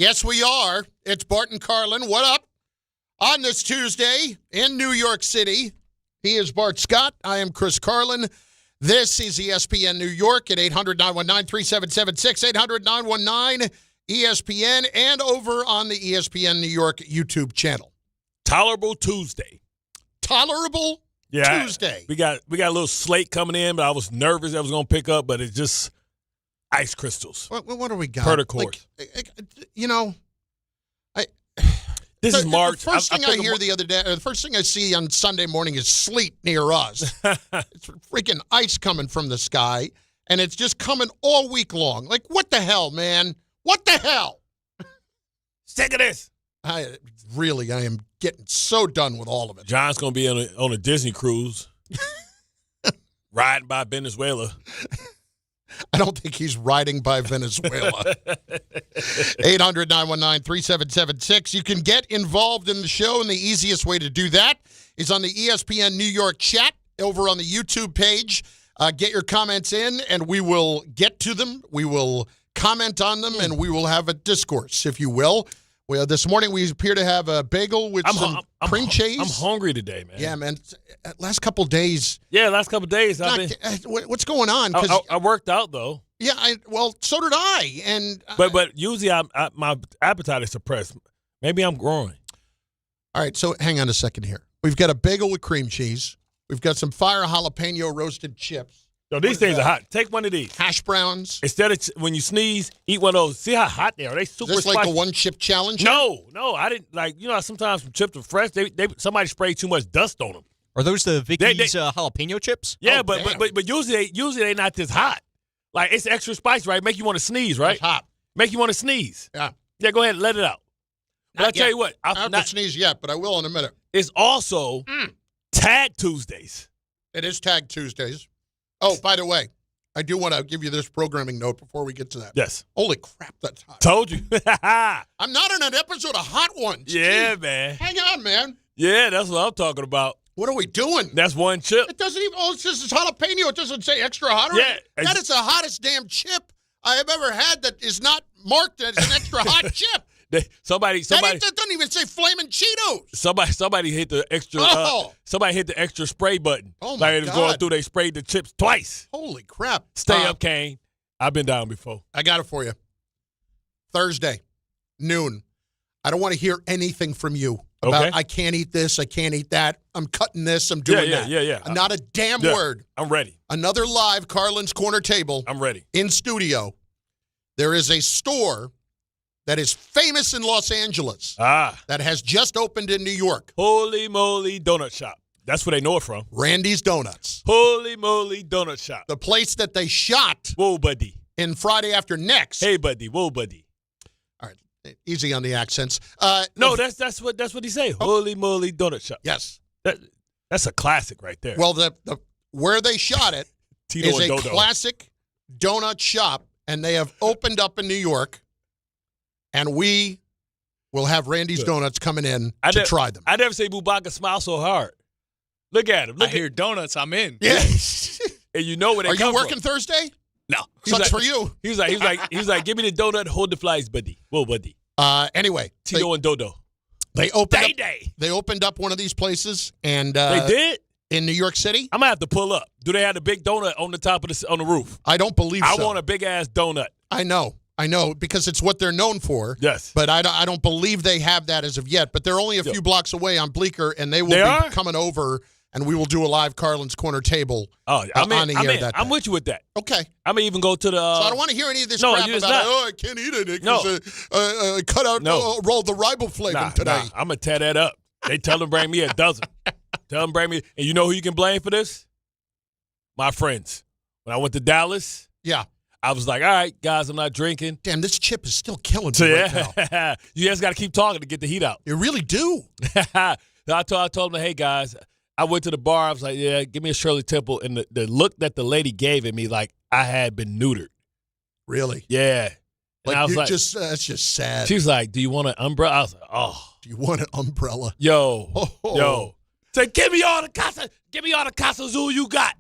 Yes, we are. It's Bart and Carlin. What up? On this Tuesday in New York City, he is Bart Scott. I am Chris Carlin. This is ESPN New York at 800-919-3776, 800-919-ESPN, and over on the ESPN New York YouTube channel. Tolerable Tuesday. Tolerable Tuesday. We got a little slate coming in, but I was nervous that was going to pick up, but it's just ice crystals. What do we got? Per the course. This is March. The first thing I hear the other day, or the first thing I see on Sunday morning is sleet near us. It's freaking ice coming from the sky, and it's just coming all week long. Like, what the hell, man? What the hell? Sick of this. I am getting so done with all of it. John's going to be on a Disney cruise, riding by Venezuela. I don't think he's riding by Venezuela. 800-919-3776. You can get involved in the show, and the easiest way to do that is on the ESPN New York chat over on the YouTube page. Get your comments in, and we will get to them. We will comment on them, and we will have a discourse, if you will. Well, this morning we appear to have a bagel with some cream cheese. I'm hungry today, man. Yeah, man. Last couple days. Yeah, last couple days. What's going on? I worked out, though. Yeah, so did I. And But usually my appetite is suppressed. Maybe I'm growing. All right, so hang on a second here. We've got a bagel with cream cheese. We've got some fire jalapeno roasted chips. Yo, these things are hot. Take one of these. Hash browns. Instead of when you sneeze, eat one of those. See how hot they are? They super spicy. Is this like a one-chip challenge? No, I didn't. Sometimes when chips are fresh, somebody sprayed too much dust on them. Are those the Vicky's jalapeno chips? Yeah, but usually they're not this hot. Like, it's extra spicy, right? Make you want to sneeze, right? It's hot. Make you want to sneeze. Yeah. Yeah, go ahead and let it out. But I'll tell you what. I haven't sneezed yet, but I will in a minute. It's also Tag Tuesdays. It is Tag Tuesdays. Oh, by the way, I do want to give you this programming note before we get to that. Yes. Holy crap, that's hot. Told you. I'm not in an episode of Hot Ones. Yeah, Gee, man. Hang on, man. Yeah, that's what I'm talking about. What are we doing? That's one chip. It doesn't even, it's just jalapeno. It doesn't say extra hot. Yeah. That is the hottest damn chip I have ever had that is not marked as an extra hot chip. Somebody. That doesn't even say Flamin' Cheetos. Somebody hit the extra. Somebody hit the extra spray button. Oh my God! Going through, they sprayed the chips twice. Holy crap! Stay up, Kane. I've been down before. I got it for you. Thursday, noon. I don't want to hear anything from you about I can't eat this, I can't eat that. I'm cutting this. I'm doing that. Yeah. Not a damn word. I'm ready. Another live Carlin's Corner Table. I'm ready. In studio, there is a store that is famous in Los Angeles that has just opened in New York. Holy moly donut shop. That's where they know it from. Randy's Donuts. Holy moly donut shop. The place that they shot Whoa, buddy. in Friday After Next. Hey, buddy. Whoa, buddy. All right. Easy on the accents. No, that's what he say. Holy moly donut shop. Yes. That's a classic right there. Well, the where they shot it is a classic donut shop, and they have opened up in New York. And we will have Randy's Donuts coming in to try them. I never say Bubaka smile so hard. Look at him. I hear donuts, I'm in. Yes. And you know where they come from. Are you working Thursday? No. Sucks for you. He was like, give me the donut, hold the flies, buddy. Whoa, buddy. Anyway. Tito and Dodo. They opened up one of these places. And they did? In New York City? I'm going to have to pull up. Do they have the big donut on the top of on the roof? I don't believe so. I want a big-ass donut. I know, because it's what they're known for. Yes. But I don't believe they have that as of yet. But they're only a few blocks away on Bleecker, and they will be coming over, and we will do a live Carlin's Corner Table on the air that day. I'm with you with that. Okay. I may even go to the... so I don't want to hear any of this crap about, I can't eat it because cut out, roll the riboflavin today. I'm going to tear that up. They tell them bring me a dozen. Tell them bring me... And you know who you can blame for this? My friends. When I went to Dallas... Yeah. I was like, all right, guys, I'm not drinking. Damn, this chip is still killing me right now. You just got to keep talking to get the heat out. You really do. I told them, hey, guys, I went to the bar. I was like, yeah, give me a Shirley Temple. And the look that the lady gave at me, like I had been neutered. Really? Yeah. And I was like, that's just sad. She's like, do you want an umbrella? I was like, oh. Do you want an umbrella? Yo. Say, give me all the Casa Azul you got.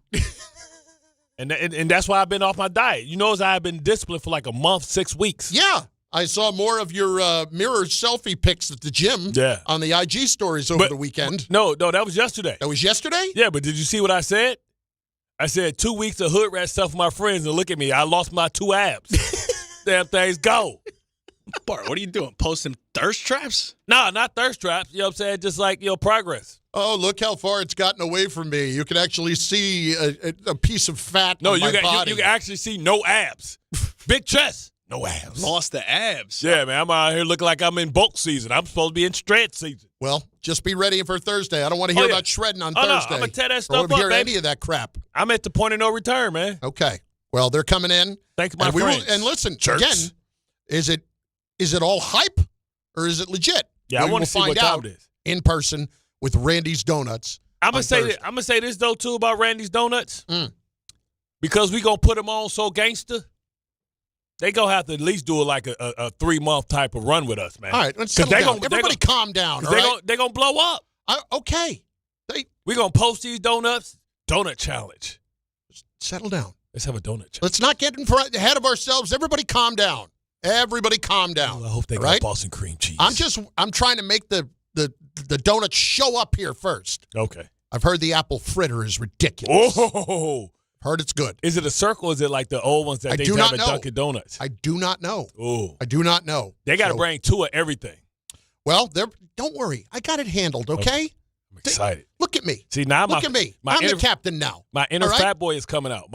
And that's why I've been off my diet. You notice I've been disciplined for like a month, 6 weeks. Yeah. I saw more of your mirror selfie pics at the gym on the IG stories over the weekend. No, that was yesterday. That was yesterday? Yeah, but did you see what I said? I said 2 weeks of hood rat stuff with my friends, and look at me. I lost my 2 abs. Damn things go. Bart, what are you doing? Posting thirst traps? No, not thirst traps. You know what I'm saying? Just like, progress. Oh, look how far it's gotten away from me. You can actually see a piece of fat on my body. You can actually see no abs. Big chest, no abs. Lost the abs. Yeah, man, I'm out here looking like I'm in bulk season. I'm supposed to be in stretch season. Well, just be ready for Thursday. I don't want to hear about shredding on Thursday. No, I'm going to tear that stuff I don't want to hear baby. any of that crap. I'm at the point of no return, man. Okay. Well, they're coming in. Thanks, my friends. And listen, again, is it all hype or is it legit? Yeah, I want to see what time it is. In person with Randy's Donuts. I'm gonna say this though too about Randy's Donuts. Because we gonna put them on so gangster. They gonna have to at least do like a 3-month type of run with us, man. All right, let's settle down. Everybody calm down. All right? They're gonna blow up. Okay. We're gonna post these donuts. Donut challenge. Just settle down. Let's have a donut challenge. Let's not get ahead of ourselves. Everybody calm down. Everybody calm down. I hope they got Boston cream cheese. I'm trying to make the donuts show up here first. Okay. I've heard the apple fritter is ridiculous. Oh. Heard it's good. Is it a circle or is it like the old ones that they have at Dunkin' Donuts? I do not know. Oh. I do not know. They got to bring 2 of everything. Well, don't worry. I got it handled, okay? I'm excited. Look at me. See, now look at me. I'm the captain now. My inner fat boy is coming out.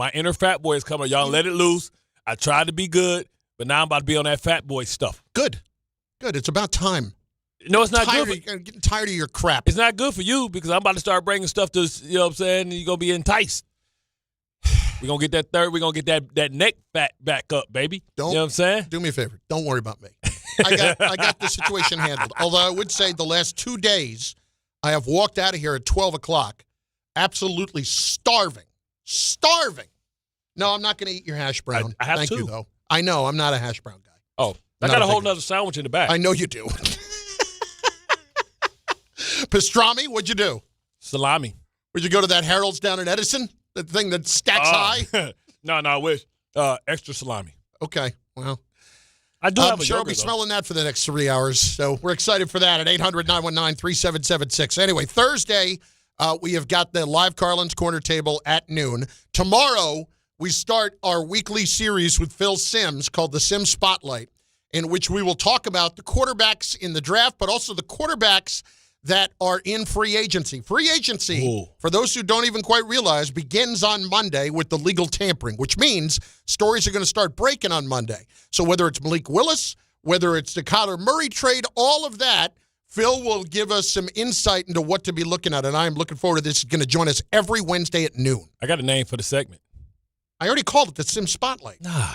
Y'all let it loose. I tried to be good, but now I'm about to be on that fat boy stuff. Good. It's about time. No, it's not good. I'm getting tired of your crap. It's not good for you because I'm about to start bringing stuff to, you know what I'm saying, and you're going to be enticed. We're going to get we're going to get that neck fat back up, baby. You know what I'm saying? Do me a favor. Don't worry about me. I got the situation handled. Although I would say the last 2 days, I have walked out of here at 12 o'clock absolutely starving. Starving. No, I'm not going to eat your hash brown. I have Thank to. you, though. I know. I'm not a hash brown guy. Oh, I got a whole nother sandwich in the back. I know you do. Pastrami, what'd you do? Salami. Would you go to that Harold's down in Edison? The thing that stacks high? No, I wish. Extra salami. Okay, well. I do have a sure yogurt, I'll be though. smelling that for the next 3 hours. So we're excited for that at 800-919-3776. Anyway, Thursday, we have got the live Carlin's Corner Table at noon. Tomorrow, we start our weekly series with Phil Simms called the Simms Spotlight, in which we will talk about the quarterbacks in the draft, but also the quarterbacks that are in free agency. Free agency, for those who don't even quite realize, begins on Monday with the legal tampering, which means stories are going to start breaking on Monday. So whether it's Malik Willis, whether it's the Kyler Murray trade, all of that, Phil will give us some insight into what to be looking at, and I am looking forward to this. He's going to join us every Wednesday at noon. I got a name for the segment. I already called it the Simms Spotlight. Nah.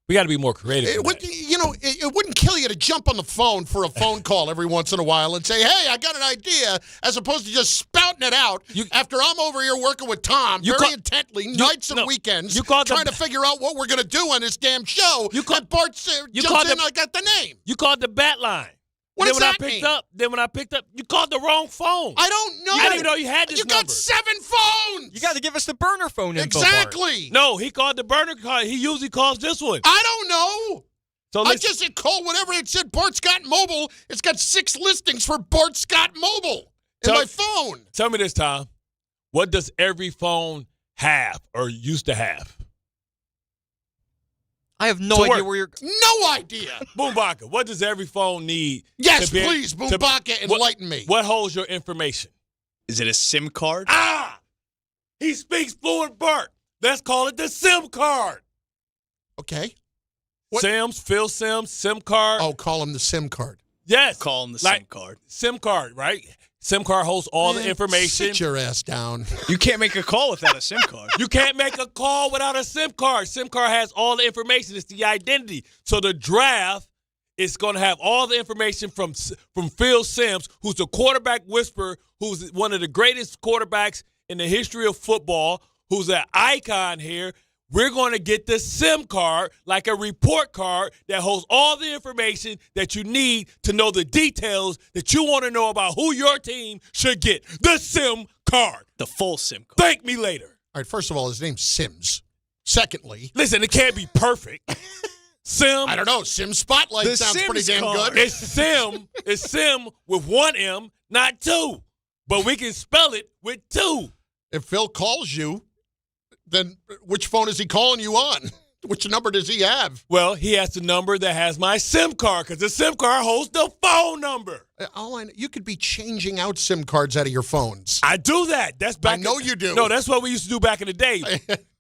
We got to be more creative. It wouldn't kill you to jump on the phone for a phone call every once in a while and say, hey, I got an idea, as opposed to just spouting it out after I'm over here working with Tom intently, nights and weekends, trying to figure out what we're going to do on this damn show. Bart jumps in, I got the name. You called the bat line. What does that mean? Then when I picked up, you called the wrong phone. I don't know. I didn't even know you had this number. You got 7 phones. You got to give us the burner phone info. Exactly. Bart. No, he called the burner call. He usually calls this one. I don't know. So I just said call whatever it said. Bart Scott Mobile. It's got 6 listings for Bart Scott Mobile in my phone. Tell me this, Tom. What does every phone have or used to have? I have no idea where you're. No idea. Boombaka, what does every phone need? Yes, please, Boombaka, enlighten me. What holds your information? Is it a SIM card? He speaks fluent Bart. Let's call it the SIM card. Okay. Phil Simms, SIM card. Oh, call him the SIM card. Yes. Call him the SIM card. SIM card, right? SIM card holds all the information. Sit your ass down. You can't make a call without a SIM card. You can't make a call without a SIM card. SIM card has all the information. It's the identity. So the draft is going to have all the information from Phil Simms, who's the quarterback whisperer, who's one of the greatest quarterbacks in the history of football, who's an icon here. We're going to get the SIM card, like a report card that holds all the information that you need to know the details that you want to know about who your team should get. The SIM card. The full SIM card. Thank me later. All right, first of all, his name's Simms. Secondly. Listen, it can't be perfect. Sim. I don't know. Sim Spotlight The sounds Sims pretty damn card. good. It's Sim. It's Sim with one M, not two. But we can spell it with two. If Phil calls you, then which phone is he calling you on? Which number does he have? Well, he has the number that has my SIM card because the SIM card holds the phone number. All I know, you could be changing out SIM cards out of your phones. I do that. That's back. I know you do. No, that's what we used to do back in the day.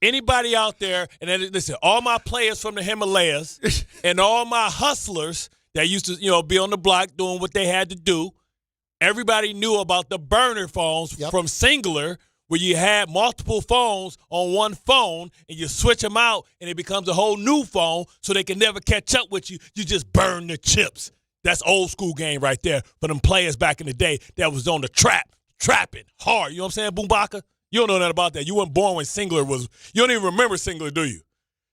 Anybody out there, and then listen, all my players from the Himalayas and all my hustlers that used to, be on the block doing what they had to do. Everybody knew about the burner phones from Singular, where you had multiple phones on one phone and you switch them out and it becomes a whole new phone so they can never catch up with you. You just burn the chips. That's old school game right there for them players back in the day that was on the trapping hard. You know what I'm saying, Boombaka? You don't know nothing about that. You weren't born when Singular was. You don't even remember Singular, do you?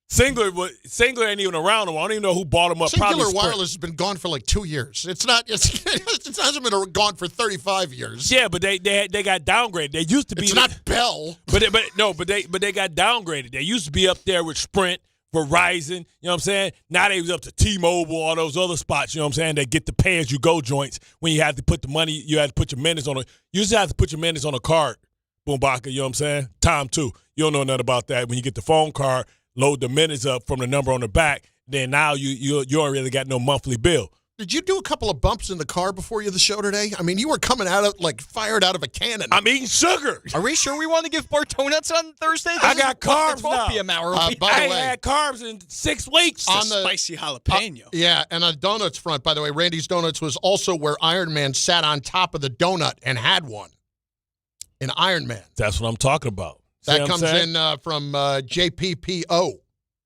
Singular ain't even around anymore. I don't even know who bought them up. Singular Wireless has been gone for like 2 years. It hasn't been gone for 35 years. Yeah, but they got downgraded. They used to be. It's not Bell. But they got downgraded. They used to be up there with Sprint, Verizon. You know what I'm saying? Now they was up to T-Mobile, all those other spots. You know what I'm saying? They get the pay-as-you-go joints when you had to put the money. You had to put your minutes on. You used to have to put your minutes on a card. Boombaka. You know what I'm saying? Time too. You don't know nothing about that. When you get the phone card, load the minutes up from the number on the back, then now you don't really got no monthly bill. Did you do a couple of bumps in the car before the show today? I mean, you were coming out of fired out of a cannon. I'm eating sugar. Are we sure we want to give Bart donuts on Thursday? I got carbs now. 12 p.m. hour. By the I ain't way, had carbs in 6 weeks. On the spicy jalapeno. Yeah, and on Donuts front, by the way, Randy's Donuts was also where Iron Man sat on top of the donut and had one. In Iron Man. That's what I'm talking about. That comes in from JPPO.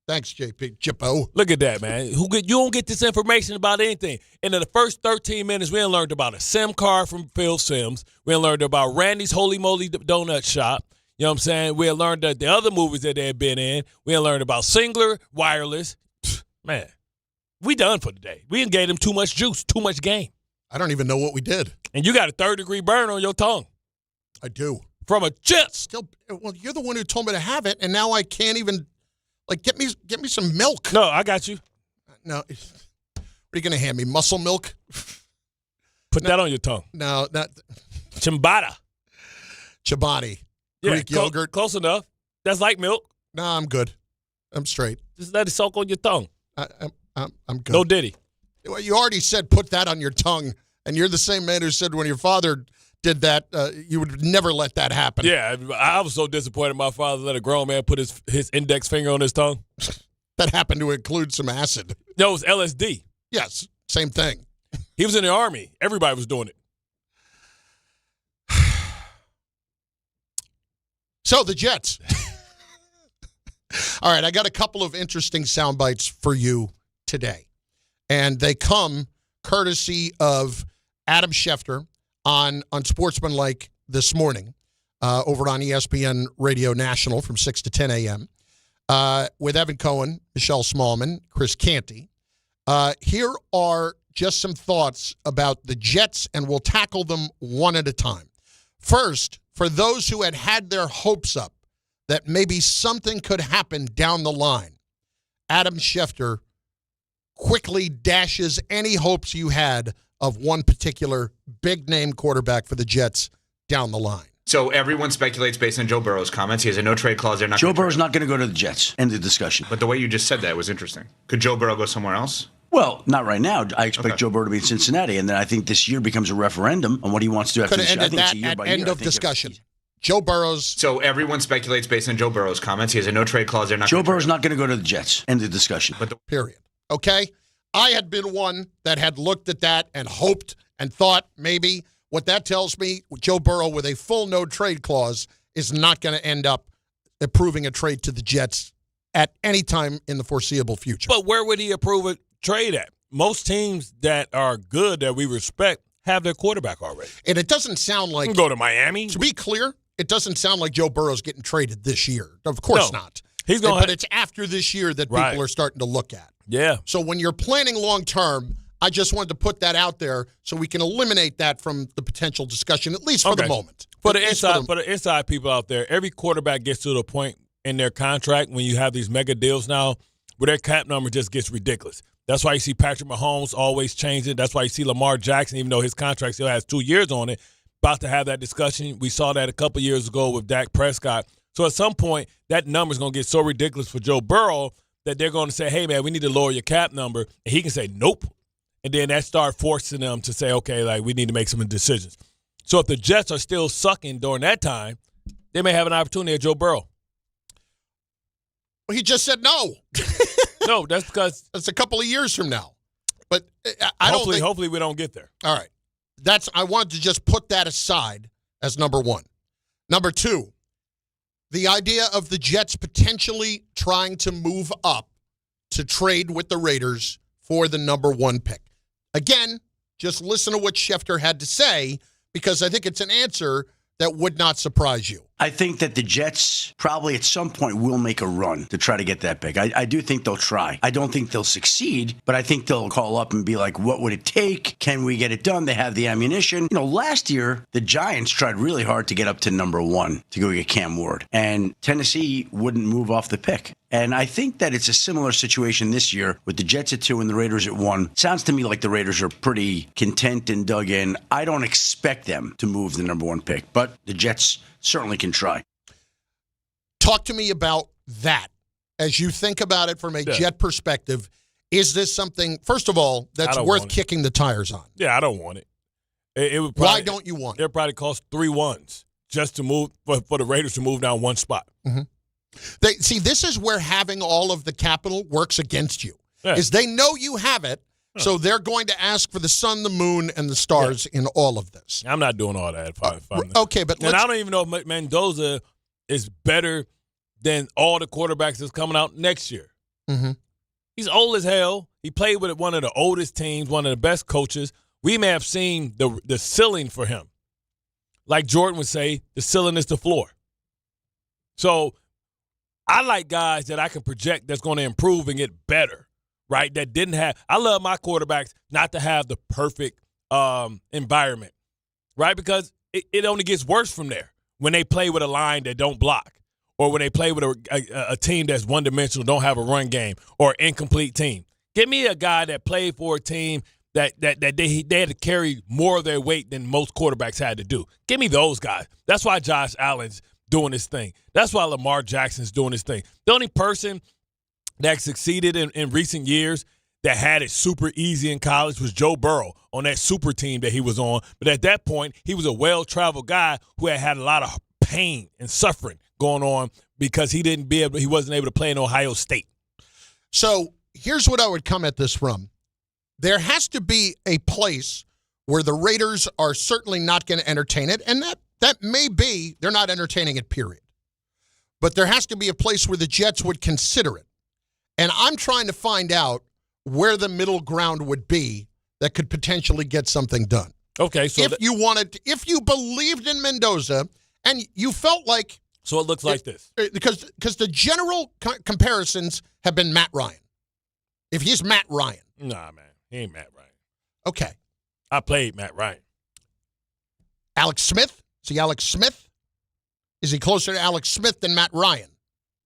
Thanks, JP. Jippo. Look at that, man. You don't get this information about anything. And in the first 13 minutes, we learned about a SIM card from Phil Simms. We learned about Randy's Holy Moly Donut Shop. You know what I'm saying? We learned the other movies that they had been in. We learned about Singular Wireless. Man, we done for today. We gave them too much juice, too much game. I don't even know what we did. And you got a 3rd-degree burn on your tongue. I do. From a chip. Still, well, you're the one who told me to have it, and now I can't even, get me some milk. No, I got you. No. What are you going to hand me, muscle milk? Put that on your tongue. No, not. Cimbada. Chobani. Greek yogurt. Close enough. That's like milk. No, I'm good. I'm straight. Just let it soak on your tongue. I'm good. No diddy. Well, you already said put that on your tongue, and you're the same man who said when your father did that, you would never let that happen. Yeah, I was so disappointed my father let a grown man put his index finger on his tongue. That happened to include some acid. No, it was LSD. Yes, same thing. He was in the Army. Everybody was doing it. So, the Jets. All right, I got a couple of interesting sound bites for you today. And they come courtesy of Adam Schefter on Sportsmanlike this morning over on ESPN Radio National from 6 to 10 a.m. With Evan Cohen, Michelle Smallman, Chris Canty. Here are just some thoughts about the Jets, and we'll tackle them one at a time. First, for those who had their hopes up that maybe something could happen down the line, Adam Schefter quickly dashes any hopes you had of one particular big-name quarterback for the Jets down the line. So everyone speculates based on Joe Burrow's comments. He has a no-trade clause. They're not. Joe Burrow's not going to go to the Jets. End of discussion. But the way you just said that was interesting. Could Joe Burrow go somewhere else? Well, not right now. I expect Joe Burrow to be in Cincinnati, and then I think this year becomes a referendum on what he wants to do after Could this have year. I ended think it's that a year at by end year. of discussion. Joe Burrow's. So everyone speculates based on Joe Burrow's comments. He has a no-trade clause. They're not. Joe Burrow's not going to go to the Jets. End of discussion. But Period. Okay? I had been one that had looked at that and hoped and thought maybe. What that tells me, Joe Burrow with a full no-trade clause is not going to end up approving a trade to the Jets at any time in the foreseeable future. But where would he approve a trade at? Most teams that are good, that we respect, have their quarterback already. And it doesn't sound like... Go to Miami. To be clear, it doesn't sound like Joe Burrow's getting traded this year. Of course not. He's going. But it's after this year that people are starting to look at. Yeah. So when you're planning long-term, I just wanted to put that out there so we can eliminate that from the potential discussion, at least for the moment. For the inside people out there, every quarterback gets to the point in their contract when you have these mega deals now where their cap number just gets ridiculous. That's why you see Patrick Mahomes always changing. That's why you see Lamar Jackson, even though his contract still has 2 years on it, about to have that discussion. We saw that a couple years ago with Dak Prescott. So at some point, that number is going to get so ridiculous for Joe Burrow that they're going to say, hey, man, we need to lower your cap number. And he can say, nope. And then that start forcing them to say, okay, like, we need to make some decisions. So if the Jets are still sucking during that time, they may have an opportunity at Joe Burrow. Well, he just said no. No, that's because it's a couple of years from now. But I don't think. Hopefully we don't get there. All right. I wanted to just put that aside as number one. Number two, the idea of the Jets potentially trying to move up to trade with the Raiders for the number 1 pick. Again, just listen to what Schefter had to say, because I think it's an answer that would not surprise you. I think that the Jets probably at some point will make a run to try to get that pick. I do think they'll try. I don't think they'll succeed, but I think they'll call up and be like, what would it take? Can we get it done? They have the ammunition. You know, last year, the Giants tried really hard to get up to number 1 to go get Cam Ward, and Tennessee wouldn't move off the pick. And I think that it's a similar situation this year with the Jets at 2 and the Raiders at 1. Sounds to me like the Raiders are pretty content and dug in. I don't expect them to move the number 1 pick, but the Jets certainly can try. Talk to me about that. As you think about it from a Jet perspective, is this something, first of all, that's worth kicking the tires on? Yeah, I don't want it. It would probably, why don't you want it? It probably cost 3 ones just to move, for the Raiders to move down 1 spot. Mm-hmm. This is where having all of the capital works against you. Yeah. Is they know you have it, so they're going to ask for the sun, the moon, and the stars in all of this. I'm not doing all that. Okay, but and I don't even know if Mendoza is better than all the quarterbacks that's coming out next year. Mm-hmm. He's old as hell. He played with one of the oldest teams, one of the best coaches. We may have seen the ceiling for him. Like Jordan would say, the ceiling is the floor. So I like guys that I can project that's going to improve and get better, right? That didn't have – I love my quarterbacks not to have the perfect environment, right? Because it only gets worse from there when they play with a line that don't block, or when they play with a team that's one-dimensional, don't have a run game, or incomplete team. Give me a guy that played for a team that they had to carry more of their weight than most quarterbacks had to do. Give me those guys. That's why Josh Allen's doing his thing. That's why Lamar Jackson's doing his thing. The only person that succeeded in recent years that had it super easy in college was Joe Burrow on that super team that he was on. But at that point, he was a well-traveled guy who had a lot of pain and suffering going on because he wasn't able to play in Ohio State. So here's what I would come at this from. There has to be a place where the Raiders are certainly not going to entertain it, and that may be they're not entertaining it, period. But there has to be a place where the Jets would consider it. And I'm trying to find out where the middle ground would be that could potentially get something done. Okay, so if you believed in Mendoza and you felt like so it looks like this. Because the general comparisons have been Matt Ryan. If he's Matt Ryan. Nah, man. He ain't Matt Ryan. Okay. I played Matt Ryan. Alex Smith? Is he Alex Smith? Is he closer to Alex Smith than Matt Ryan?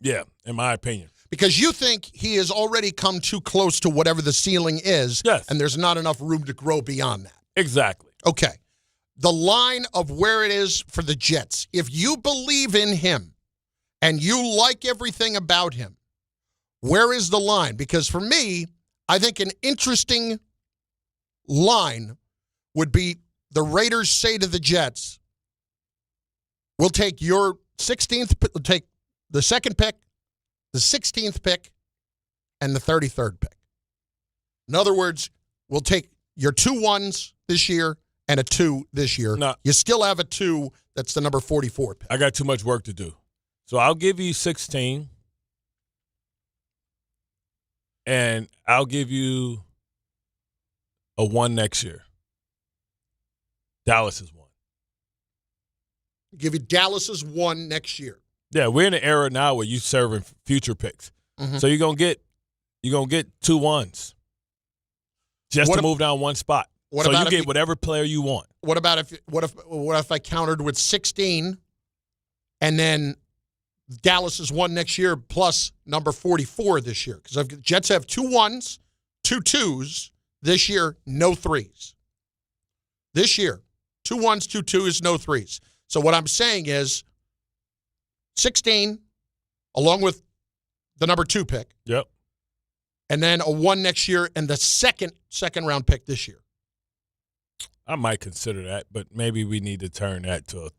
Yeah, in my opinion. Because you think he has already come too close to whatever the ceiling is, yes, and there's not enough room to grow beyond that. Exactly. Okay. The line of where it is for the Jets, if you believe in him and you like everything about him, where is the line? Because for me, I think an interesting line would be the Raiders say to the Jets, we'll take your 16th, we'll take the second pick, the 16th pick, and the 33rd pick. In other words, we'll take your 2 1s this year and a 2 this year. No. You still have a 2 that's the number 44 pick. I got too much work to do. So I'll give you 16, and I'll give you a 1 next year. Dallas is 1. Give you Dallas's 1 next year. Yeah, we're in an era now where you're serving future picks. Mm-hmm. So you're gonna get 2 1s just to move down 1 spot. So you get whatever player you want. What if I countered with 16 and then Dallas is 1 next year plus number 44 this year. Because Jets have 2 1s, 2 2s. This year, no 3s. This year, 2 1s, 2 2s, no 3s. So what I'm saying is 16, along with the number 2 pick. Yep. And then a 1 next year and the second round pick this year. I might consider that, but maybe we need to turn that to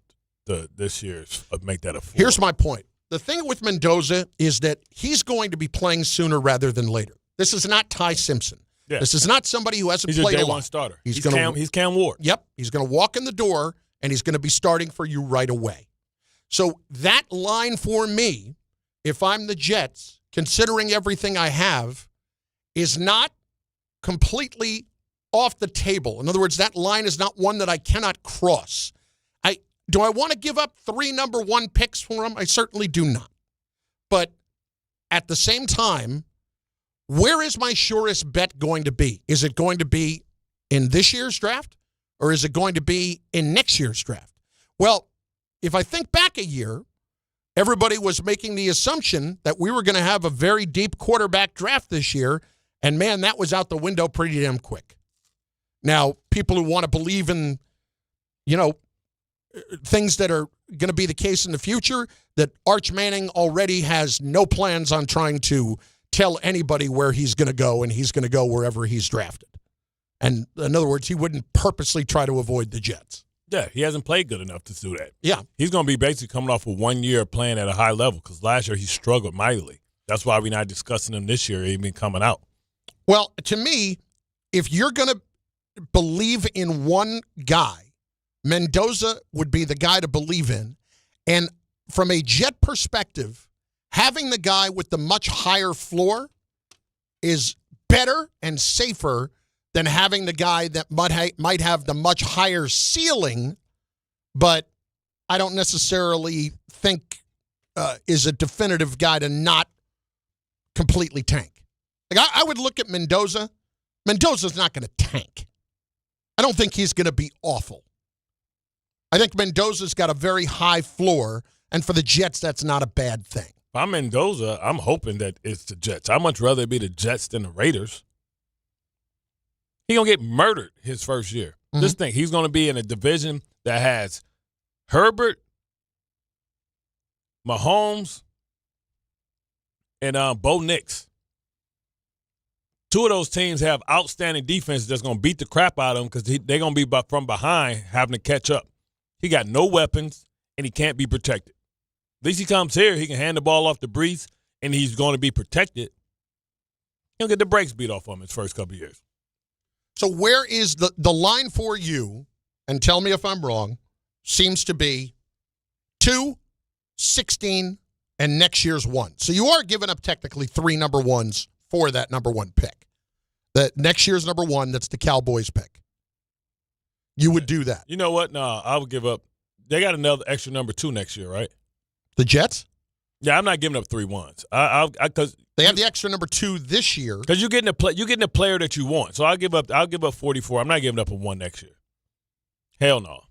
this year's, make that a 4. Here's my point. The thing with Mendoza is that he's going to be playing sooner rather than later. This is not Ty Simpson. Yeah. This is not somebody who hasn't He's played a day a lot. one starter. He's Cam Ward. Yep. He's going to walk in the door, and he's going to be starting for you right away. So that line for me, if I'm the Jets, considering everything I have, is not completely off the table. In other words, that line is not one that I cannot cross. Do I want to give up 3 number 1 picks for him? I certainly do not. But at the same time, where is my surest bet going to be? Is it going to be in this year's draft, or is it going to be in next year's draft? Well, if I think back a year, everybody was making the assumption that we were going to have a very deep quarterback draft this year, and man, that was out the window pretty damn quick. Now, people who want to believe in, things that are going to be the case in the future, that Arch Manning already has no plans on trying to tell anybody where he's going to go, and he's going to go wherever he's drafted. And in other words, he wouldn't purposely try to avoid the Jets. Yeah, he hasn't played good enough to do that. Yeah. He's going to be basically coming off of 1 year playing at a high level because last year he struggled mightily. That's why we're not discussing him this year, even coming out. Well, to me, if you're going to believe in one guy, Mendoza would be the guy to believe in. And from a Jet perspective, having the guy with the much higher floor is better and safer than having the guy that might have the much higher ceiling, but I don't necessarily think is a definitive guy to not completely tank. Like I would look at Mendoza. Mendoza's not going to tank. I don't think he's going to be awful. I think Mendoza's got a very high floor, and for the Jets, that's not a bad thing. If I'm Mendoza, I'm hoping that it's the Jets. I'd much rather it be the Jets than the Raiders. He's going to get murdered his first year. Mm-hmm. Just think, he's going to be in a division that has Herbert, Mahomes, and Bo Nix. 2 of those teams have outstanding defenses that's going to beat the crap out of them because they're going to be from behind having to catch up. He got no weapons, and he can't be protected. At least he comes here, he can hand the ball off to Breece, and he's going to be protected. He'll get the brakes beat off him his first couple of years. So where is the line for you, and tell me if I'm wrong, seems to be 2, 16, and next year's 1. So you are giving up technically 3 number 1s for that number 1 pick. That next year's number 1, that's the Cowboys pick. You would do that. You know what? No, I would give up. They got another extra number 2 next year, right? The Jets? Yeah, I'm not giving up 3 1s. Because they have the extra number 2 this year. Because you're getting a player that you want. So I'll give up 44. I'm not giving up a 1 next year. Hell no.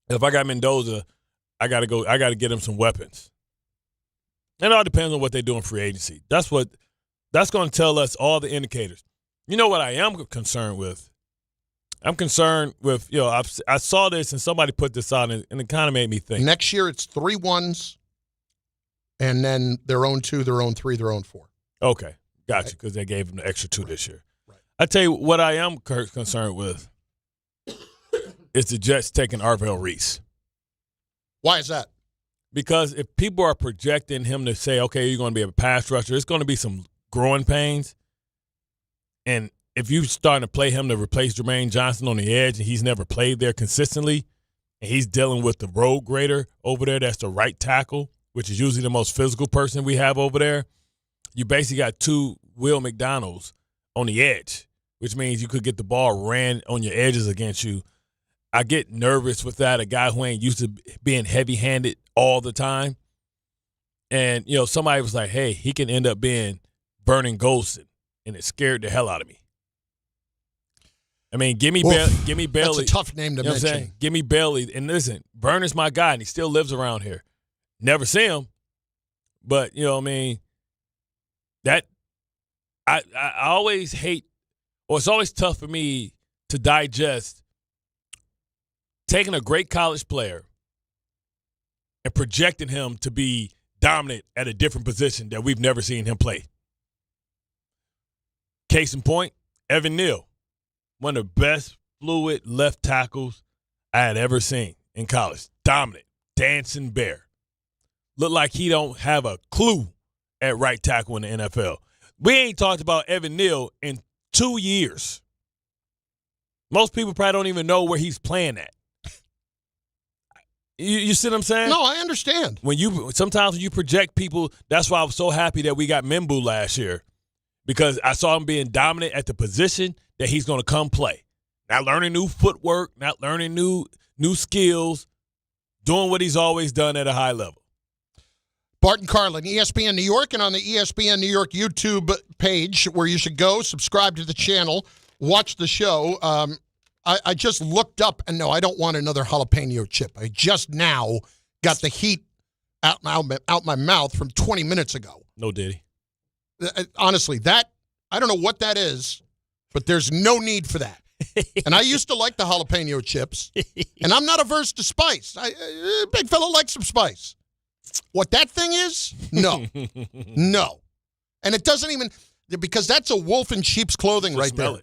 If I got Mendoza, I gotta get him some weapons. It all depends on what they do in free agency. That's going to tell us all the indicators. You know what I am concerned with? I'm concerned with, I saw this and somebody put this out and it kind of made me think. Next year it's 3 1s and then their own 2, their own 3, their own 4. Okay, gotcha, because they gave them the extra 2 this year. Right. I tell you what I am concerned with is the Jets taking Arvell Reese. Why is that? Because if people are projecting him to say, okay, you're going to be a pass rusher, it's going to be some growing pains. And if you're starting to play him to replace Jermaine Johnson on the edge and he's never played there consistently, and he's dealing with the road grader over there that's the right tackle, which is usually the most physical person we have over there, you basically got 2 Will McDonalds on the edge, which means you could get the ball ran on your edges against you. I get nervous with that, a guy who ain't used to being heavy-handed all the time. And, somebody was like, hey, he can end up being Vernon Golston, and it scared the hell out of me. I mean, give me Bailey. That's a tough name to mention. Give me Bailey. And listen, Vernon's my guy, and he still lives around here. Never see him. But, you know what I mean, that I always hate, or it's always tough for me to digest taking a great college player and projecting him to be dominant at a different position that we've never seen him play. Case in point, Evan Neal, one of the best fluid left tackles I had ever seen in college. Dominant, dancing bear. Look like he don't have a clue at right tackle in the NFL. We ain't talked about Evan Neal in 2 years. Most people probably don't even know where he's playing at. You see what I'm saying? No, I understand. Sometimes when you project people, that's why I was so happy that we got Mimbu last year, because I saw him being dominant at the position that he's going to come play. Not learning new footwork, not learning new skills, doing what he's always done at a high level. Bart and Carlin, ESPN New York, and on the ESPN New York YouTube page where you should go, subscribe to the channel, watch the show. I just looked up, and no, I don't want another jalapeno chip. I just now got the heat out my mouth from 20 minutes ago. No diddy. Honestly, I don't know what that is, but there's no need for that. And I used to like the jalapeno chips, and I'm not averse to spice. Big fella likes some spice. What that thing is? No. No. And it doesn't even, because that's a wolf in sheep's clothing right there.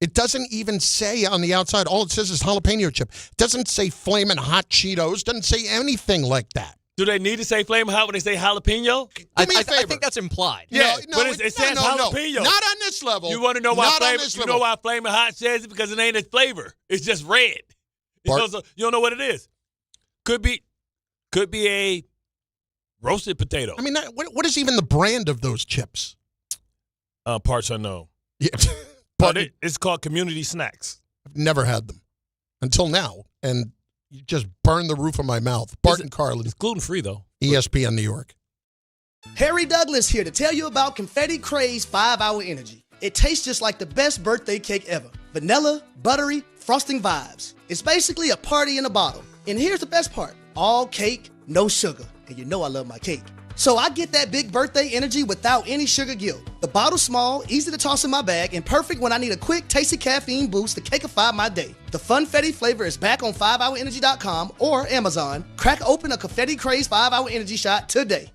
It doesn't even say on the outside, all it says is jalapeno chip. It doesn't say flamin' hot Cheetos. Doesn't say anything like that. Do they need to say flamin' hot when they say jalapeno? Do me a favor. I think that's implied. Yeah, no, but it says jalapeno. No. Not on this level. You want to know why why flamin' hot says it? Because it ain't a flavor. It's just red. Bart, So you don't know what it is. Could be a roasted potato. I mean, what is even the brand of those chips? Parts unknown. Yeah. But it's called Community Snacks. I've never had them until now, and you just burned the roof of my mouth. Bart and Carlin. It's gluten-free, though. ESPN New York. Harry Douglas here to tell you about Confetti Craze 5-Hour Energy. It tastes just like the best birthday cake ever. Vanilla, buttery, frosting vibes. It's basically a party in a bottle. And here's the best part. All cake, no sugar. And you know I love my cake. So I get that big birthday energy without any sugar guilt. The bottle's small, easy to toss in my bag, and perfect when I need a quick, tasty caffeine boost to cakeify my day. The Funfetti flavor is back on 5hourenergy.com or Amazon. Crack open a Confetti Craze 5-Hour Energy shot today.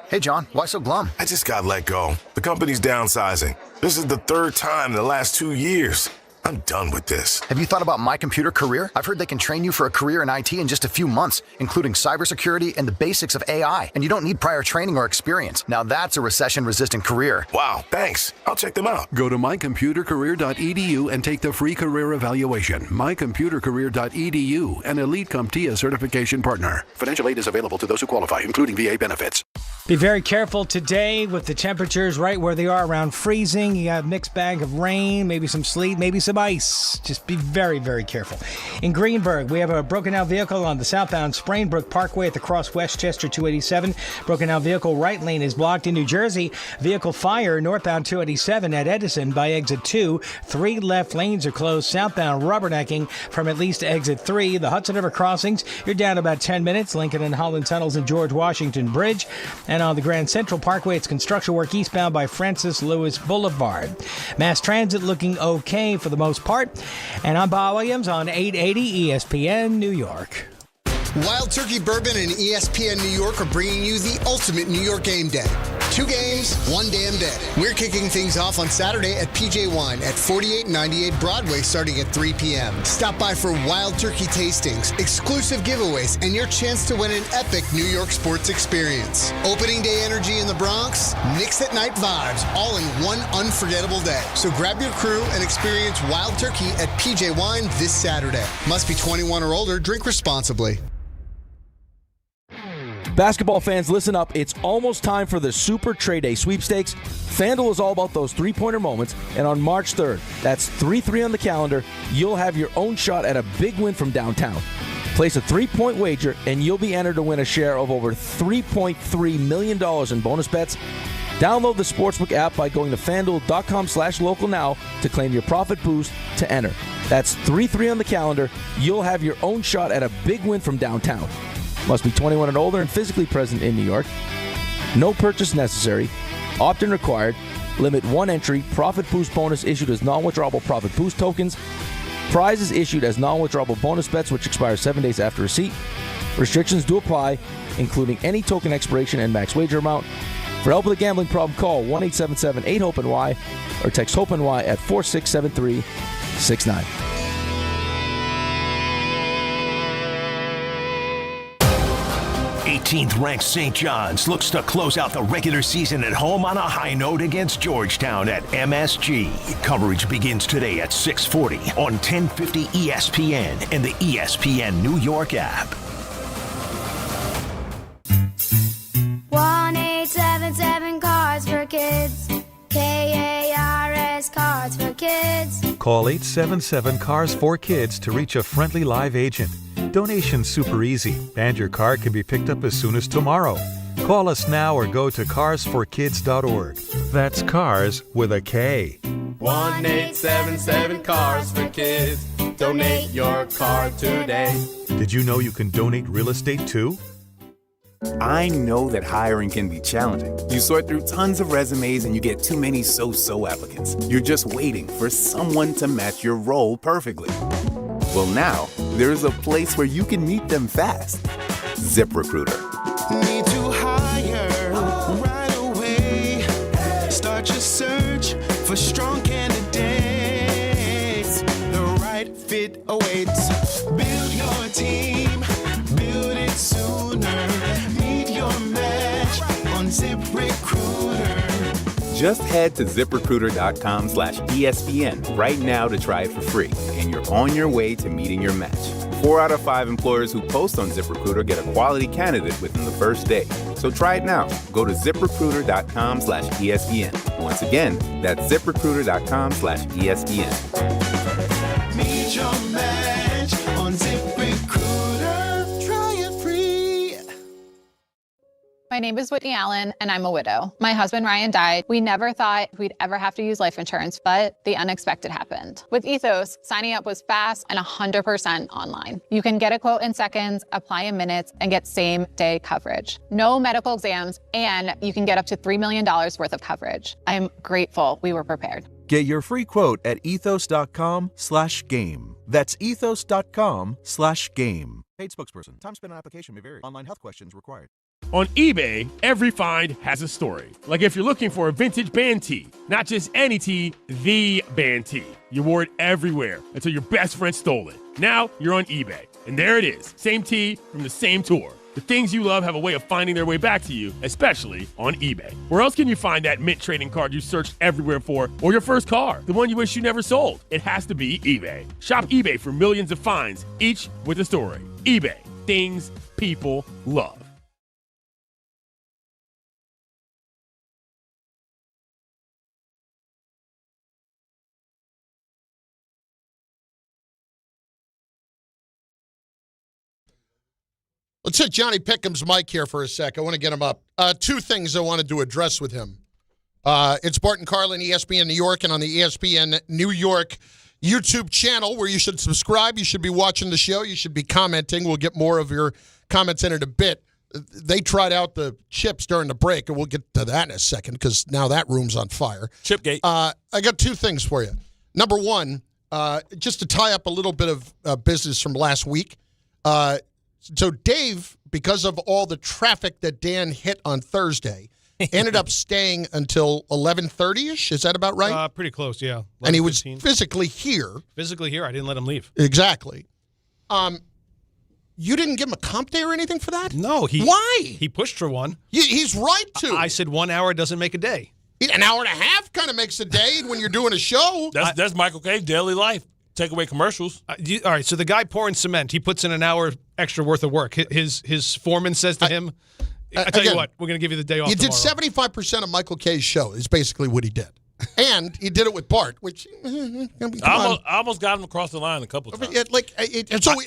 Hey, John, why so glum? I just got let go. The company's downsizing. This is the third time in the last 2 years. I'm done with this. Have you thought about My Computer Career? I've heard they can train you for a career in IT in just a few months, including cybersecurity and the basics of AI, and you don't need prior training or experience. Now that's a recession-resistant career. Wow, thanks. I'll check them out. Go to mycomputercareer.edu and take the free career evaluation. Mycomputercareer.edu, an Elite CompTIA certification partner. Financial aid is available to those who qualify, including VA benefits. Be very careful today with the temperatures right where they are, around freezing. You have a mixed bag of rain, maybe some sleet, maybe some ice. Just be very, very careful. In Greenburgh, we have a broken-out vehicle on the southbound Sprainbrook Parkway at the Cross Westchester 287. Broken-out vehicle right lane is blocked. In New Jersey, vehicle fire northbound 287 at Edison by exit 2. 3 left lanes are closed southbound rubbernecking from at least exit 3. The Hudson River crossings, you're down about 10 minutes. Lincoln and Holland tunnels and George Washington Bridge. And on the Grand Central Parkway, it's construction work eastbound by Francis Lewis Boulevard. Mass transit looking okay for the most part. And I'm Bob Williams on 880 ESPN New York. Wild Turkey Bourbon and ESPN New York are bringing you the ultimate New York game day. 2 games, 1 damn day. We're kicking things off on Saturday at PJ Wine at 4898 Broadway starting at 3 p.m. Stop by for Wild Turkey tastings, exclusive giveaways, and your chance to win an epic New York sports experience. Opening day energy in the Bronx, Knicks at night vibes, all in one unforgettable day. So grab your crew and experience Wild Turkey at PJ Wine this Saturday. Must be 21 or older. Drink responsibly. Basketball fans, listen up. It's almost time for the Super Trade Day sweepstakes. FanDuel is all about those three-pointer moments, and on March 3rd, that's 3-3 on the calendar, you'll have your own shot at a big win from downtown. Place a 3-point wager, and you'll be entered to win a share of over $3.3 million in bonus bets. Download the Sportsbook app by going to FanDuel.com/local now to claim your profit boost to enter. That's 3-3 on the calendar. You'll have your own shot at a big win from downtown. Must be 21 and older and physically present in New York. No purchase necessary. Opt-in required. Limit 1 entry. Profit boost bonus issued as non-withdrawable profit boost tokens. Prizes issued as non-withdrawable bonus bets, which expire 7 days after receipt. Restrictions do apply, including any token expiration and max wager amount. For help with a gambling problem, call 1-877-8-HOPE-NY or text HOPE-NY at 467369. 18th ranked St. John's looks to close out the regular season at home on a high note against Georgetown at MSG. Coverage begins today at 6:40 on 1050 ESPN and the ESPN New York app. 1-877 Cards for Kids. KARS Cards for Kids. Call 877-CARS-4-KIDS to reach a friendly live agent. Donation's super easy, and your card can be picked up as soon as tomorrow. Call us now or go to carsforkids.org. That's cars with a K. 1-877 Cards for Kids. Donate your card today. Did you know you can donate real estate too? I know that hiring can be challenging. You sort through tons of resumes and you get too many so-so applicants. You're just waiting for someone to match your role perfectly. Well, now, there's a place where you can meet them fast. ZipRecruiter. Need to hire right away. Start your search for strong candidates. The right fit awaits. Build your team. Build it sooner. Meet your match on ZipRecruiter. Just head to ZipRecruiter.com/ESPN right now to try it for free, and you're on your way to meeting your match. 4 out of 5 employers who post on ZipRecruiter get a quality candidate within the first day. So try it now. Go to ZipRecruiter.com/ESPN. Once again, that's ZipRecruiter.com/ESPN. Meet your match on ZipRecruiter. Try it free. My name is Whitney Allen, and I'm a widow. My husband, Ryan, died. We never thought we'd ever have to use life insurance, but the unexpected happened. With Ethos, signing up was fast and 100% online. You can get a quote in seconds, apply in minutes, and get same-day coverage. No medical exams, and you can get up to $3 million worth of coverage. I'm grateful we were prepared. Get your free quote at ethos.com/game. That's ethos.com/game. Paid spokesperson. Time spent on application may vary. Online health questions required. On eBay, every find has a story. Like if you're looking for a vintage band tee, not just any tee, the band tee. You wore it everywhere until your best friend stole it. Now you're on eBay, and there it is. Same tee from the same tour. The things you love have a way of finding their way back to you, especially on eBay. Where else can you find that mint trading card you searched everywhere for, or your first car, the one you wish you never sold? It has to be eBay. Shop eBay for millions of finds, each with a story. eBay, things people love. Let's hit Johnny Pickham's mic here for a sec. I want to get him up. 2 things I wanted to address with him. It's Bart and Carlin, ESPN New York, and on the ESPN New York YouTube channel where you should subscribe. You should be watching the show. You should be commenting. We'll get more of your comments in a bit. They tried out the chips during the break, and we'll get to that in a second because now that room's on fire. Chipgate. I got 2 things for you. Number 1, just to tie up a little bit of business from last week. So Dave, because of all the traffic that Dan hit on Thursday, ended up staying until 11:30ish. Is that about right? Pretty close, yeah. And he was physically here. Physically here. I didn't let him leave. Exactly. You didn't give him a comp day or anything for that? No. Why? He pushed for one. He's right to. I said 1 hour doesn't make a day. An hour and a half kind of makes a day when you're doing a show. That's Michael K's daily life. Take away commercials. All right, so the guy pouring cement, he puts in an hour extra worth of work. His foreman says to him, I tell you what, we're going to give you the day off You did tomorrow. 75% of Michael K's show is basically what he did. And he did it with Bart, which I almost got him across the line a couple of times.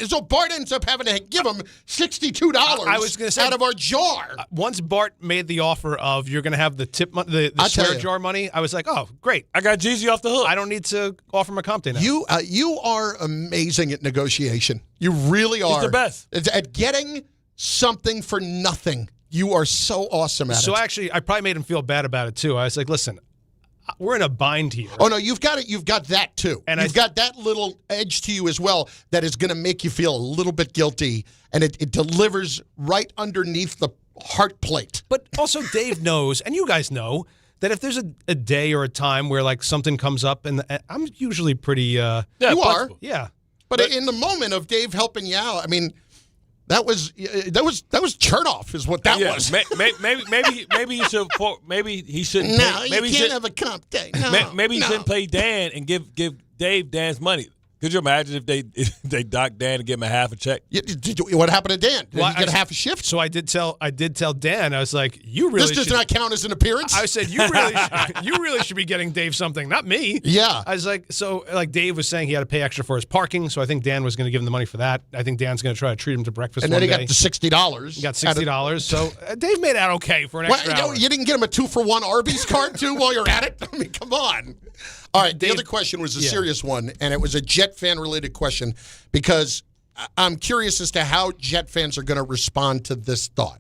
So Bart ends up having to give him $62 I was gonna say, out of our jar. Once Bart made the offer of you're going to have the tip, the swear jar money, I was like, oh, great. I got Jeezy off the hook. I don't need to offer him a comp day now. You are amazing at negotiation. You really are. He's the best. At getting something for nothing. You are so awesome at it. So actually, I probably made him feel bad about it too. I was like, listen, we're in a bind here. Oh, no, you've got it. You've got that, too. And you've got that little edge to you as well that is going to make you feel a little bit guilty, and it delivers right underneath the heart plate. But also Dave knows, and you guys know, that if there's a day or a time where, like, something comes up, and I'm usually pretty... you are. Yeah. But in the moment of Dave helping you out, I mean... That was Chernoff, is what that was. Maybe he should. Maybe he shouldn't. No, maybe you can't have a comp day. No, maybe he shouldn't play Dan and give Dave Dan's money. Could you imagine if they dock Dan and give him a half a check? What happened to Dan? Did he get half a shift? So I did tell Dan. I was like, you really. This does not count as an appearance. I said you really should be getting Dave something, not me. Yeah. I was like, Dave was saying he had to pay extra for his parking, so I think Dan was going to give him the money for that. I think Dan's going to try to treat him to breakfast. And then one he day. got the $60. He got $60. So Dave made out okay for an extra hour. You didn't get him a 2-for-1 Arby's card too while you're at it. I mean, come on. All right, the other question was a serious one, and it was a Jet fan-related question because I'm curious as to how Jet fans are going to respond to this thought.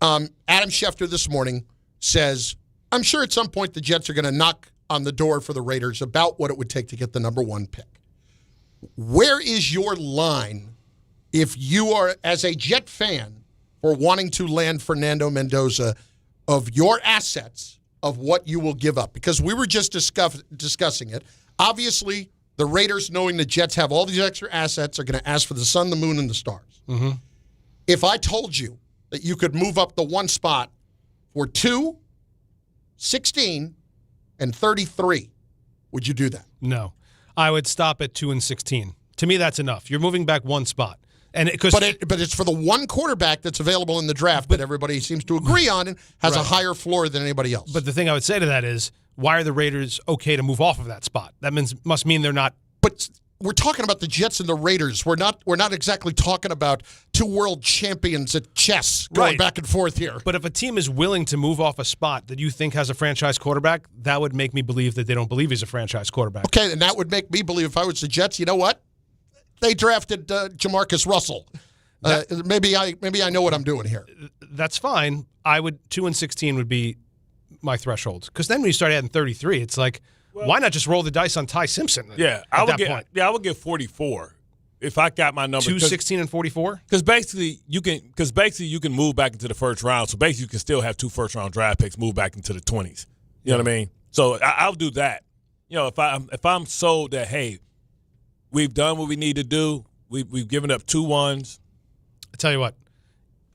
Adam Schefter this morning says, I'm sure at some point the Jets are going to knock on the door for the Raiders about what it would take to get the number 1 pick. Where is your line if you are, as a Jet fan, for wanting to land Fernando Mendoza, of your assets of what you will give up? Because we were just discussing it. Obviously, the Raiders, knowing the Jets have all these extra assets, are going to ask for the sun, the moon, and the stars. Mm-hmm. If I told you that you could move up the 1 spot for 2, 16, and 33, would you do that? No. I would stop at 2 and 16. To me, that's enough. You're moving back 1 spot. But it's for the 1 quarterback that's available in the draft that everybody seems to agree on and has a higher floor than anybody else. But the thing I would say to that is, why are the Raiders okay to move off of that spot? That must mean they're not. But we're talking about the Jets and the Raiders. We're not exactly talking about 2 world champions at chess going back and forth here. But if a team is willing to move off a spot that you think has a franchise quarterback, that would make me believe that they don't believe he's a franchise quarterback. Okay, and that would make me believe if I was the Jets, you know what? They drafted Jamarcus Russell. Maybe I know what I'm doing here. That's fine. 2 and 16 would be my threshold. Because then when you start adding 33, it's like, why not just roll the dice on Ty Simpson? I would get 44 if I got my number. 2, 16, and 44. Because basically you can move back into the first round. So basically you can still have 2 first-round draft picks move back into the 20s. You know what I mean? So I'll do that. You know, if I'm sold that, hey, we've done what we need to do. We've given up 2 1s. I tell you what,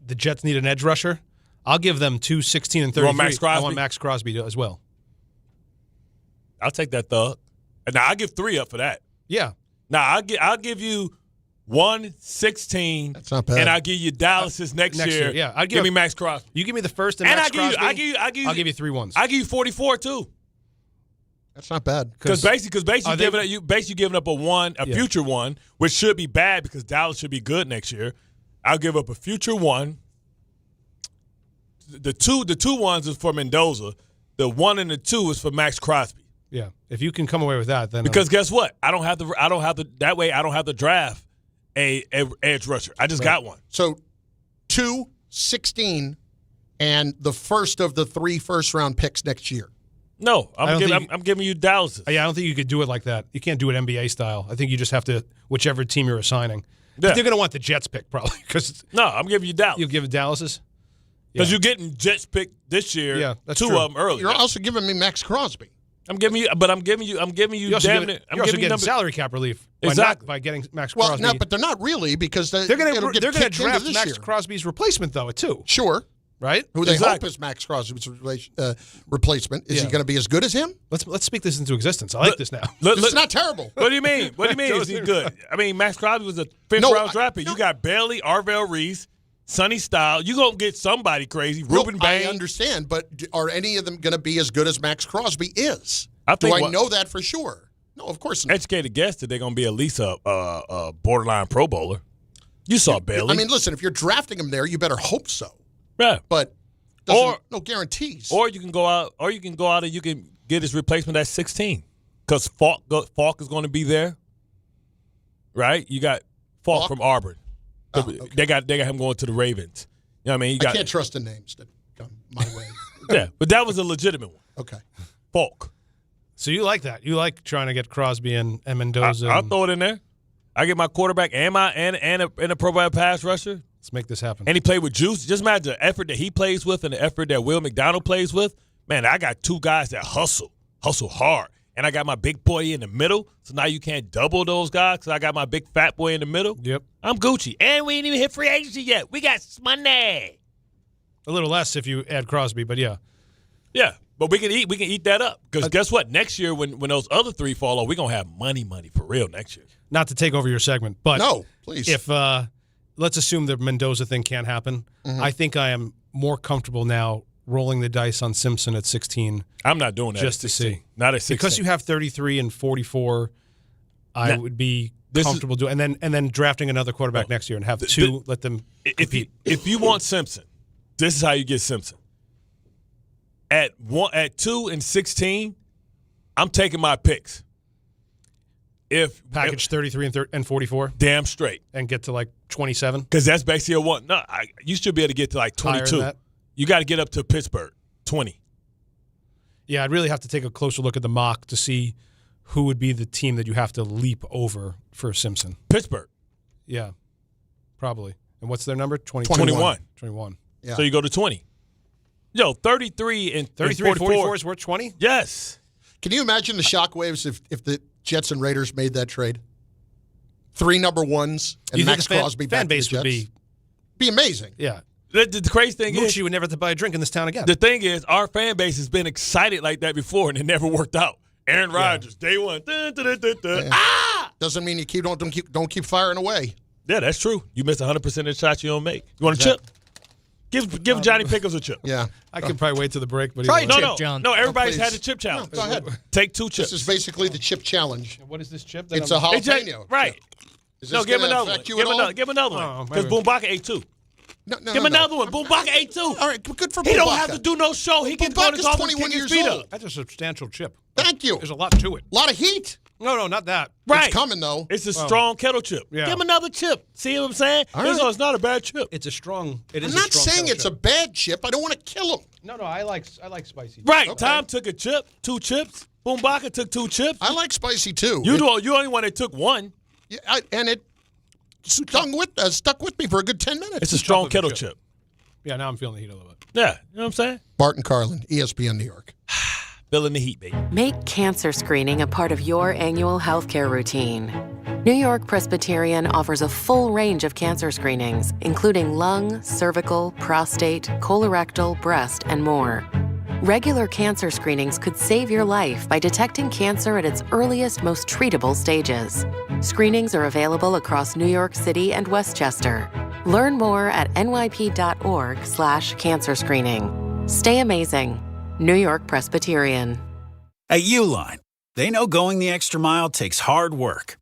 the Jets need an edge rusher. I'll give them 2, 16, and 33. You want Maxx Crosby? I want Maxx Crosby as well. I'll take that thug. Now I'll give 3 up for that. Yeah. Now I'll give you 1, 16. That's not bad. And I'll give you Dallas's next year. Yeah. Give me Maxx Crosby. You give me the first and Maxx Crosby. I'll give you 3 1s. I'll give you 44 too. That's not bad. Because basically you're giving up a future 1, which should be bad because Dallas should be good next year. I'll give up a future 1. The two 1s is for Mendoza. The 1 and the 2 is for Maxx Crosby. Yeah. If you can come away with that, then because guess what? I don't have to draft a edge rusher. I just got one. So 2, 16, and the first of the 3 first-round picks next year. No, I'm giving you Dallas. Yeah, I don't think you could do it like that. You can't do it NBA style. I think you just have to, whichever team you're assigning. Yeah. But they're going to want the Jets pick probably. No, I'm giving you Dallas. You'll give it Dallas's? Because you're getting Jets pick this year. Yeah, that's 2 true. of them early. You're also giving me Maxx Crosby. I'm giving you. You're also getting salary cap relief. By getting Maxx Crosby. Well, no, but they're not really because they're going to draft Maxx Crosby's replacement though too. Sure. Right? Who they hope is Maxx Crosby's replacement. Is he going to be as good as him? Let's speak this into existence. I like this now. It's not terrible. What do you mean? Is he good? I mean, Maxx Crosby was a 5th-round draft pick. You got Bailey, Arvell Reese, Sonny Style. You're going to get somebody crazy. Ruben Bain. I understand, but are any of them going to be as good as Maxx Crosby is? Do I know that for sure? No, of course not. Educated guess that they're going to be at least a borderline Pro Bowler. You saw Bailey. I mean, listen, if you're drafting him there, you better hope so. Yeah, but no guarantees. Or you can go out, and you can get his replacement at 16 because Falk is going to be there, right? You got Falk from Auburn. They got him going to the Ravens. You know what I mean? I can't trust the names that come my way. Yeah, but that was a legitimate one. Okay. Falk. So you like that? You like trying to get Crosby and Mendoza? I'll throw it in there. I get my quarterback and a pro pass rusher. Let's make this happen. And he played with juice. Just imagine the effort that he plays with and the effort that Will McDonald plays with. Man, I got two guys that hustle hard. And I got my big boy in the middle. So now you can't double those guys because I got my big fat boy in the middle. Yep. I'm Gucci. And we ain't even hit free agency yet. We got money. A little less if you add Crosby, but yeah. Yeah, but we can eat that up. Because guess what? Next year when those other three fall off, we're going to have money for real next year. Not to take over your segment, but no, please. If let's assume the Mendoza thing can't happen, I think I am more comfortable now rolling the dice on Simpson at 16. I'm not doing that just at 16. To see. Not at 16. Because you have 33 and 44, I would be comfortable doing and then drafting another quarterback next year and have two, let them compete. If you want Simpson, this is how you get Simpson. At 2 and 16, I'm taking my picks. If package 33 and 44, damn straight, and get to like 27, because that's basically a one. No, you should be able to get to like 22. You got to get up to Pittsburgh 20. Yeah, I'd really have to take a closer look at the mock to see who would be the team that you have to leap over for Simpson. Pittsburgh. Yeah, probably. And what's their number? 21. 21. Yeah. So you go to 20. Yo, 33 and 44 is worth 20? Yes. Can you imagine the shockwaves if the Jets and Raiders made that trade? 3 number ones and Maxx Crosby back fan base to the Jets? would be amazing. Yeah. The crazy thing is, you would never have to buy a drink in this town again. The thing is, our fan base has been excited like that before, and it never worked out. Aaron Rodgers, day one. Ah! Doesn't mean you don't keep firing away. Yeah, that's true. You miss 100% of the shots you don't make. You want a chip? Give Johnny Pickles a chip. Yeah. I could probably wait till the break, but no, everybody's had the chip challenge. No, go ahead. Take 2 chips. This is basically the chip challenge. What is this chip? It's a jalapeno. Right. Is No, this give him gonna another one. affect you at all? Give him another one. Because Boombaka ate 2. No, Give him another one. Boombaka ate 2. All right, good for Boombaka. He don't have to do no show. He can go to golf and kick his feet up. That's a substantial chip. Thank you. There's a lot to it. A lot of heat. No, not that. Right. It's coming, though. It's a strong kettle chip. Yeah. Give him another chip. See what I'm saying? All right. It's not a bad chip. It's a strong. It I'm is. not a strong saying kettle it's chip. a bad chip. I don't want to kill him. No, I like spicy. Right. Okay. Tom took a chip, 2 chips. Boombaka took 2 chips. I like spicy, too. You only one that took 1. Yeah, and it stuck with me for a good 10 minutes. It's a strong kettle chip. Yeah, now I'm feeling the heat a little bit. Yeah, you know what I'm saying? Bart and Carlin, ESPN New York. Feeling the heat, baby. Make cancer screening a part of your annual healthcare routine. New York Presbyterian offers a full range of cancer screenings, including lung, cervical, prostate, colorectal, breast, and more. Regular cancer screenings could save your life by detecting cancer at its earliest, most treatable stages. Screenings are available across New York City and Westchester. Learn more at nyp.org/cancer screening. Stay amazing. New York Presbyterian. At Uline, they know going the extra mile takes hard work.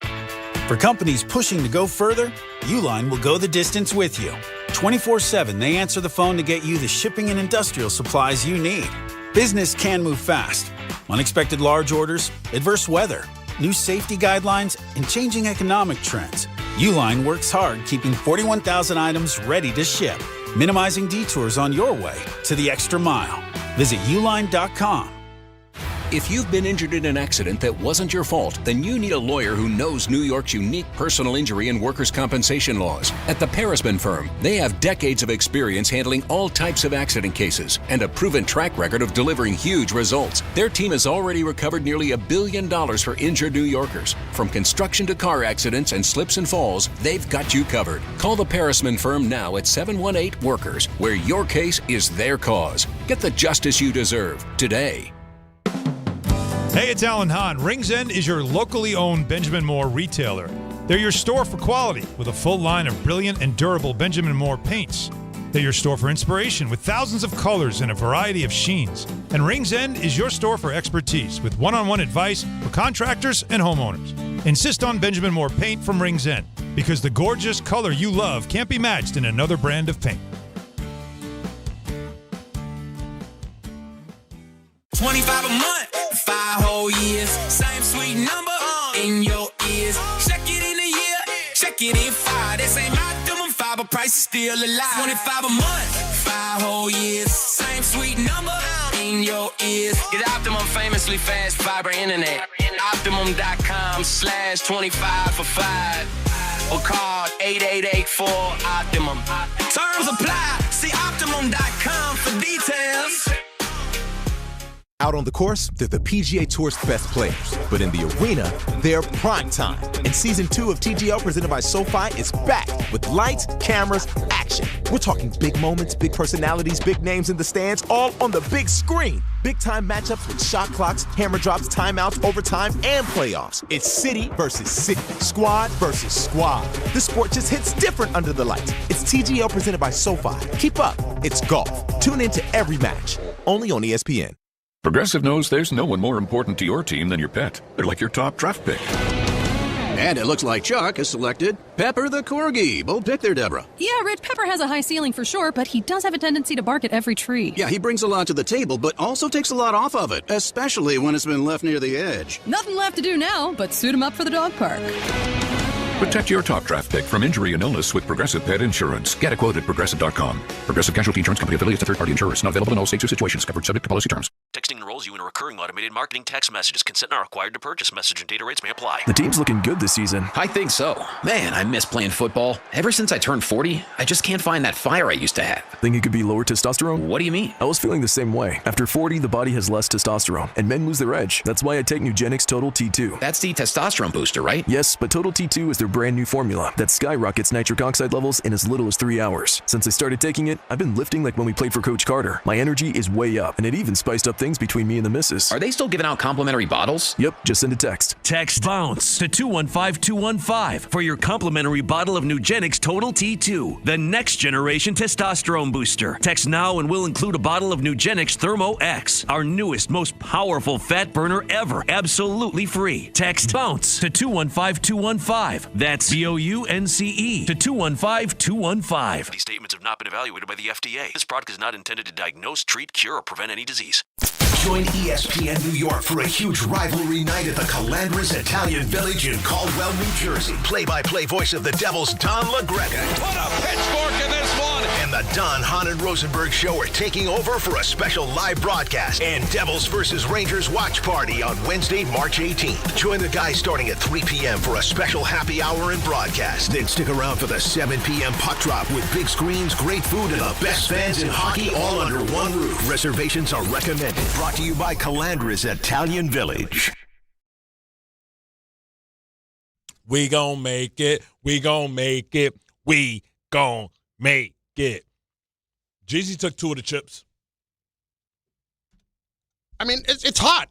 For companies pushing to go further, Uline will go the distance with you. 24/7, they answer the phone to get you the shipping and industrial supplies you need. Business can move fast. Unexpected large orders, adverse weather, new safety guidelines, and changing economic trends. Uline works hard keeping 41,000 items ready to ship, minimizing detours on your way to the extra mile. Visit uline.com. If you've been injured in an accident that wasn't your fault, then you need a lawyer who knows New York's unique personal injury and workers' compensation laws. At the Parisman Firm, they have decades of experience handling all types of accident cases and a proven track record of delivering huge results. Their team has already recovered nearly $1 billion for injured New Yorkers. From construction to car accidents and slips and falls, they've got you covered. Call the Parisman Firm now at 718-WORKERS, where your case is their cause. Get the justice you deserve today. Hey, it's Alan Hahn. Rings End is your locally owned Benjamin Moore retailer. They're your store for quality with a full line of brilliant and durable Benjamin Moore paints. They're your store for inspiration with thousands of colors and a variety of sheens. And Rings End is your store for expertise with one-on-one advice for contractors and homeowners. Insist on Benjamin Moore paint from Rings End because the gorgeous color you love can't be matched in another brand of paint. 25 a month, 5 whole years. Same sweet number in your ears. Check it in a year, check it in 5. This ain't my doing 5 price is still alive. 25 a month, 5 whole years. Same sweet number in your ears. Get Optimum famously fast fiber internet. Optimum.com/25 for 5. Or call 8884-OPTIMUM. Terms apply. See Optimum.com for details. Out on the course, they're the PGA Tour's best players. But in the arena, they're prime time. And Season 2 of TGL presented by SoFi is back with lights, cameras, action. We're talking big moments, big personalities, big names in the stands, all on the big screen. Big-time matchups with shot clocks, hammer drops, timeouts, overtime, and playoffs. It's city versus city, squad versus squad. The sport just hits different under the lights. It's TGL presented by SoFi. Keep up. It's golf. Tune into every match. Only on ESPN. Progressive knows there's no one more important to your team than your pet. They're like your top draft pick. And it looks like Chuck has selected Pepper the Corgi. Bold pick there, Deborah. Yeah, Rich, Pepper has a high ceiling for sure, but he does have a tendency to bark at every tree. Yeah, he brings a lot to the table, but also takes a lot off of it, especially when it's been left near the edge. Nothing left to do now but suit him up for the dog park. Protect your top draft pick from injury and illness with Progressive Pet Insurance. Get a quote at Progressive.com. Progressive Casualty Insurance Company affiliates to third-party insurers. Not available in all states or situations. Covered subject to policy terms. Texting enrolls you in a recurring automated marketing text message. Consent not required to purchase. Message and data rates may apply. The team's looking good this season. I think so. Man, I miss playing football. Ever since I turned 40, I just can't find that fire I used to have. Think it could be lower testosterone? What do you mean? I was feeling the same way. After 40, the body has less testosterone, and men lose their edge. That's why I take Nugenix Total T2. That's the testosterone booster, right? Yes, but Total T2 is their brand new formula that skyrockets nitric oxide levels in as little as 3 hours. Since I started taking it, I've been lifting like when we played for Coach Carter. My energy is way up, and it even spiced up things between me and the missus. Are they still giving out complimentary bottles? Yep, just send a text. Text BOUNCE to 215-215 for your complimentary bottle of Nugenix Total T2, the next generation testosterone booster. Text now and we'll include a bottle of Nugenix Thermo X, our newest, most powerful fat burner ever, absolutely free. Text BOUNCE to 215-215. That's BOUNCE to 215-215. These statements have not been evaluated by the FDA. This product is not intended to diagnose, treat, cure, or prevent any disease. Join ESPN New York for a huge rivalry night at the Calandras Italian Village in Caldwell, New Jersey. Play-by-play voice of the Devils, Don LaGreca. Put a pitchfork in this one! And the Don, Hahn, and Rosenberg Show are taking over for a special live broadcast and Devils versus Rangers watch party on Wednesday, March 18th. Join the guys starting at 3 p.m. for a special happy hour and broadcast. Then stick around for the 7 p.m. puck drop with big screens, great food, and the best fans in hockey all under one roof. Reservations are recommended. Brought to you by Calandras Italian Village. We gon' make it. We gon' make it. We gon' make it. Jeezy took 2 of the chips. I mean, it's hot.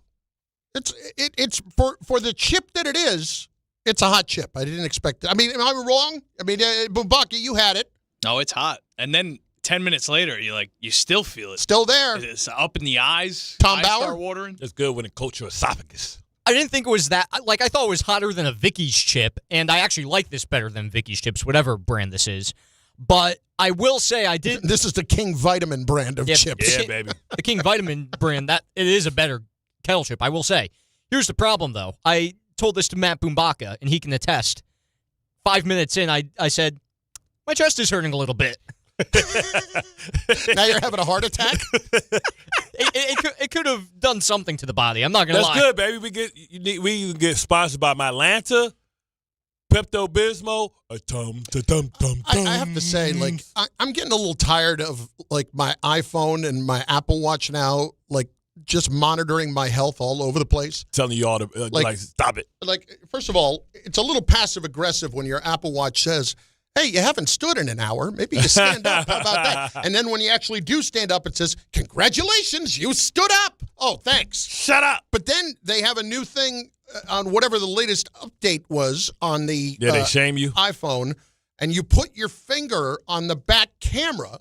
It's for the chip that it is. It's a hot chip. I didn't expect it. I mean, am I wrong? I mean, Bumbaki, you had it. Oh, it's hot. And then 10 minutes later, you still feel it. Still there. It's up in the eyes. Tom eyes Bauer? Start watering. It's good when it coats your esophagus. I didn't think it was that. I thought it was hotter than a Vicky's chip, and I actually like this better than Vicky's chips, whatever brand this is. But I will say I did. This is the King Vitamin brand of chips. Yeah, baby. The King Vitamin brand, that it is a better kettle chip, I will say. Here's the problem, though. I told this to Matt Bumbaka, and he can attest. 5 minutes in, I said, my chest is hurting a little bit. Now you're having a heart attack? It could have done something to the body. I'm not going to lie. That's good, baby. We get sponsored by Mylanta, Pepto-Bismol, I have to say, I'm getting a little tired of, my iPhone and my Apple Watch now, just monitoring my health all over the place. Telling you all to, stop it. First of all, it's a little passive-aggressive when your Apple Watch says, hey, you haven't stood in an hour. Maybe you stand up. How about that? And then when you actually do stand up, it says, congratulations, you stood up. Oh, thanks. Shut up. But then they have a new thing on whatever the latest update was on the they shame you. iPhone, and you put your finger on the back camera,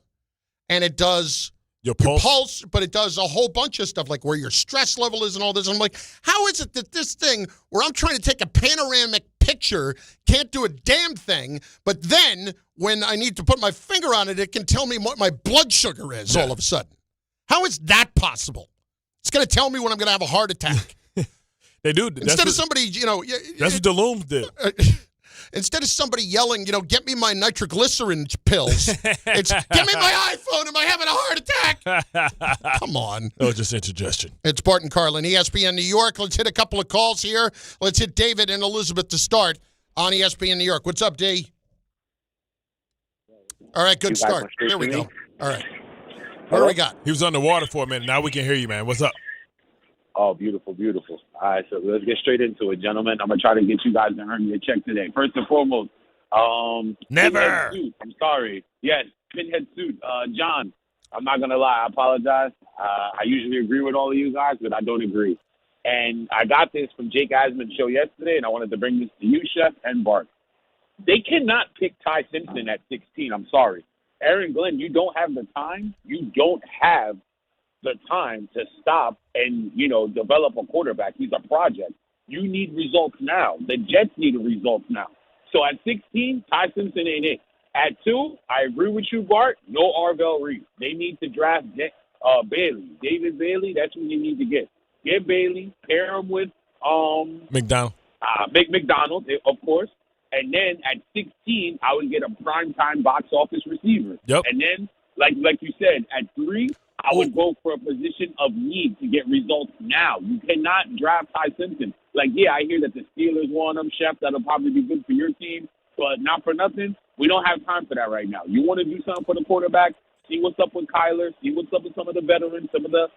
and it does your pulse, but it does a whole bunch of stuff, like where your stress level is and all this. I'm like, how is it that this thing, where I'm trying to take a panoramic picture, can't do a damn thing, but then when I need to put my finger on it, it can tell me what my blood sugar is all of a sudden? How is that possible? It's going to tell me when I'm going to have a heart attack. They do. Instead of somebody, That's what the Looms did. instead of somebody yelling, get me my nitroglycerin pills, it's get me my iPhone. Am I having a heart attack? Come on. Oh, just indigestion. It's Bart and Carlin, ESPN New York. Let's hit a couple of calls here. Let's hit David and Elizabeth to start on ESPN New York. What's up, D? All right, good start. There we go. All right. What do we got? He was underwater for a minute. Now we can hear you, man. What's up? Oh, beautiful, beautiful. All right, so let's get straight into it, gentlemen. I'm going to try to get you guys to earn your check today. First and foremost, never. Suit. I'm sorry. Yes, pinhead suit. John, I'm not going to lie. I apologize. I usually agree with all of you guys, but I don't agree. And I got this from Jake Asman's show yesterday, and I wanted to bring this to you, Chef, and Bart. They cannot pick Ty Simpson at 16. I'm sorry. Aaron Glenn, you don't have the time. You don't have the time to stop and, develop a quarterback. He's a project. You need results now. The Jets need results now. So at 16, Ty Simpson ain't it. At 2, I agree with you, Bart. No Arvell Reed. They need to draft Bailey. David Bailey, that's what you need to get. Get Bailey, pair him with McDonald. McDonald, of course. And then at 16, I would get a primetime box office receiver. Yep. And then, like you said, at 3, I would go for a position of need to get results now. You cannot draft Ty Simpson. I hear that the Steelers want him, Chef. That'll probably be good for your team. But not for nothing, we don't have time for that right now. You want to do something for the quarterback, see what's up with Kyler, see what's up with some of the veterans, some of the,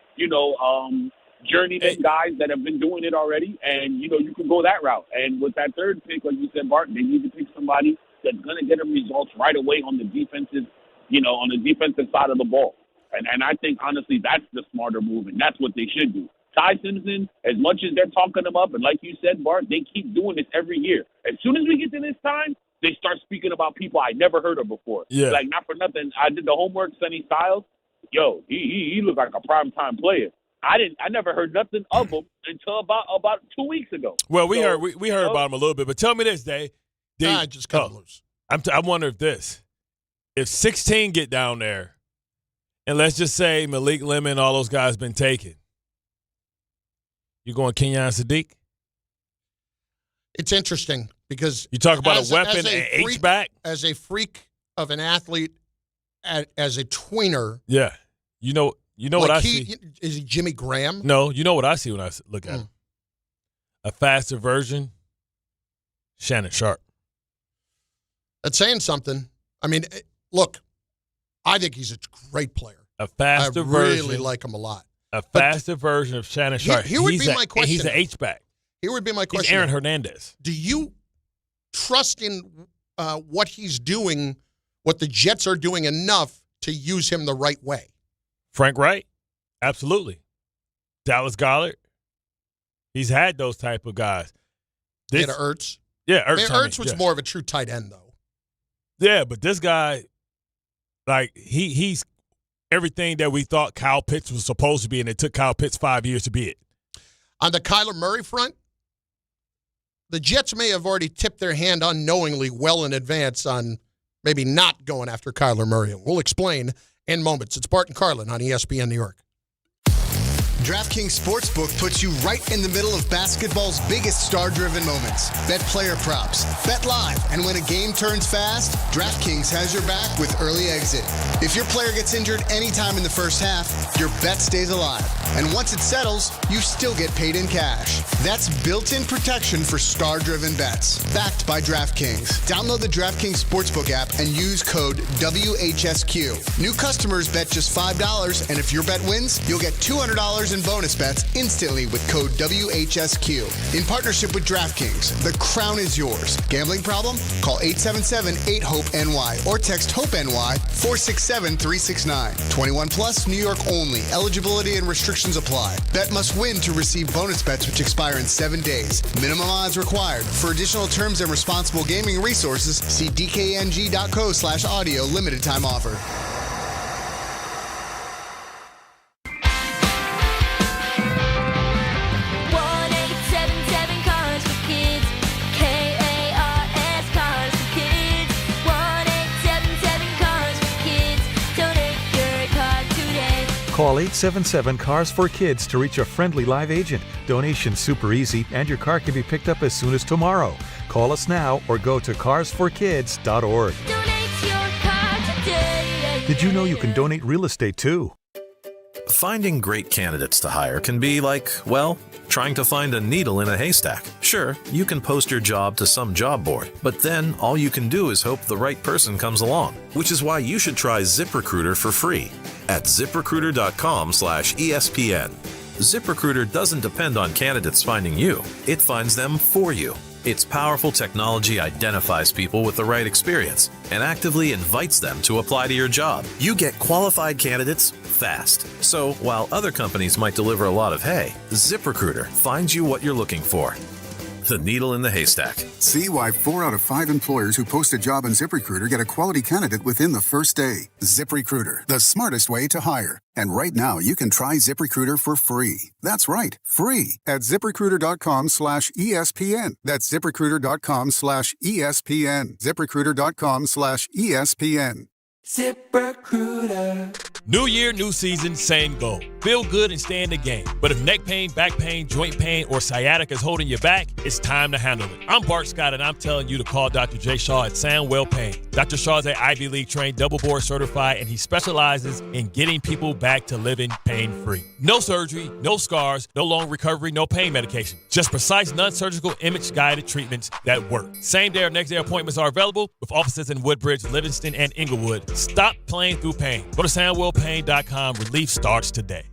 journeyman guys that have been doing it already, and you can go that route. And with that third pick, like you said, Bart, they need to pick somebody that's going to get them results right away on the defensive, on the defensive side of the ball. And I think honestly that's the smarter move, and that's what they should do. Ty Simpson, as much as they're talking him up, and like you said, Bart, they keep doing this every year. As soon as we get to this time, they start speaking about people I never heard of before. Yeah. Not for nothing, I did the homework. Sonny Styles, he looked like a primetime player. I never heard nothing of him until about 2 weeks ago. Well, we heard about him a little bit, but tell me this, Dave. Just cut loose. I wonder if 16 get down there, and let's just say Malik Lemon, all those guys been taken, you going Kenyon Sadiq? It's interesting because you talk about a weapon, an H-back. As a freak of an athlete, as a tweener. Yeah. You know what I see? Is he Jimmy Graham? No, you know what I see when I look at him? A faster version, Shannon Sharp. That's saying something. I mean, look, I think he's a great player. A faster version. I really like him a lot. A faster version of Shannon Sharp. Here would be my question. He's an H-back. Here would be my question. He's Aaron Hernandez. Do you trust in what he's doing, what the Jets are doing enough to use him the right way? Frank Wright? Absolutely. Dallas Goedert? He's had those type of guys. Ertz? Yeah, Ertz. Ertz was more of a true tight end, though. Yeah, but this guy, he's everything that we thought Kyle Pitts was supposed to be, and it took Kyle Pitts 5 years to be it. On the Kyler Murray front, the Jets may have already tipped their hand unknowingly well in advance on maybe not going after Kyler Murray. We'll explain in moments. It's Bart and Carlin on ESPN New York. DraftKings Sportsbook puts you right in the middle of basketball's biggest star-driven moments. Bet player props, bet live, and when a game turns fast, DraftKings has your back with early exit. If your player gets injured anytime in the first half, your bet stays alive. And once it settles, you still get paid in cash. That's built-in protection for star-driven bets. Backed by DraftKings. Download the DraftKings Sportsbook app and use code WHSQ. New customers bet just $5, and if your bet wins, you'll get $200 in bonus bets instantly with code WHSQ. In partnership with DraftKings, the crown is yours. Gambling problem? Call 877-8-HOPE-NY or text HOPE-NY 467-369. 21 plus, New York only. Eligibility and restrictions apply. Bet must win to receive bonus bets which expire in 7 days. Minimum odds required. For additional terms and responsible gaming resources, see dkng.co/audio. Limited time offer. Call 877-CARS-FOR-KIDS to reach a friendly live agent. Donation's super easy, and your car can be picked up as soon as tomorrow. Call us now or go to carsforkids.org. Did you know you can donate real estate too? Finding great candidates to hire can be like, well, trying to find a needle in a haystack. Sure, you can post your job to some job board, but then all you can do is hope the right person comes along, which is why you should try ZipRecruiter for free at ZipRecruiter.com/ESPN. ZipRecruiter doesn't depend on candidates finding you. It finds them for you. Its powerful technology identifies people with the right experience and actively invites them to apply to your job. You get qualified candidates fast. So while other companies might deliver a lot of hay, ZipRecruiter finds you what you're looking for. The needle in the haystack. See why 4 out of 5 employers who post a job on ZipRecruiter get a quality candidate within the first day. ZipRecruiter, the smartest way to hire. And right now, you can try ZipRecruiter for free. That's right, free at ZipRecruiter.com/ESPN. That's ZipRecruiter.com/ESPN. ZipRecruiter.com/ESPN. ZipRecruiter. New year, new season, same goal. Feel good and stay in the game. But if neck pain, back pain, joint pain, or sciatica is holding you back, it's time to handle it. I'm Bart Scott, and I'm telling you to call Dr. J. Shaw at Sandwell Pain. Dr. Shaw is an Ivy League trained, double board certified, and he specializes in getting people back to living pain-free. No surgery, no scars, no long recovery, no pain medication. Just precise, non-surgical, image-guided treatments that work. Same-day or next-day appointments are available with offices in Woodbridge, Livingston, and Inglewood. Stop playing through pain. Go to SandwellPain.com. Relief starts today.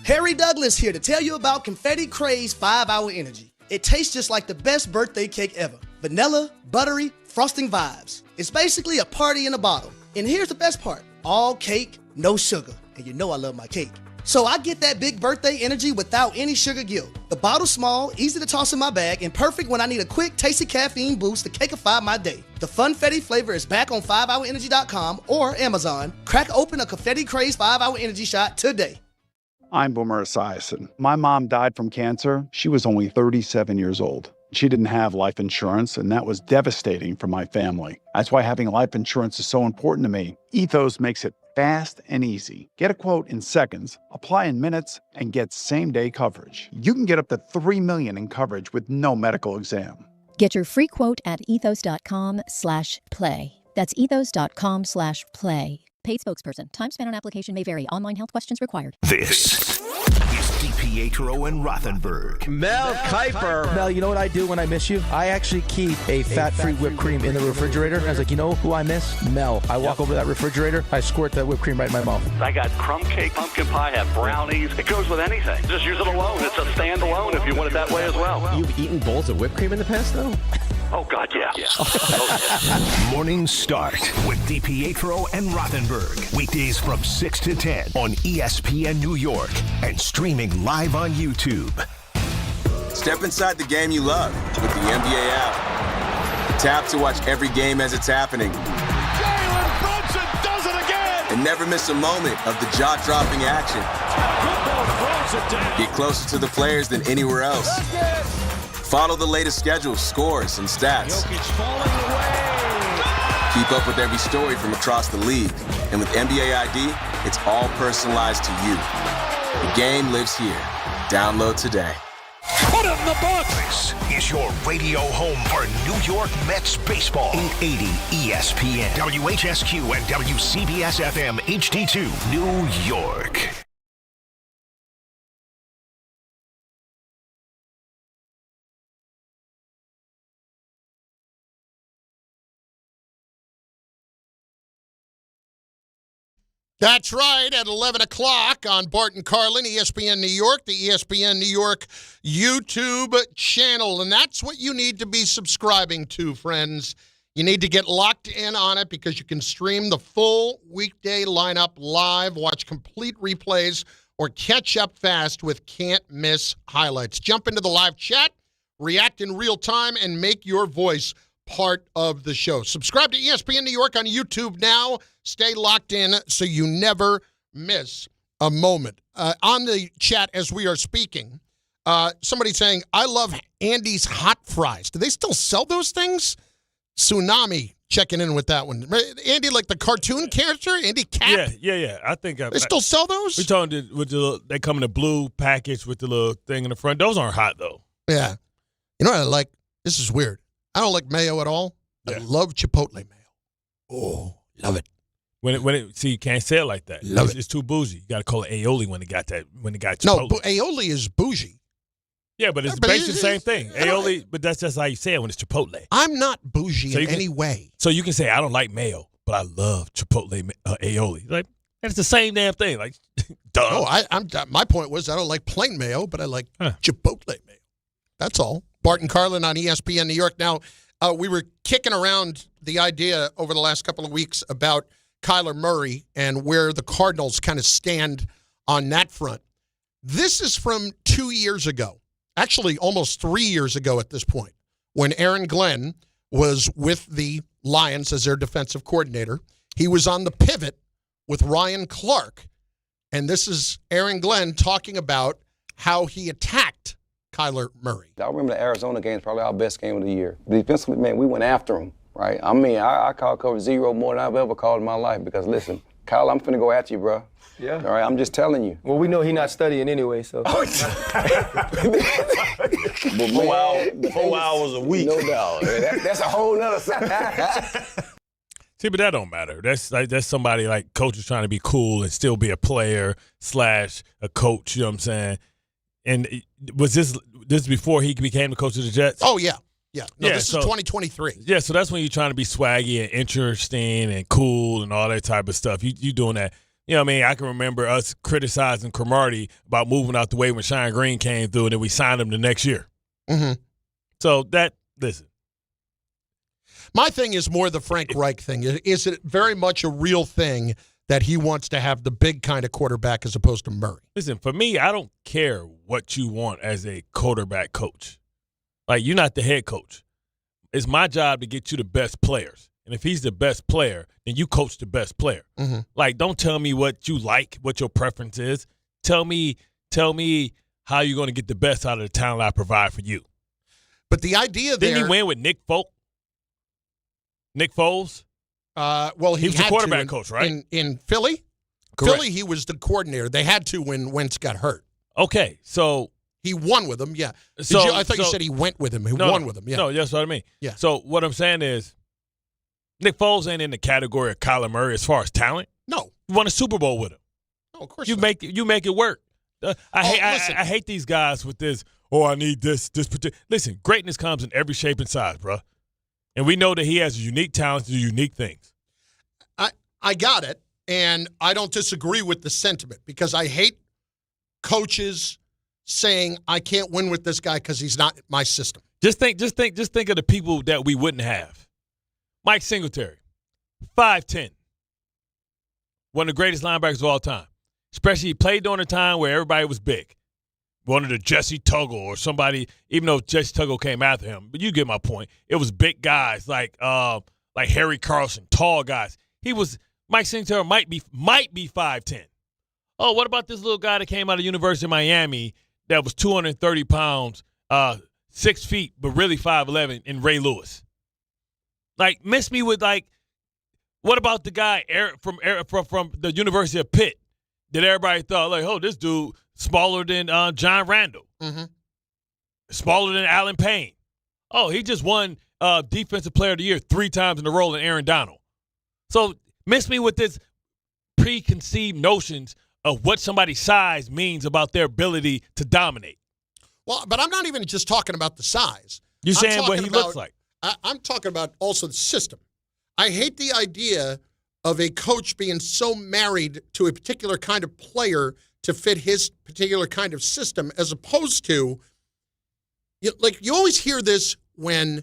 Harry Douglas here to tell you about Confetti Craze 5-Hour Energy. It tastes just like the best birthday cake ever. Vanilla, buttery, frosting vibes. It's basically a party in a bottle. And here's the best part. All cake, no sugar. And you know I love my cake. So I get that big birthday energy without any sugar guilt. The bottle's small, easy to toss in my bag, and perfect when I need a quick, tasty caffeine boost to cakeify my day. The Funfetti flavor is back on 5hourenergy.com or Amazon. Crack open a Confetti Craze 5-Hour Energy shot today. I'm Boomer Esiason. My mom died from cancer. She was only 37 years old. She didn't have life insurance, and that was devastating for my family. That's why having life insurance is so important to me. Ethos makes it fast and easy. Get a quote in seconds, apply in minutes, and get same-day coverage. You can get up to $3 million in coverage with no medical exam. Get your free quote at ethos.com/play. That's ethos.com/play. Paid spokesperson. Time spent on application may vary. Online health questions required. This is DiPietro and Rothenberg. Mel Kiper. Mel, you know what I do when I miss you? I actually keep a fat-free whipped cream in the refrigerator. I was like, you know who I miss? Mel. I walk over to that refrigerator, I squirt that whipped cream right in my mouth. I got crumb cake, pumpkin pie, have brownies. It goes with anything. Just use it alone. It's a standalone if you want it that way as well. You've eaten bowls of whipped cream in the past, though? Oh, God, yeah. Morning Start with DiPietro and Rothenberg. Weekdays from 6 to 10 on ESPN New York and streaming live on YouTube. Step inside the game you love with the NBA app. Tap to watch every game as it's happening. Jalen Brunson does it again! And never miss a moment of the jaw-dropping action. Get closer to the players than anywhere else. Follow the latest schedules, scores, and stats. Keep up with every story from across the league. And with NBA ID, it's all personalized to you. The game lives here. Download today. Put it in the box! This is your radio home for New York Mets baseball. 880 ESPN, WHSQ, and WCBS FM HD2, New York. That's right, at 11 o'clock on Bart and Carlin, ESPN New York, the ESPN New York YouTube channel. And that's what you need to be subscribing to, friends. You need to get locked in on it because you can stream the full weekday lineup live, watch complete replays, or catch up fast with can't-miss highlights. Jump into the live chat, react in real time, and make your voice part of the show. Subscribe to ESPN New York on YouTube now. Stay locked in so you never miss a moment. On the chat as we are speaking, somebody saying, I love Andy's hot fries. Do they still sell those things? Tsunami checking in with that one. Andy, like the cartoon character? Andy Cap? Yeah. I think they still sell those? We talking with they come in a blue package with the little thing in the front. Those aren't hot, though. Yeah. You know what I like? This is weird. I don't like mayo at all. Yeah. I love Chipotle mayo. Oh, love it. See, you can't say it like that. It's too bougie. You got to call it aioli when it got Chipotle. No, aioli is bougie. Yeah, but it's basically the same thing. Aioli, but that's just how you say it when it's Chipotle. I'm not bougie in any way. So you can say, I don't like mayo, but I love Chipotle aioli. Like, and it's the same damn thing. Like, duh. No, my point was I don't like plain mayo, but I like Chipotle mayo. That's all. Bart and Carlin on ESPN New York. Now, we were kicking around the idea over the last couple of weeks about Kyler Murray and where the Cardinals kind of stand on that front. This is from 2 years ago, actually almost 3 years ago at this point, when Aaron Glenn was with the Lions as their defensive coordinator. He was on the pivot with Ryan Clark, and this is Aaron Glenn talking about how he attacked Kyler Murray. I remember the Arizona game, probably our best game of the year. Defensively, man, we went after him. Right? I mean, I call coverage zero more than I've ever called in my life because, listen, Kyle, I'm finna go at you, bro. Yeah. All right, I'm just telling you. Well, we know he's not studying anyway, so. 4 hours a week. No doubt. That's a whole nother side. See, but that don't matter. That's somebody like coach is trying to be cool and still be a player / a coach, you know what I'm saying? And was this before he became the coach of the Jets? Oh, yeah. Yeah, this is 2023. Yeah, so that's when you're trying to be swaggy and interesting and cool and all that type of stuff. You doing that. You know what I mean? I can remember us criticizing Cromartie about moving out the way when Shine Green came through, and then we signed him the next year. Mm-hmm. So listen. My thing is more the Frank Reich thing. Is it very much a real thing that he wants to have the big kind of quarterback as opposed to Murray? Listen, for me, I don't care what you want as a quarterback coach. Like, you're not the head coach. It's my job to get you the best players. And if he's the best player, then you coach the best player. Mm-hmm. Like, don't tell me what you like, what your preference is. Tell me how you're going to get the best out of the talent I provide for you. But the idea there... Didn't he win with Nick Foles? Well, he was the quarterback coach, right? In Philly? Correct. Philly, he was the coordinator. They had to when Wentz got hurt. Okay, so... He won with him, yeah. I thought you said he went with him. He won with him, yeah. No, that's what I mean. Yeah. So what I'm saying is Nick Foles ain't in the category of Kyler Murray as far as talent. No. You won a Super Bowl with him. No, of course you not. You make it work. I hate these guys with this, I need this particular. Listen, greatness comes in every shape and size, bro. And we know that he has unique talents to do unique things. I got it, and I don't disagree with the sentiment because I hate coaches saying I can't win with this guy because he's not my system. Just think of the people that we wouldn't have. Mike Singletary, 5'10", one of the greatest linebackers of all time. Especially he played during a time where everybody was big. One of the Jesse Tuggle or somebody, even though Jesse Tuggle came after him, but you get my point. It was big guys like Harry Carlson, tall guys. Mike Singletary might be 5'10". Oh, what about this little guy that came out of University of Miami that was 230 pounds, 6 feet, but really 5'11", in Ray Lewis? Like, miss me with, like, what about the guy from the University of Pitt that everybody thought, like, oh, this dude smaller than John Randall, smaller than Alan Payne. Oh, he just won Defensive Player of the Year 3 times in a row in Aaron Donald. So miss me with this preconceived notions of what somebody's size means about their ability to dominate. Well, but I'm not even just talking about the size. You're saying what he looks like. I'm talking about also the system. I hate the idea of a coach being so married to a particular kind of player to fit his particular kind of system as opposed to, you always hear this when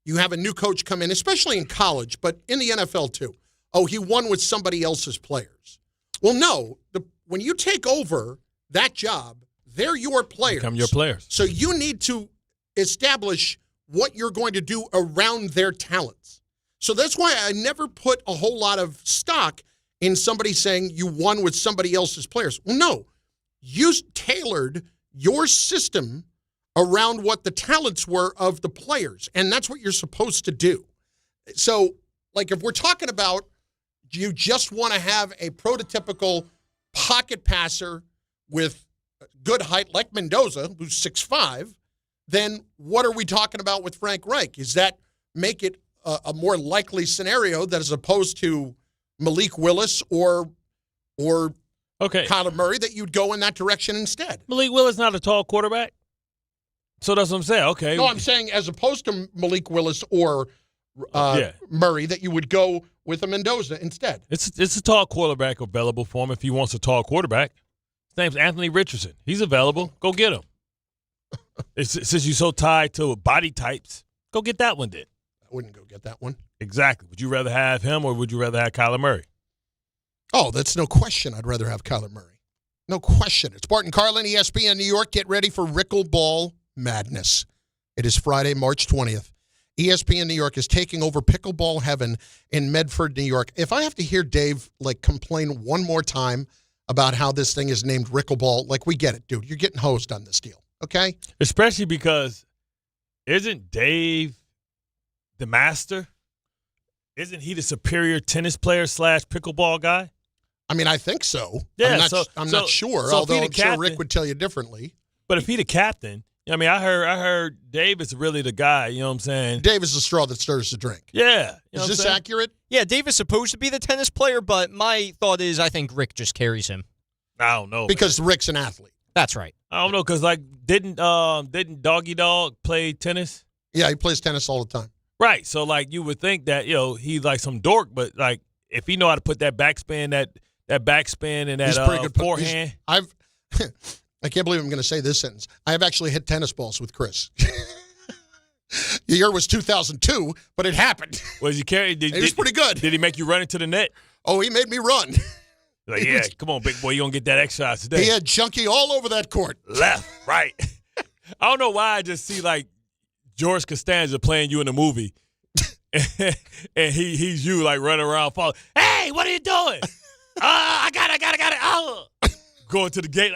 you have a new coach come in, especially in college, but in the NFL too. Oh, he won with somebody else's players. Well, no. When you take over that job, they're your players. Become your players. So you need to establish what you're going to do around their talents. So that's why I never put a whole lot of stock in somebody saying you won with somebody else's players. Well, no. You tailored your system around what the talents were of the players, and that's what you're supposed to do. So, like, if we're talking about you just want to have a prototypical pocket passer with good height like Mendoza, who's 6'5", then what are we talking about with Frank Reich? Is that make it a more likely scenario that as opposed to Malik Willis or Kyler Murray that you'd go in that direction instead? Malik Willis not a tall quarterback. So that's what I'm saying. Okay. No, I'm saying as opposed to Malik Willis or Murray, that you would go with a Mendoza instead. It's a tall quarterback available for him if he wants a tall quarterback. His name's Anthony Richardson. He's available. Go get him. Since you're so tied to body types, go get that one then. I wouldn't go get that one. Exactly. Would you rather have him or would you rather have Kyler Murray? Oh, that's no question. I'd rather have Kyler Murray. No question. It's Bart and Carlin, ESPN New York. Get ready for Rickleball Madness. It is Friday, March 20th. ESPN New York is taking over pickleball heaven in Medford, New York. If I have to hear Dave complain one more time about how this thing is named Rickleball, we get it, dude. You're getting hosed on this deal, okay? Especially because isn't Dave the master? Isn't he the superior tennis player / pickleball guy? I mean, I think so. Yeah, I'm not sure, so although I'm sure Rick would tell you differently. But if he the captain, I mean, I heard Dave is really the guy, you know what I'm saying? Dave is the straw that stirs the drink. Yeah. Is this accurate? Yeah, Dave is supposed to be the tennis player, but my thought is I think Rick just carries him. I don't know. Because Rick's an athlete. That's right. I don't know, because didn't Doggy Dog play tennis? Yeah, he plays tennis all the time. Right. So you would think that, he's some dork, but if he know how to put that backspin, that backspin and that forehand. I can't believe I'm going to say this sentence. I have actually hit tennis balls with Chris. The year was 2002, but it happened. Was he carried? It was pretty good. Did he make you run into the net? Oh, he made me run. Come on, big boy, you're going to get that exercise today. He had junkie all over that court. Left, right. I don't know why I just see George Costanza playing you in a movie. and he's you running around falling. Hey, what are you doing? I got it. Oh. Going to the gate.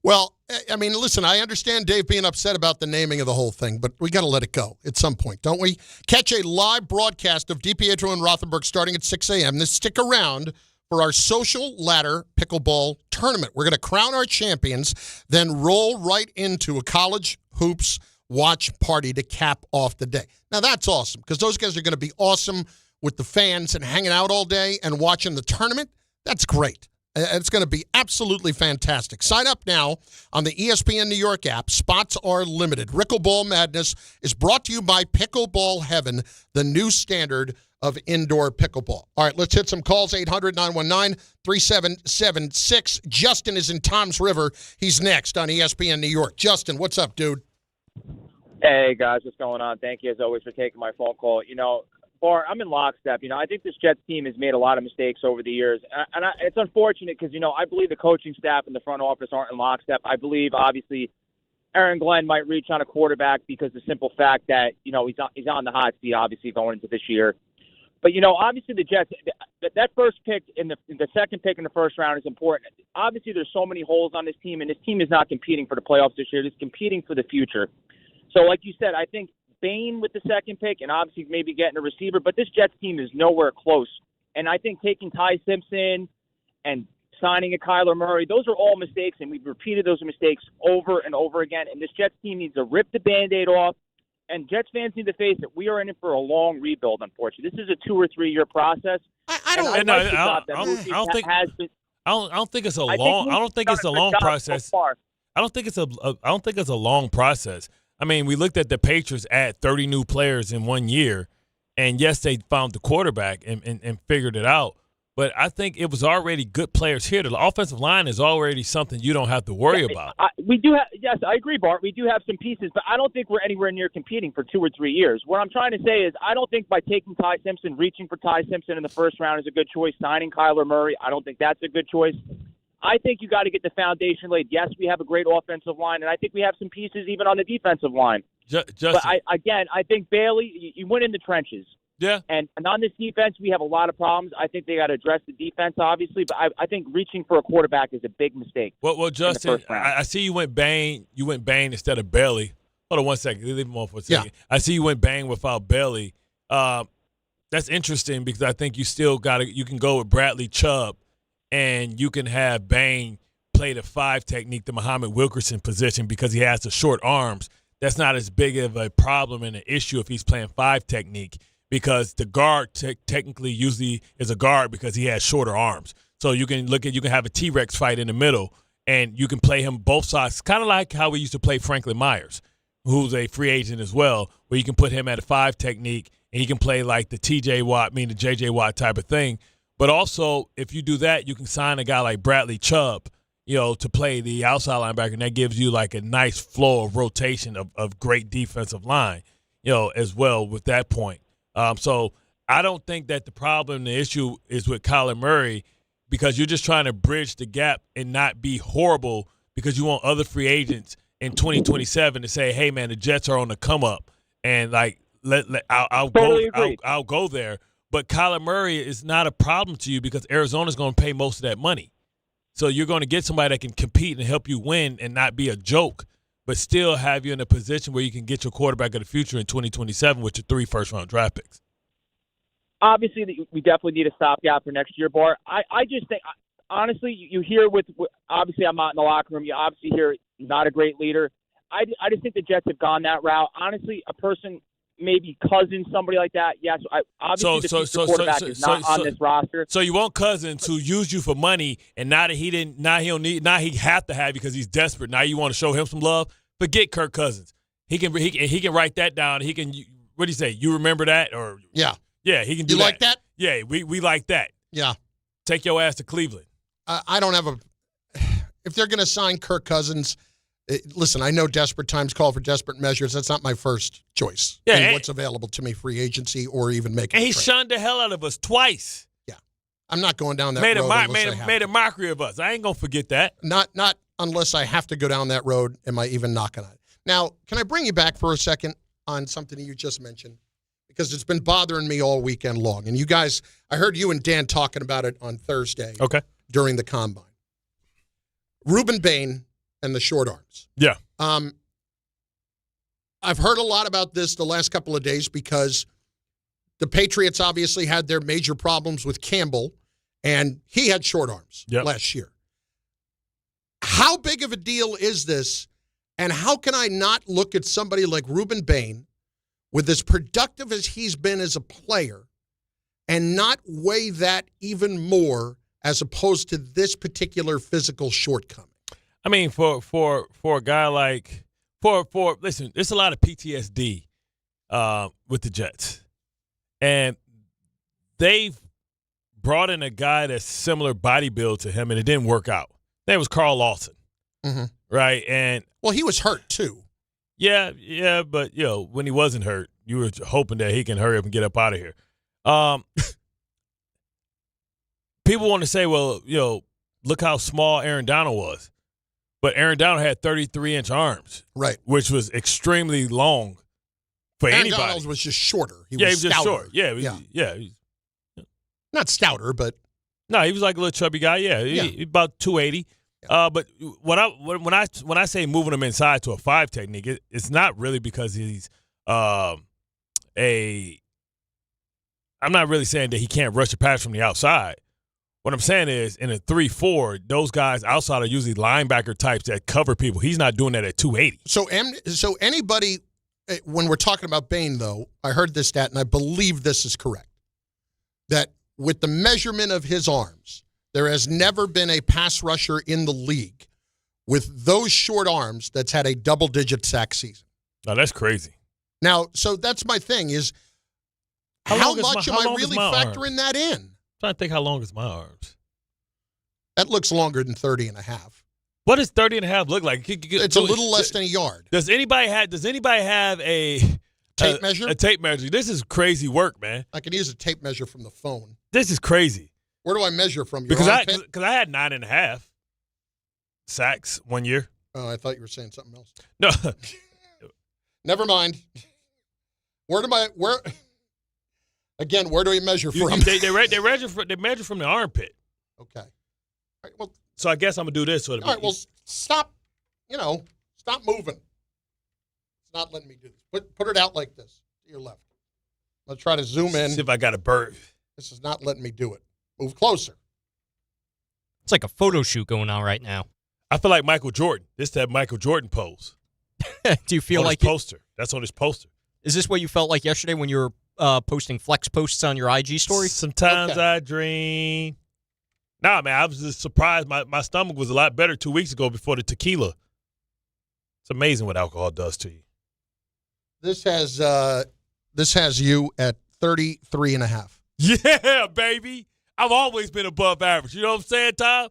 Well, I mean, listen, I understand Dave being upset about the naming of the whole thing, but we got to let it go at some point, don't we? Catch a live broadcast of DiPietro and Rothenberg starting at 6 a.m. Then stick around for our social ladder pickleball tournament. We're going to crown our champions, then roll right into a college hoops watch party to cap off the day. Now, that's awesome because those guys are going to be awesome with the fans and hanging out all day and watching the tournament. That's great. It's going to be absolutely fantastic. Sign up now on the ESPN New York app. Spots are limited. Rickleball Madness is brought to you by Pickleball Heaven, the new standard of indoor pickleball. All right, let's hit some calls. 800-919-3776. Justin is in Toms River. He's next on ESPN New York. Justin, what's up, dude? Hey, guys, what's going on? Thank you, as always, for taking my phone call. Bart, I'm in lockstep. I think this Jets team has made a lot of mistakes over the years. And it's unfortunate because, I believe the coaching staff and the front office aren't in lockstep. I believe, obviously, Aaron Glenn might reach on a quarterback because the simple fact that, he's on the hot seat, obviously, going into this year. But, obviously the Jets, that first pick in the second pick in the first round is important. Obviously, there's so many holes on this team, and this team is not competing for the playoffs this year. It's competing for the future. So, like you said, I think Bain with the second pick and obviously maybe getting a receiver, but this Jets team is nowhere close. And I think taking Ty Simpson and signing a Kyler Murray, those are all mistakes, and we've repeated those mistakes over and over again. And this Jets team needs to rip the Band-Aid off, and Jets fans need to face it. We are in it for a long rebuild, unfortunately. This is a 2 or 3 year process. I don't think it's a long process. I don't think it's a long process. I mean, we looked at the Patriots add 30 new players in 1 year, and yes, they found the quarterback and figured it out. But I think it was already good players here. The offensive line is already something you don't have to worry about. We do have, yes, I agree, Bart. We do have some pieces, but I don't think we're anywhere near competing for 2 or 3 years. What I'm trying to say is I don't think by taking Ty Simpson, reaching for Ty Simpson in the first round is a good choice. Signing Kyler Murray, I don't think that's a good choice. I think you got to get the foundation laid. Yes, we have a great offensive line, and I think we have some pieces even on the defensive line. But I think Bailey, you went in the trenches. Yeah. And on this defense, we have a lot of problems. I think they got to address the defense, obviously, but I think reaching for a quarterback is a big mistake. Well, Justin, I see you went Bain. You went Bain instead of Bailey. Hold on one second. Leave him on for a second. Yeah. I see you went Bain without Bailey. That's interesting because I think you still you can go with Bradley Chubb, and you can have Bain play the 5 technique, the Muhammad Wilkerson position, because he has the short arms. That's not as big of a problem and an issue if he's playing 5 technique, because the guard technically usually is a guard because he has shorter arms. So you can have a T-Rex fight in the middle, and you can play him both sides, kind of like how we used to play Franklin Myers, who's a free agent as well, where you can put him at a 5 technique, and he can play like the T.J. Watt, the J.J. Watt type of thing. But also, if you do that, you can sign a guy like Bradley Chubb, to play the outside linebacker, and that gives you like a nice flow of rotation of great defensive line, as well with that point. So I don't think that the problem, the issue is with Kyler Murray, because you're just trying to bridge the gap and not be horrible, because you want other free agents in 2027 to say, hey, man, the Jets are on the come up, and like I'll go there. But Kyler Murray is not a problem to you because Arizona's going to pay most of that money. So you're going to get somebody that can compete and help you win and not be a joke, but still have you in a position where you can get your quarterback of the future in 2027 with your 3 first-round draft picks. Obviously, we definitely need a stopgap for next year, Bart. I just think, honestly, you hear with obviously I'm not in the locker room. You obviously hear he's not a great leader. I just think the Jets have gone that route. Honestly, a person, maybe Cousins, somebody like that. Yes, obviously the future quarterback is not on this roster. So you want Cousins who used you for money, and now that he have to have you because he's desperate. Now you want to show him some love. Forget Kirk Cousins. He can write that down. He can. What do you say? You remember that or yeah, he can do that. You like that? Yeah, we like that. Yeah. Take your ass to Cleveland. I don't have if they're going to sign Kirk Cousins, listen, I know desperate times call for desperate measures. That's not my first choice. Yeah, what's available to me, free agency or even making. And he shunned the hell out of us twice. Yeah, I'm not going down that road. Made a mockery of us. I ain't gonna forget that. Not unless I have to go down that road. Am I even knocking on it? Now, can I bring you back for a second on something you just mentioned? Because it's been bothering me all weekend long. And you guys, I heard you and Dan talking about it on Thursday. Okay. During the combine. Ruben Bain and the short arms. Yeah. I've heard a lot about this the last couple of days because the Patriots obviously had their major problems with Campbell, and he had short arms last year. How big of a deal is this, and how can I not look at somebody like Ruben Bain, with as productive as he's been as a player, and not weigh that even more as opposed to this particular physical shortcoming? I mean, for a guy like listen, there's a lot of PTSD with the Jets, and they've brought in a guy that's similar body build to him, and it didn't work out. That was Carl Lawson, right? And he was hurt too. Yeah, but when he wasn't hurt, you were hoping that he can hurry up and get up out of here. People want to say, well, look how small Aaron Donald was. But Aaron Donald had 33-inch arms. Right. Which was extremely long for Aaron anybody. Donald was just shorter. He was stouter. just short. Yeah. Not stouter, but. No, he was like a little chubby guy. He about 280. Yeah. But when I say moving him inside to a 5 technique, it's not really because he's I'm not really saying that he can't rush a pass from the outside. What I'm saying is, in a 3-4, those guys outside are usually linebacker types that cover people. He's not doing that at 280. So anybody, when we're talking about Bain, though, I heard this stat, and I believe this is correct, that with the measurement of his arms, there has never been a pass rusher in the league with those short arms that's had a double-digit sack season. Now, that's crazy. Now, so that's my thing is, how much am I really factoring that in? I'm trying to think how long is my arms. That looks longer than 30 and a half. What does 30 and a half look like? It's a little less than a yard. Does anybody have a tape measure? A tape measure. This is crazy work, man. I can use a tape measure from the phone. This is crazy. Where do I measure from? Because I had 9.5 sacks one year. Oh, I thought you were saying something else. No. Never mind. Where do we measure from? They measure from the armpit. Okay. All right, well, so I guess I'm going to do this. All right, well, stop moving. It's not letting me do this. Put it out like this, to your left. I'll try to zoom in. See if I got a bird. This is not letting me do it. Move closer. It's like a photo shoot going on right now. I feel like Michael Jordan. This that Michael Jordan pose. Do you feel on like his poster? That's on his poster. Is this what you felt like yesterday when you were posting flex posts on your IG story? Sometimes I dream. Nah, man, I was just surprised. My stomach was a lot better 2 weeks ago before the tequila. It's amazing what alcohol does to you. This has you at 33.5. Yeah, baby. I've always been above average. You know what I'm saying, Tom?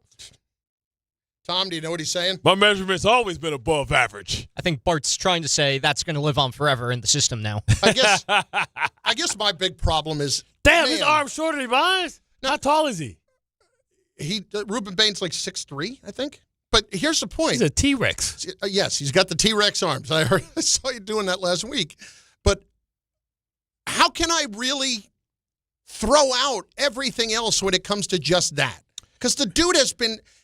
Tom, do you know what he's saying? My measurement's always been above average. I think Bart's trying to say that's going to live on forever in the system now. I guess my big problem is, damn, his arm's shorter than mine. How tall is he? Ruben Bain's like 6'3", I think. But here's the point. He's a T-Rex. Yes, he's got the T-Rex arms. I saw you doing that last week. But how can I really throw out everything else when it comes to just that? Because the dude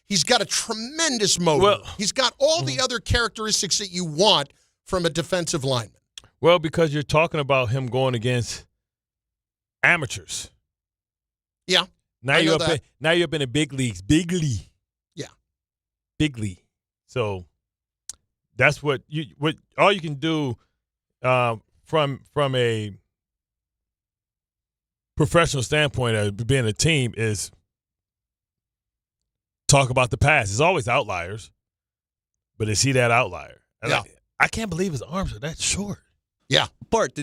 he's got a tremendous motor. Well, he's got all the other characteristics that you want from a defensive lineman. Well, because you're talking about him going against amateurs. Yeah. Now you're up in the big leagues. Big league. Yeah. Big league. So that's what all you can do from a professional standpoint of being a team is talk about the past. There's always outliers, but is he that outlier? And yeah. I can't believe his arms are that short. Yeah. Bart,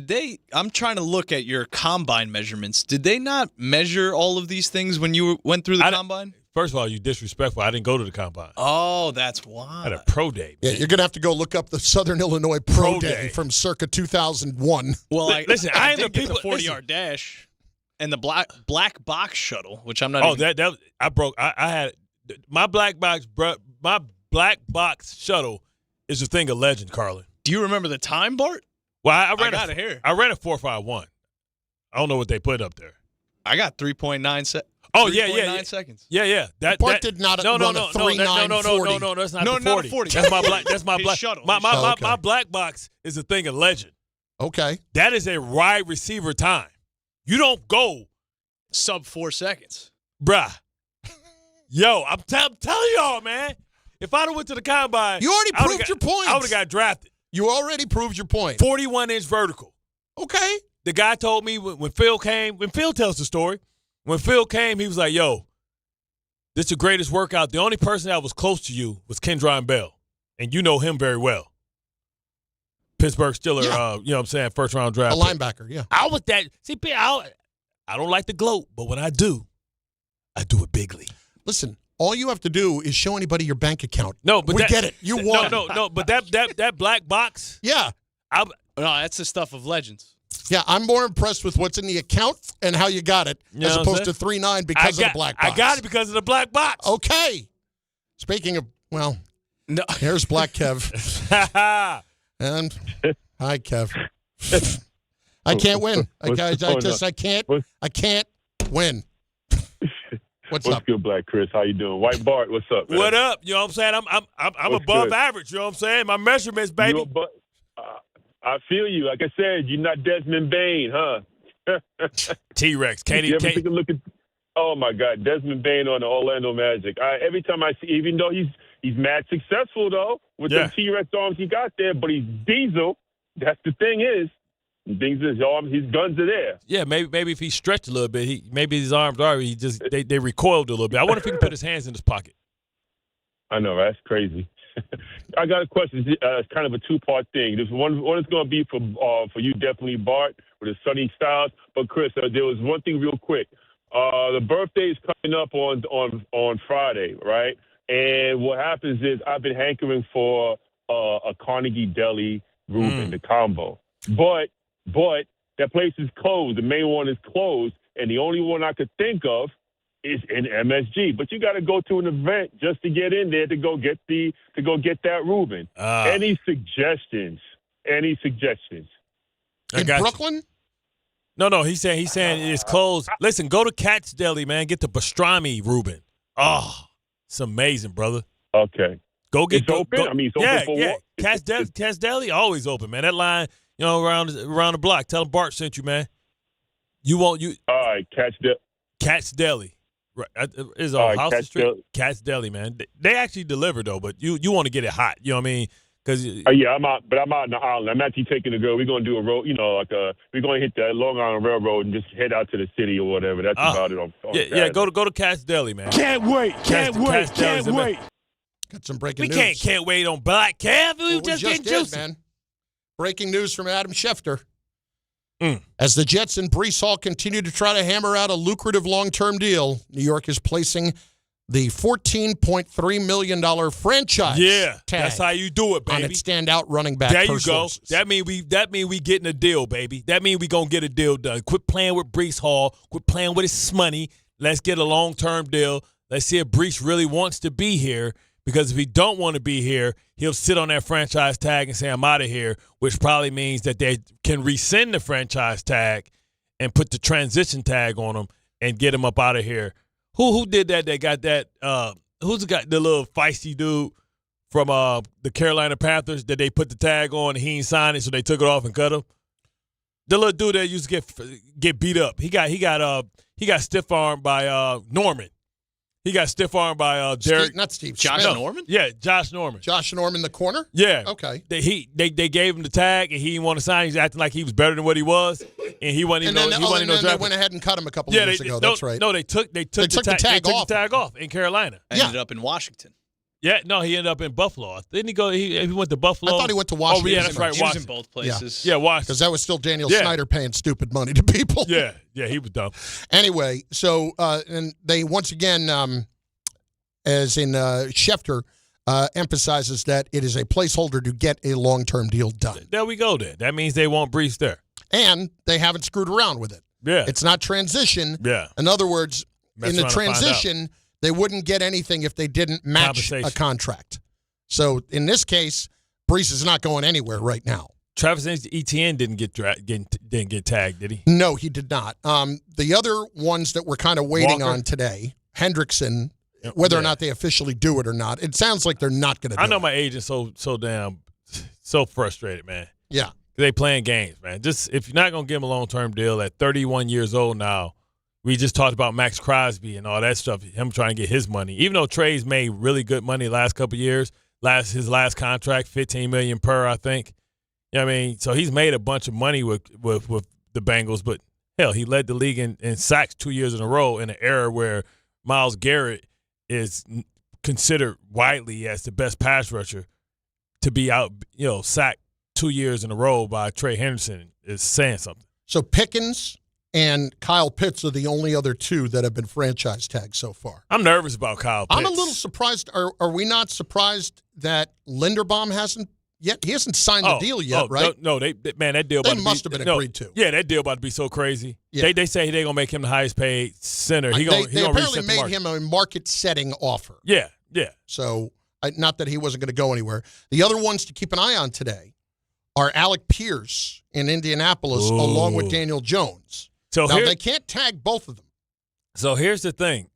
I'm trying to look at your combine measurements. Did they not measure all of these things when you went through the combine? First of all, you're disrespectful. I didn't go to the combine. Oh, that's why. I had a pro day. Yeah, you're going to have to go look up the Southern Illinois Pro Day from circa 2001. Well, listen, I ain't the people 40-yard dash and the black box shuttle, which I'm not. I had my black box. My black box shuttle is a thing of legend, Carlin. Do you remember the time, Bart? Well, I ran a 4.51. I don't know what they put up there. I got 3.9 seconds. Oh, yeah. seconds. Yeah. Bart did not run a 3.940. No, that's not no, the 40. Not a 40. That's my black shuttle. My black box is a thing of legend. Okay. That is a wide receiver time. You don't go sub 4 seconds. Bruh. Yo, I'm telling y'all, man. If I'd have went to the combine, you already proved your point. I would have got drafted. You already proved your point. 41-inch vertical. Okay. The guy told me when Phil came, when Phil tells the story, when Phil came, he was like, yo, this is the greatest workout. The only person that was close to you was Kendron Bell, and you know him very well. Pittsburgh Steeler, you know what I'm saying, first-round draft. A linebacker, yeah. I was that. See, I don't like to gloat, but when I do it bigly. Listen, all you have to do is show anybody your bank account. No, but we get it. You won. No. But that black box. Yeah. No, that's the stuff of legends. Yeah, I'm more impressed with what's in the account and how you got it, as opposed to 3.9 because of the black box. I got it because of the black box. Okay. Speaking of, well, here's Black Kev. And hi, Kev. I can't win. I can't win. What's up? Good, Black Chris? How you doing? White Bart, what's up, man? What up? You know what I'm saying? I'm above average. You know what I'm saying? My measurements, baby. I feel you. Like I said, you're not Desmond Bain, huh? T-Rex. Take a look at? Oh my God, Desmond Bain on the Orlando Magic. Every time I see, even though he's mad successful though with the T-Rex arms he got there, but he's diesel. That's the thing is. His arms, his guns are there. Yeah, maybe if he stretched a little bit, maybe his arms are. He just they recoiled a little bit. I wonder if he can put his hands in his pocket. I know, right? That's crazy. I got a question. It's kind of a two-part thing. This one is going to be for you, definitely Bart, with his Sunny Styles. But Chris, there was one thing real quick. The birthday is coming up on Friday, right? And what happens is I've been hankering for a Carnegie Deli Ruben, the combo, but that place is closed. The main one is closed, and the only one I could think of is in MSG. But you got to go to an event just to get in there to go get that Ruben. Any suggestions? In Brooklyn? No. He's saying it's closed. Listen, go to Cat's Deli, man. Get the pastrami Ruben. Oh, it's amazing, brother. Okay. Go get it's open. I mean, it's open for what? Cat's Deli always open, man. That line. You know, around the block. Tell them Bart sent you, man. All right, Cat's Deli. Cat's Deli. Right. It's on House Cat's Street. Deli. Cat's Deli, man. They actually deliver, though, but you want to get it hot. You know what I mean? Cause yeah, I'm out in the island. I'm actually taking the girl. We're gonna do a road, we're gonna hit the Long Island Railroad and just head out to the city or whatever. That's about it. On yeah. Go to Cat's Deli, man. Can't wait. Can't wait. Got some breaking We news. can't wait on Black Calf. We just getting juicy, man. Breaking news from Adam Schefter. As the Jets and Breece Hall continue to try to hammer out a lucrative long-term deal, New York is placing the $14.3 million franchise tag. That's how you do it, baby. On its standout running back. There you go. Sources. That mean we getting a deal, baby. That mean we gonna get a deal done. Quit playing with Breece Hall. Quit playing with his money. Let's get a long-term deal. Let's see if Breece really wants to be here. Because if he don't want to be here, he'll sit on that franchise tag and say, I'm out of here, which probably means that they can rescind the franchise tag and put the transition tag on him and get him up out of here. Who did that? They got that. Who's got the little feisty dude from the Carolina Panthers that they put the tag on and he ain't signed it, so they took it off and cut him? The little dude that used to get beat up. He got stiff armed by Norman. He got stiff-armed by Derek. Not Steve. Josh Smith. Norman? Yeah, Josh Norman. Josh Norman, the corner? Yeah. Okay. They gave him the tag, and he didn't want to sign. He's acting like he was better than what he was, and he wasn't even. They went ahead and cut him a couple years ago. That's right. No, they took the tag off in Carolina. Ended up in Washington. Yeah, no, he ended up in Buffalo. Didn't he go? He went to Buffalo. I thought he went to Washington. Oh, yeah, that's right. He was in both places. Yeah, Washington. Because that was still Daniel Snyder paying stupid money to people. Yeah, he was dumb. Anyway, so and they once again, as in Schefter, emphasizes that it is a placeholder to get a long-term deal done. There we go. Then that means they want Breece there, and they haven't screwed around with it. Yeah, it's not transition. Yeah, in other words, That's in the transition, they wouldn't get anything if they didn't match a contract. So in this case, Breece is not going anywhere right now. Travis Etienne didn't get tagged, did he? No, he did not. The other ones that we're kind of waiting on today, Hendrickson, whether or not they officially do it or not, it sounds like they're not going to do it. I know my agent's so frustrated, man. Yeah. They playing games, man. Just if you're not going to give him a long-term deal at 31 years old now, we just talked about Maxx Crosby and all that stuff, him trying to get his money. Even though Trey's made really good money the last couple of years, his last contract, $15 million per, I think. You know what I mean? So he's made a bunch of money with the Bengals, but hell, he led the league in sacks 2 years in a row in an era where Myles Garrett is considered widely as the best pass rusher. To be out, sacked 2 years in a row by Trey Henderson is saying something. So Pickens and Kyle Pitts are the only other two that have been franchise tagged so far. I'm nervous about Kyle Pitts. I'm a little surprised. Are we not surprised that Linderbaum hasn't yet? He hasn't signed the deal yet, right? No, that deal must have been agreed to. Yeah, that deal about to be so crazy. Yeah. They say they're going to make him the highest paid center. They apparently made him a market-setting offer. Yeah. So, not that he wasn't going to go anywhere. The other ones to keep an eye on today are Alec Pierce in Indianapolis along with Daniel Jones. So now, they can't tag both of them. So here's the thing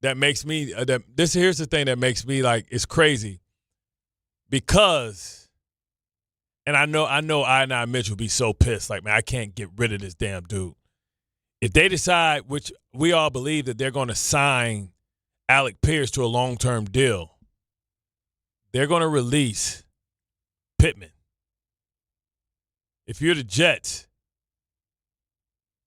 that makes me here's the thing that makes me like it's crazy because, and I know I Mitch will be so pissed, like, man, I can't get rid of this damn dude. If they decide, which we all believe, that they're going to sign Alec Pierce to a long-term deal, they're going to release Pittman. If you're the Jets,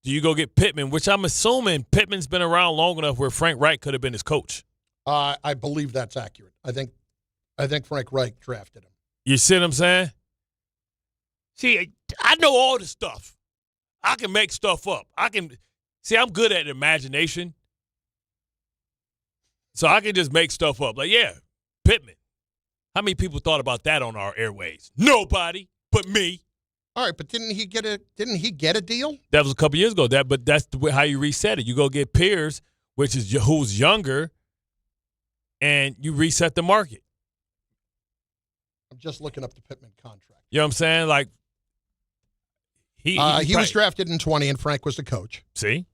do you go get Pittman, which I'm assuming Pittman's been around long enough where Frank Reich could have been his coach? I believe that's accurate. I think Frank Reich drafted him. You see what I'm saying? See, I know all this stuff. I can make stuff up. I'm good at imagination. So I can just make stuff up. Like, yeah, Pittman. How many people thought about that on our airways? Nobody but me. All right, but didn't he get a deal? That was a couple years ago. But that's how you reset it. You go get Pierce, who's younger, and you reset the market. I'm just looking up the Pittman contract. You know what I'm saying? Like he was drafted in 20, and Frank was the coach. See,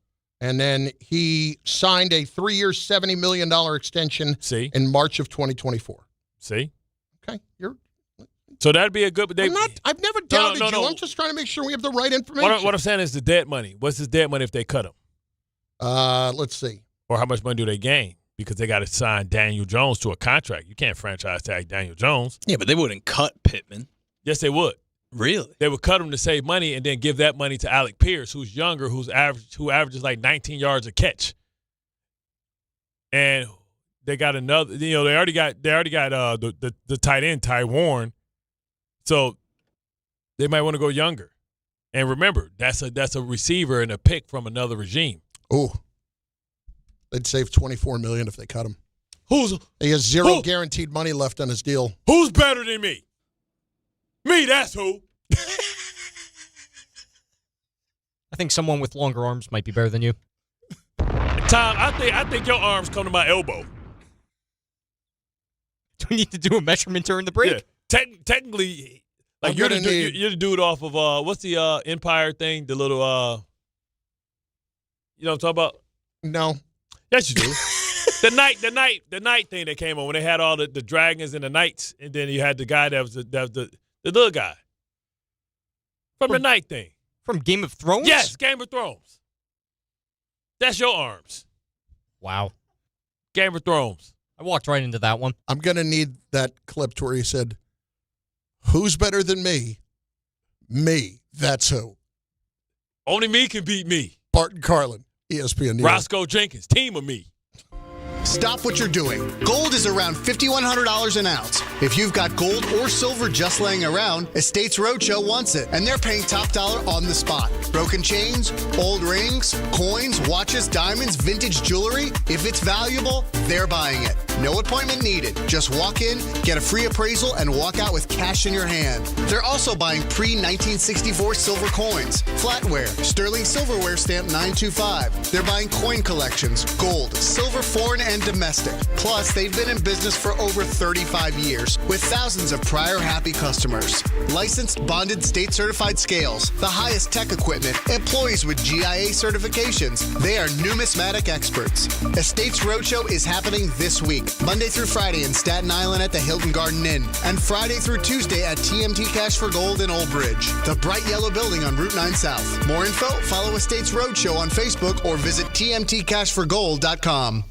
and then he signed a 3-year, $70 million extension. See, in March of 2024. See, okay, so that'd be a good. I've never doubted you. I'm just trying to make sure we have the right information. What I'm saying is the dead money. What's his dead money if they cut him? Let's see. Or how much money do they gain? Because they got to sign Daniel Jones to a contract. You can't franchise tag Daniel Jones. Yeah, but they wouldn't cut Pittman. Yes, they would. Really? They would cut him to save money and then give that money to Alec Pierce, who's younger, who averages like 19 yards a catch. And they got another. They already got the tight end Ty Warren, so they might want to go younger. And remember, that's a receiver and a pick from another regime. Oh, they'd save $24 million if they cut him. He has who? guaranteed money left on his deal. Who's better than me? Me, that's who. I think someone with longer arms might be better than you. Tom, I think your arms come to my elbow. Do we need to do a measurement during the break? Yeah. Technically, like you're the dude off of what's the Empire thing? The little you know what I'm talking about? No. Yes, you do. the night thing that came on when they had all the dragons and the knights, and then you had the guy that was the little guy from the night thing. From Game of Thrones? Yes, Game of Thrones. That's your arms. Wow. Game of Thrones. I walked right into that one. I'm going to need that clip to where he said, "Who's better than me? Me. That's who. Only me can beat me." Bart and Carlin, ESPN New York. Roscoe Jenkins, team of me. Stop what you're doing. Gold is around $5,100 an ounce. If you've got gold or silver just laying around, Estates Roadshow wants it, and they're paying top dollar on the spot. Broken chains, old rings, coins, watches, diamonds, vintage jewelry. If it's valuable, they're buying it. No appointment needed. Just walk in, get a free appraisal, and walk out with cash in your hand. They're also buying pre-1964 silver coins, flatware, sterling silverware stamp 925. They're buying coin collections, gold, silver foreign and domestic. Plus, they've been in business for over 35 years with thousands of prior happy customers. Licensed, bonded, state-certified scales, the highest tech equipment, employees with GIA certifications. They are numismatic experts. Estates Roadshow is happening this week, Monday through Friday in Staten Island at the Hilton Garden Inn, and Friday through Tuesday at TMT Cash for Gold in Old Bridge, the bright yellow building on Route 9 South. More info, follow Estates Roadshow on Facebook or visit tmtcashforgold.com.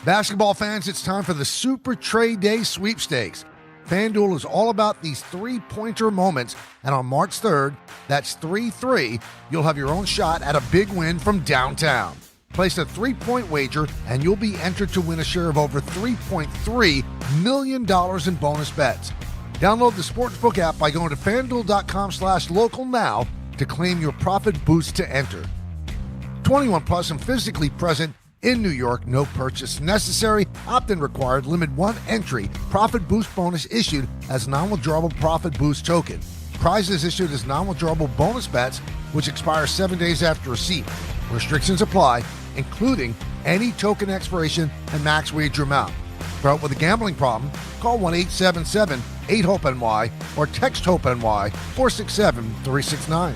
Basketball fans, it's time for the Super Trade Day sweepstakes. FanDuel is all about these three-pointer moments, and on March 3rd, that's 3-3, you'll have your own shot at a big win from downtown. Place a three-point wager, and you'll be entered to win a share of over $3.3 million in bonus bets. Download the Sportsbook app by going to FanDuel.com/local now to claim your profit boost to enter. 21 plus and physically present in New York, no purchase necessary, opt-in required, limit one entry, profit boost bonus issued as non-withdrawable profit boost token. Prizes issued as non-withdrawable bonus bets, which expire 7 days after receipt. Restrictions apply, including any token expiration and max wager amount. For help with a gambling problem, call 1-877-8-HOPE-NY or text HOPE-NY 467-369.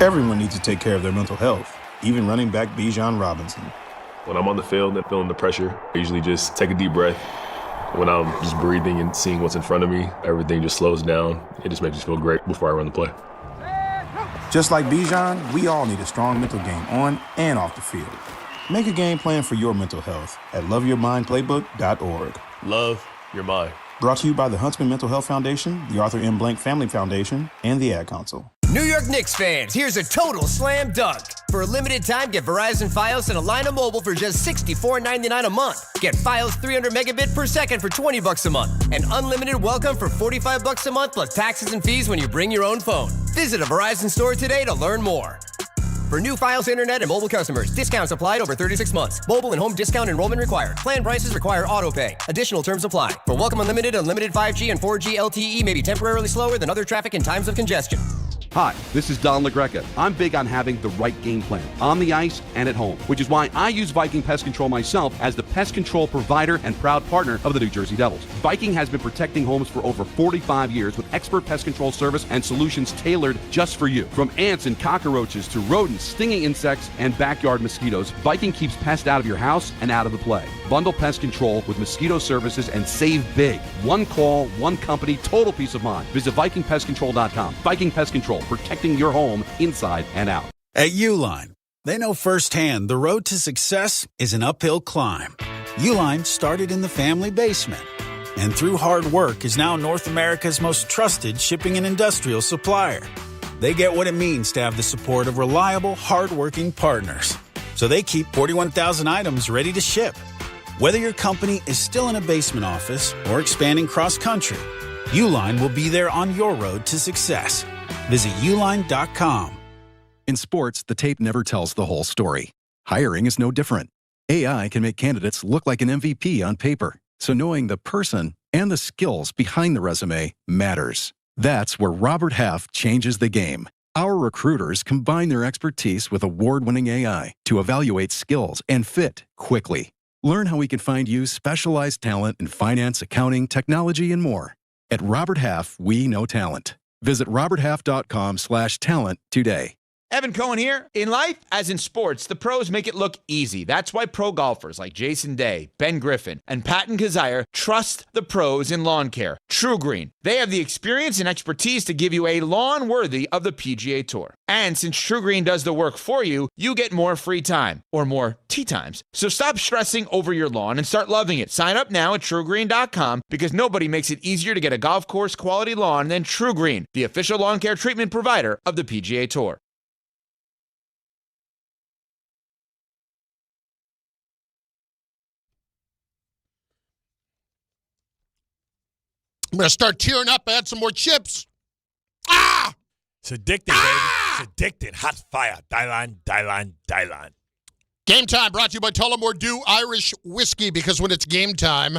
Everyone needs to take care of their mental health, even running back Bijan Robinson. When I'm on the field and feeling the pressure, I usually just take a deep breath. When I'm just breathing and seeing what's in front of me, everything just slows down. It just makes me feel great before I run the play. Just like Bijan, we all need a strong mental game on and off the field. Make a game plan for your mental health at loveyourmindplaybook.org. Love your mind. Brought to you by the Huntsman Mental Health Foundation, the Arthur M. Blank Family Foundation, and the Ad Council. New York Knicks fans, here's a total slam dunk. For a limited time, get Verizon Fios and a line of mobile for just $64.99 a month. Get Fios 300 megabit per second for $20 a month. And unlimited welcome for $45 a month plus taxes and fees when you bring your own phone. Visit a Verizon store today to learn more. For new Fios internet and mobile customers, discounts applied over 36 months. Mobile and home discount enrollment required. Plan prices require auto pay. Additional terms apply. For welcome unlimited 5G and 4G LTE may be temporarily slower than other traffic in times of congestion. Hi, this is Don LaGreca. I'm big on having the right game plan, on the ice and at home, which is why I use Viking Pest Control myself as the pest control provider and proud partner of the New Jersey Devils. Viking has been protecting homes for over 45 years with expert pest control service and solutions tailored just for you. From ants and cockroaches to rodents, stinging insects, and backyard mosquitoes, Viking keeps pests out of your house and out of the play. Bundle pest control with mosquito services and save big. One call, one company, total peace of mind. Visit VikingPestControl.com. Viking Pest Control. Control, protecting your home inside and out. At Uline, they know firsthand the road to success is an uphill climb. Uline started in the family basement, and through hard work is now North America's most trusted shipping and industrial supplier. They get what it means to have the support of reliable, hardworking partners. So they keep 41,000 items ready to ship. Whether your company is still in a basement office or expanding cross-country, Uline will be there on your road to success. Visit uline.com. In sports, the tape never tells the whole story. Hiring is no different. AI can make candidates look like an MVP on paper, so knowing the person and the skills behind the resume matters. That's where Robert Half changes the game. Our recruiters combine their expertise with award-winning AI to evaluate skills and fit quickly. Learn how we can find you specialized talent in finance, accounting, technology, and more. At Robert Half, we know talent. Visit roberthalf.com/talent today. Evan Cohen here. In life, as in sports, the pros make it look easy. That's why pro golfers like Jason Day, Ben Griffin, and Patton Kazire trust the pros in lawn care. True Green. They have the experience and expertise to give you a lawn worthy of the PGA Tour. And since True Green does the work for you, you get more free time, or more tee times. So stop stressing over your lawn and start loving it. Sign up now at TrueGreen.com because nobody makes it easier to get a golf course quality lawn than True Green, the official lawn care treatment provider of the PGA Tour. I'm going to start tearing up. Add some more chips. It's addicted, baby. It's addicted. Hot fire. Die-line. Game time brought to you by Tullamore Dew Irish Whiskey, because when it's game time,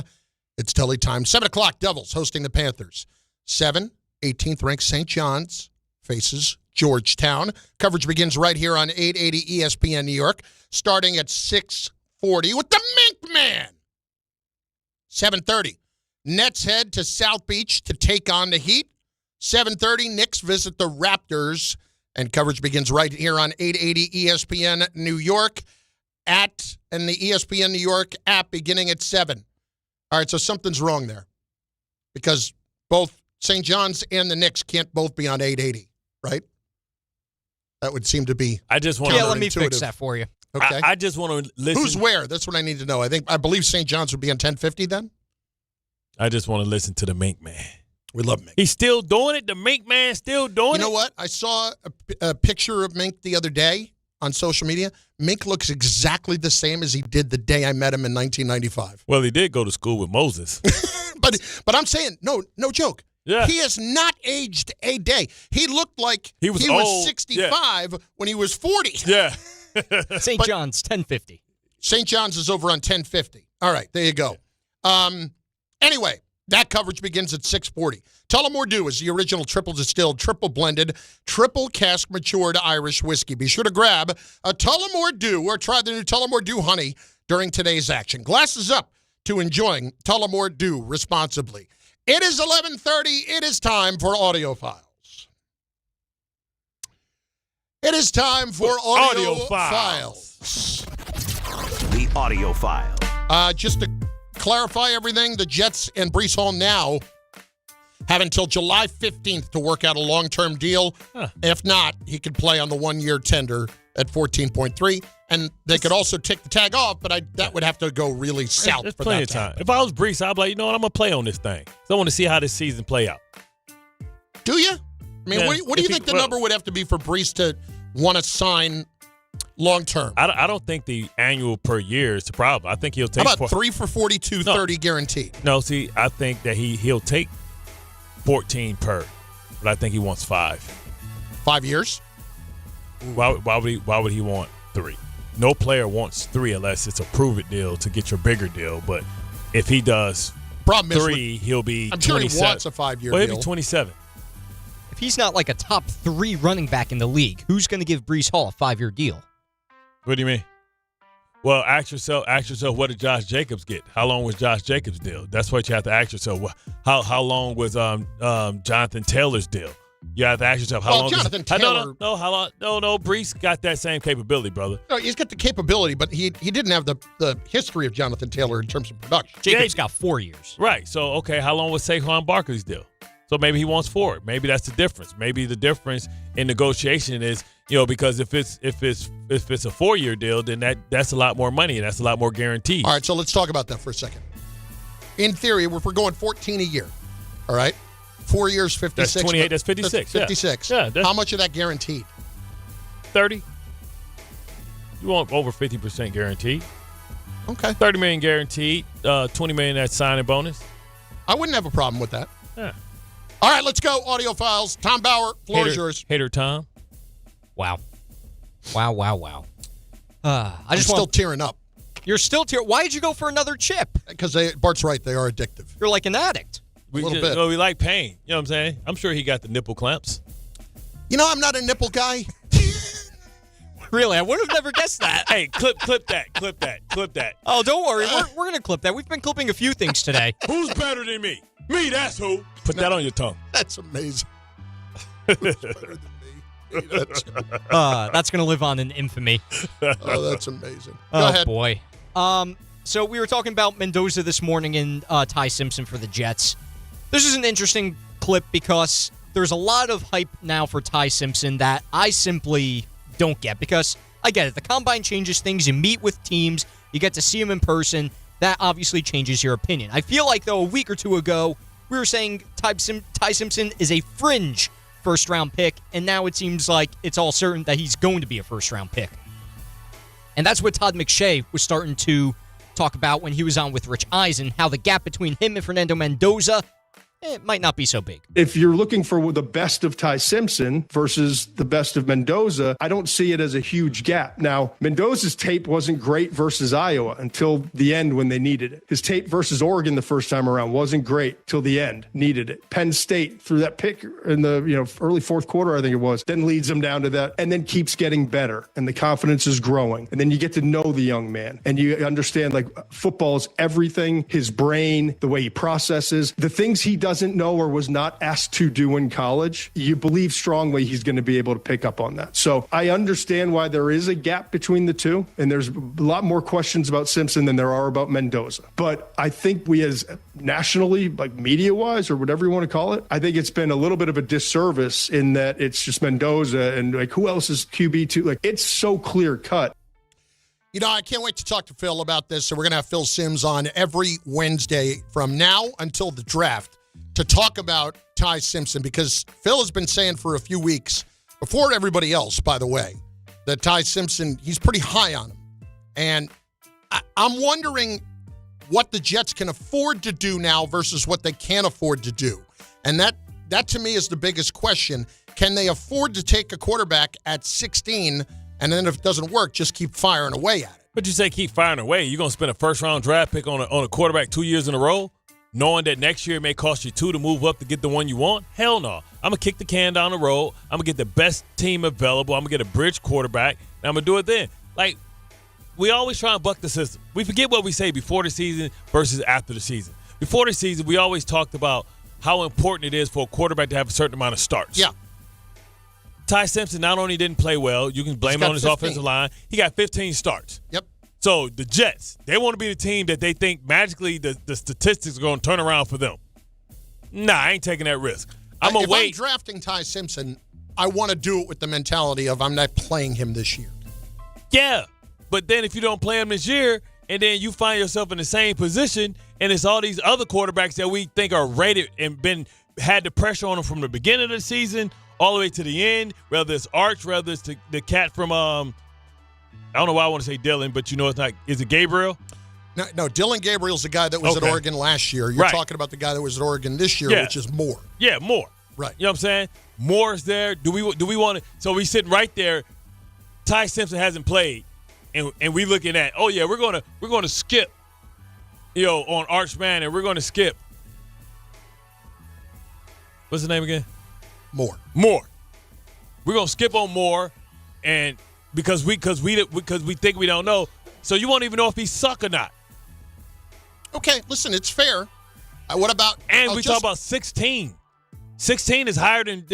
it's Tully time. 7 o'clock, Devils hosting the Panthers. 7, 18th ranked St. John's faces Georgetown. Coverage begins right here on 880 ESPN New York, starting at 6:40 with the Mink Man. 7:30. Nets head to South Beach to take on the Heat. 7:30, Knicks visit the Raptors. And coverage begins right here on 880 ESPN New York and the ESPN New York app beginning at 7. All right, so something's wrong there, because both St. John's and the Knicks can't both be on 880, right? That would seem to be let me fix that for you. Okay. I just want to listen. Who's where? That's what I need to know. I believe St. John's would be on 1050 then. I just want to listen to the Mink Man. We love Mink. He's still doing it. The Mink Man still doing it. You know what? I saw a picture of Mink the other day on social media. Mink looks exactly the same as he did the day I met him in 1995. Well, he did go to school with Moses. but I'm saying, no joke. Yeah. He has not aged a day. He looked like he was old. 65 when he was 40. Yeah. St. John's, 1050. St. John's is over on 1050. All right, there you go. Anyway, that coverage begins at 6:40. Tullamore Dew is the original triple distilled, triple blended, triple cask matured Irish whiskey. Be sure to grab a Tullamore Dew or try the new Tullamore Dew Honey during today's action. Glasses up to enjoying Tullamore Dew responsibly. It is 11:30. It is time for Audio Files. It is time for Audio Files. The Audio File. Just to clarify everything, the Jets and Breece Hall now have until July 15th to work out a long-term deal. If not, he could play on the one-year tender at 14.3, and they could also take the tag off, but that would have to go really south There's for plenty that of time. tag. If I was Breece, I'd be like, you know what, I'm going to play on this thing. So I want to see how this season play out. Do you? I mean, Yeah. what do you think the number would have to be for Breece to want to sign long-term? I don't think the annual per year is the problem. I think he'll take... How about 3 for 42, 30 guaranteed? No, see, I think that he'll take 14 per, but I think he wants 5. 5 years? Why would he want 3? No player wants 3 unless it's a prove-it deal to get your bigger deal. But if he does Problem is 3, he'll be 27. I'm sure he wants a 5-year Well, deal. he'll be 27. If he's not like a top 3 running back in the league, who's going to give Breece Hall a 5-year deal? What do you mean? Well, ask yourself, what did Josh Jacobs get? How long was Josh Jacobs' deal? That's what you have to ask yourself. How long was Jonathan Taylor's deal? You have to ask yourself how long. Jonathan Taylor. How long? No. Breece got that same capability, brother. No, he's got the capability, but he didn't have the history of Jonathan Taylor in terms of production. Jacobs got 4 years. Right. So, okay, how long was Saquon Barkley's deal? So maybe he wants 4. Maybe that's the difference. Maybe the difference in negotiation is, because if it's a 4-year deal, then that's a lot more money and that's a lot more guaranteed. All right, so let's talk about that for a second. In theory, if we're going 14 a year, all right, 4 years, 56. That's 28. That's 56. 56. Yeah. How much of that guaranteed? 30. You want over 50% guaranteed. Okay. $30 million guaranteed. $20 million that signing bonus. I wouldn't have a problem with that. Yeah. All right, let's go. Audio files. Tom Bauer, floor is yours. Hater Tom. Wow. I'm still tearing up. You're still tearing. Why did you go for another chip? Because Bart's right. They are addictive. You're like an addict. A little bit. We like pain. You know what I'm saying? I'm sure he got the nipple clamps. I'm not a nipple guy. Really? I would have never guessed that. Hey, clip that. Oh, don't worry. We're going to clip that. We've been clipping a few things today. Who's better than me? Me, that's who. Put that on your tongue. That's amazing. Who's better than me? That's going to live on in infamy. Oh, that's amazing. Go ahead. Boy. So we were talking about Mendoza this morning and Ty Simpson for the Jets. This is an interesting clip because there's a lot of hype now for Ty Simpson that I simply don't get, because I get it. The combine changes things. You meet with teams. You get to see them in person. That obviously changes your opinion. I feel like, though, a week or two ago, we were saying Ty Simpson is a fringe first-round pick, and now it seems like it's all certain that he's going to be a first-round pick. And that's what Todd McShay was starting to talk about when he was on with Rich Eisen, how the gap between him and Fernando Mendoza, it might not be so big. If you're looking for the best of Ty Simpson versus the best of Mendoza, I don't see it as a huge gap. Now, Mendoza's tape wasn't great versus Iowa until the end when they needed it. His tape versus Oregon the first time around wasn't great till the end, needed it. Penn State threw that pick in the early fourth quarter, I think it was, then leads him down to that and then keeps getting better and the confidence is growing. And then you get to know the young man and you understand football is everything, his brain, the way he processes, the things he doesn't know or was not asked to do in college, you believe strongly he's going to be able to pick up on that. So I understand why there is a gap between the two, and there's a lot more questions about Simpson than there are about Mendoza. But I think we as nationally, media-wise or whatever you want to call it, I think it's been a little bit of a disservice in that it's just Mendoza and who else is QB2? It's so clear-cut. I can't wait to talk to Phil about this. So we're going to have Phil Simms on every Wednesday from now until the draft to talk about Ty Simpson, because Phil has been saying for a few weeks, before everybody else, by the way, that Ty Simpson, he's pretty high on him. And I'm wondering what the Jets can afford to do now versus what they can't afford to do. And that to me is the biggest question. Can they afford to take a quarterback at 16 and then if it doesn't work, just keep firing away at it? But you say keep firing away. You're going to spend a first-round draft pick on a quarterback 2 years in a row, knowing that next year it may cost you 2 to move up to get the one you want? Hell no. I'm going to kick the can down the road. I'm going to get the best team available. I'm going to get a bridge quarterback, and I'm going to do it then. We always try and buck the system. We forget what we say before the season versus after the season. Before the season, we always talked about how important it is for a quarterback to have a certain amount of starts. Yeah. Ty Simpson not only didn't play well, you can blame it on his 15. offensive line. He got 15 starts. Yep. So the Jets, they want to be the team that they think magically the statistics are going to turn around for them. Nah, I ain't taking that risk. I'm going to wait. If I'm drafting Ty Simpson, I want to do it with the mentality of I'm not playing him this year. Yeah, but then if you don't play him this year and then you find yourself in the same position and it's all these other quarterbacks that we think are rated and had the pressure on them from the beginning of the season all the way to the end, whether it's Arch, whether it's the cat from I don't know why I want to say Dylan, but it's not. Is it Gabriel? No, Dylan Gabriel's the guy that was at Oregon last year. You're talking about the guy that was at Oregon this year, which is Moore. Yeah, Moore. Right. You know what I'm saying? Moore's there. Do we want to? So we sitting right there. Ty Simpson hasn't played, and we looking at, oh yeah, we're gonna skip, on Archman, and we're gonna skip. What's his name again? Moore. We're gonna skip on Moore, and because we think we don't know, so you won't even know if he suck or not. Okay, listen, it's fair. What about? And we talk about 16. 16 is higher than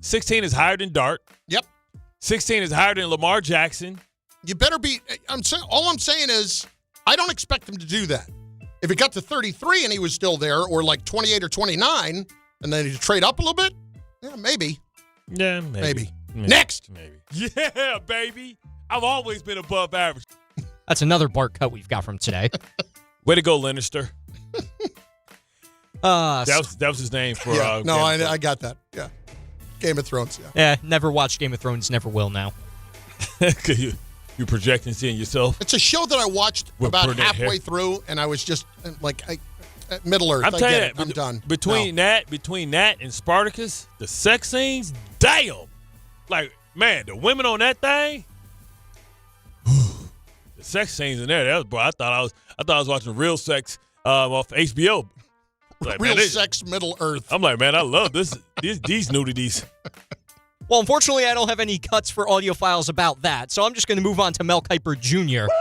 16 is higher than Dart. Yep. 16 is higher than Lamar Jackson. You better be. All I'm saying is, I don't expect him to do that. If it got to 33 and he was still there, or 28 or 29, and then he'd trade up a little bit, yeah, maybe. Yeah, maybe. Next. Maybe. Yeah, baby. I've always been above average. That's another Bart cut we've got from today. Way to go, Lannister. That was his name for. Yeah, no, I got that. Yeah, Game of Thrones. Yeah. Yeah, never watched Game of Thrones. Never will now. You projecting seeing yourself. It's a show that I watched about halfway through, and I was just like, Middle Earth. I'm telling you, I'm done. Between that and Spartacus, the sex scenes, damn. Like, man, the women on that thing. The sex scenes in there, that was, bro. I thought I was watching real sex off HBO. Like, real sex, Middle Earth. I'm like, man, I love these nudities. Well, unfortunately, I don't have any cuts for audio files about that, so I'm just going to move on to Mel Kiper Jr.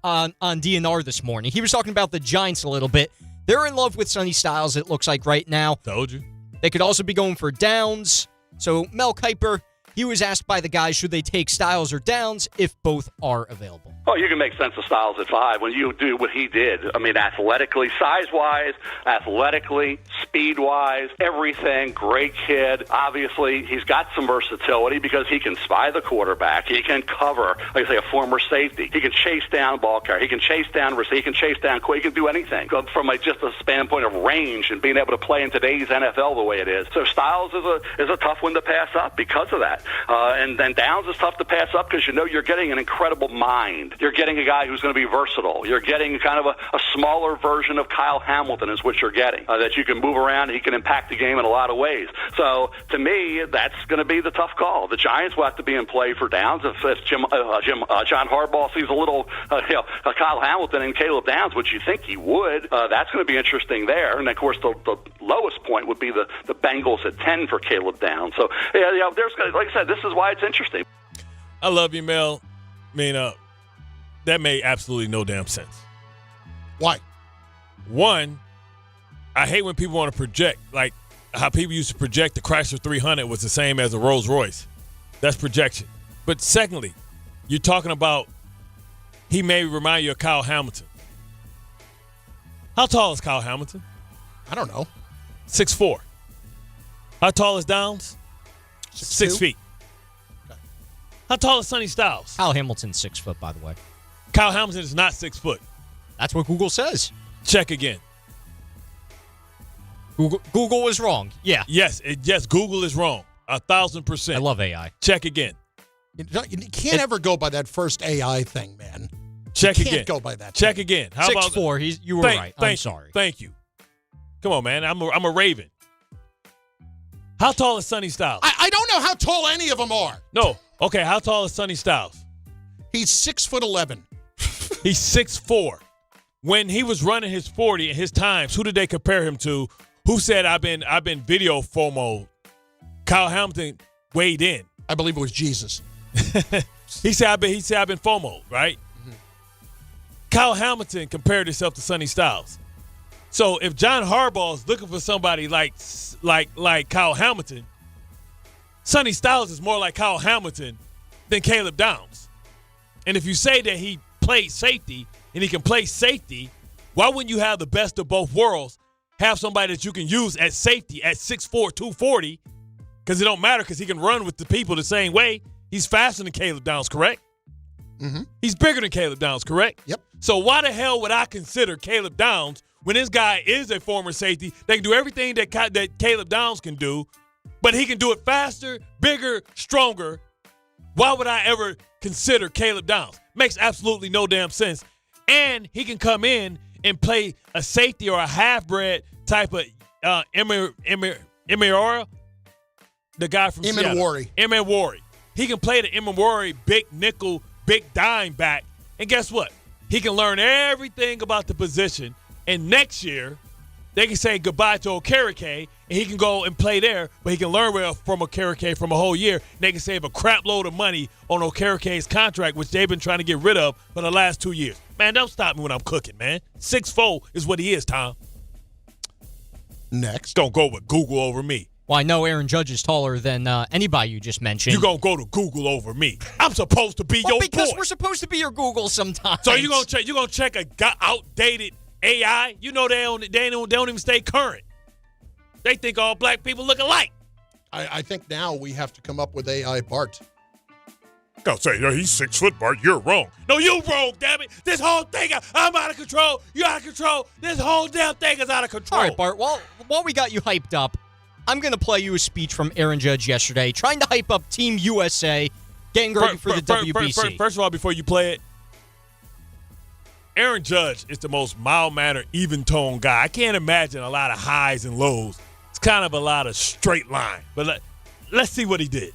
on DNR this morning. He was talking about the Giants a little bit. They're in love with Sonny Styles, it looks like right now. Told you. They could also be going for Downs. So Mel Kiper, he was asked by the guys, should they take Styles or Downs if both are available? Oh, you can make sense of Styles at 5 when you do what he did. I mean, athletically, size-wise, athletically, speed-wise, everything. Great kid. Obviously, he's got some versatility because he can spy the quarterback. He can cover, like I say, a former safety. He can chase down ball carrier. He can chase down receiver. He can chase down quick. He can do anything from just a standpoint of range and being able to play in today's NFL the way it is. So Styles is a tough one to pass up because of that. And then Downs is tough to pass up because you know you're getting an incredible mind. You're getting a guy who's going to be versatile. You're getting kind of a smaller version of Kyle Hamilton is what you're getting, that you can move around and he can impact the game in a lot of ways. So to me, that's going to be the tough call. The Giants will have to be in play for Downs. If John Harbaugh sees a little Kyle Hamilton and Caleb Downs, which you think he would, that's going to be interesting there. And, of course, the lowest point would be the Bengals at 10 for Caleb Downs. So, yeah, there's, like I said, this is why it's interesting. I love you, Mel. I mean, that made absolutely no damn sense. Why? One, I hate when people want to project, like how people used to project the Chrysler 300 was the same as a Rolls Royce. That's projection. But secondly, you're talking about he may remind you of Kyle Hamilton. How tall is Kyle Hamilton? I don't know. 6'4". How tall is Downs? 6 feet. Okay. How tall is Sonny Styles? Kyle Hamilton's 6 foot, by the way. Kyle Hamilton is not 6 foot. That's what Google says. Check again. Google is wrong. Yeah. Yes, Google is wrong. 1,000%. I love AI. Check again. You can't ever go by that first AI thing, man. Check you again. Can't go by that. Check again. How 6'4". You were right. I'm sorry. Thank you. Come on, man. I'm a Raven. How tall is Sonny Styles? I don't know how tall any of them are. No. Okay, how tall is Sonny Styles? He's 6'11". He's 6'4". When he was running his 40 and his times, who did they compare him to? Who said I've been video FOMO? Kyle Hamilton weighed in. I believe it was Jesus. He said I've been FOMO, right? Mm-hmm. Kyle Hamilton compared himself to Sonny Styles. So if John Harbaugh is looking for somebody like Kyle Hamilton, Sonny Styles is more like Kyle Hamilton than Caleb Downs. And if you say that he played safety and he can play safety, why wouldn't you have the best of both worlds? Have somebody that you can use at safety at 6'4", 240, because it don't matter because he can run with the people the same way. He's faster than Caleb Downs, correct? Mm-hmm. He's bigger than Caleb Downs, correct? Yep. So why the hell would I consider Caleb Downs when this guy is a former safety? They can do everything that Caleb Downs can do, but he can do it faster, bigger, stronger. Why would I ever consider Caleb Downs? Makes absolutely no damn sense. And he can come in and play a safety or a half-bred type of Emeora, the guy from Seattle. Emeora. He can play the Emeora big nickel, big dime back. And guess what? He can learn everything about the position. And next year, they can say goodbye to Okereke, and he can go and play there, but he can learn well from Okereke from a whole year. And they can save a crap load of money on Okereke's contract, which they've been trying to get rid of for the last 2 years. Man, don't stop me when I'm cooking, man. 6'4" is what he is, Tom. Next. Don't go with Google over me. Well, I know Aaron Judge is taller than anybody you just mentioned. You're going to go to Google over me. I'm supposed to be your because boy. We're supposed to be your Google sometimes. So you're going to check a outdated AI? You know they don't even stay current. They think all black people look alike. I think now we have to come up with AI Bart. Don't say, yeah, he's 6 foot, Bart. You're wrong. No, you wrong, damn it. This whole thing, I'm out of control. You're out of control. This whole damn thing is out of control. All right, Bart, while we got you hyped up, I'm going to play you a speech from Aaron Judge yesterday, trying to hype up Team USA, getting ready for the WBC. First of all, before you play it, Aaron Judge is the most mild-mannered, even-toned guy. I can't imagine a lot of highs and lows. It's kind of a lot of straight line. But let's see what he did.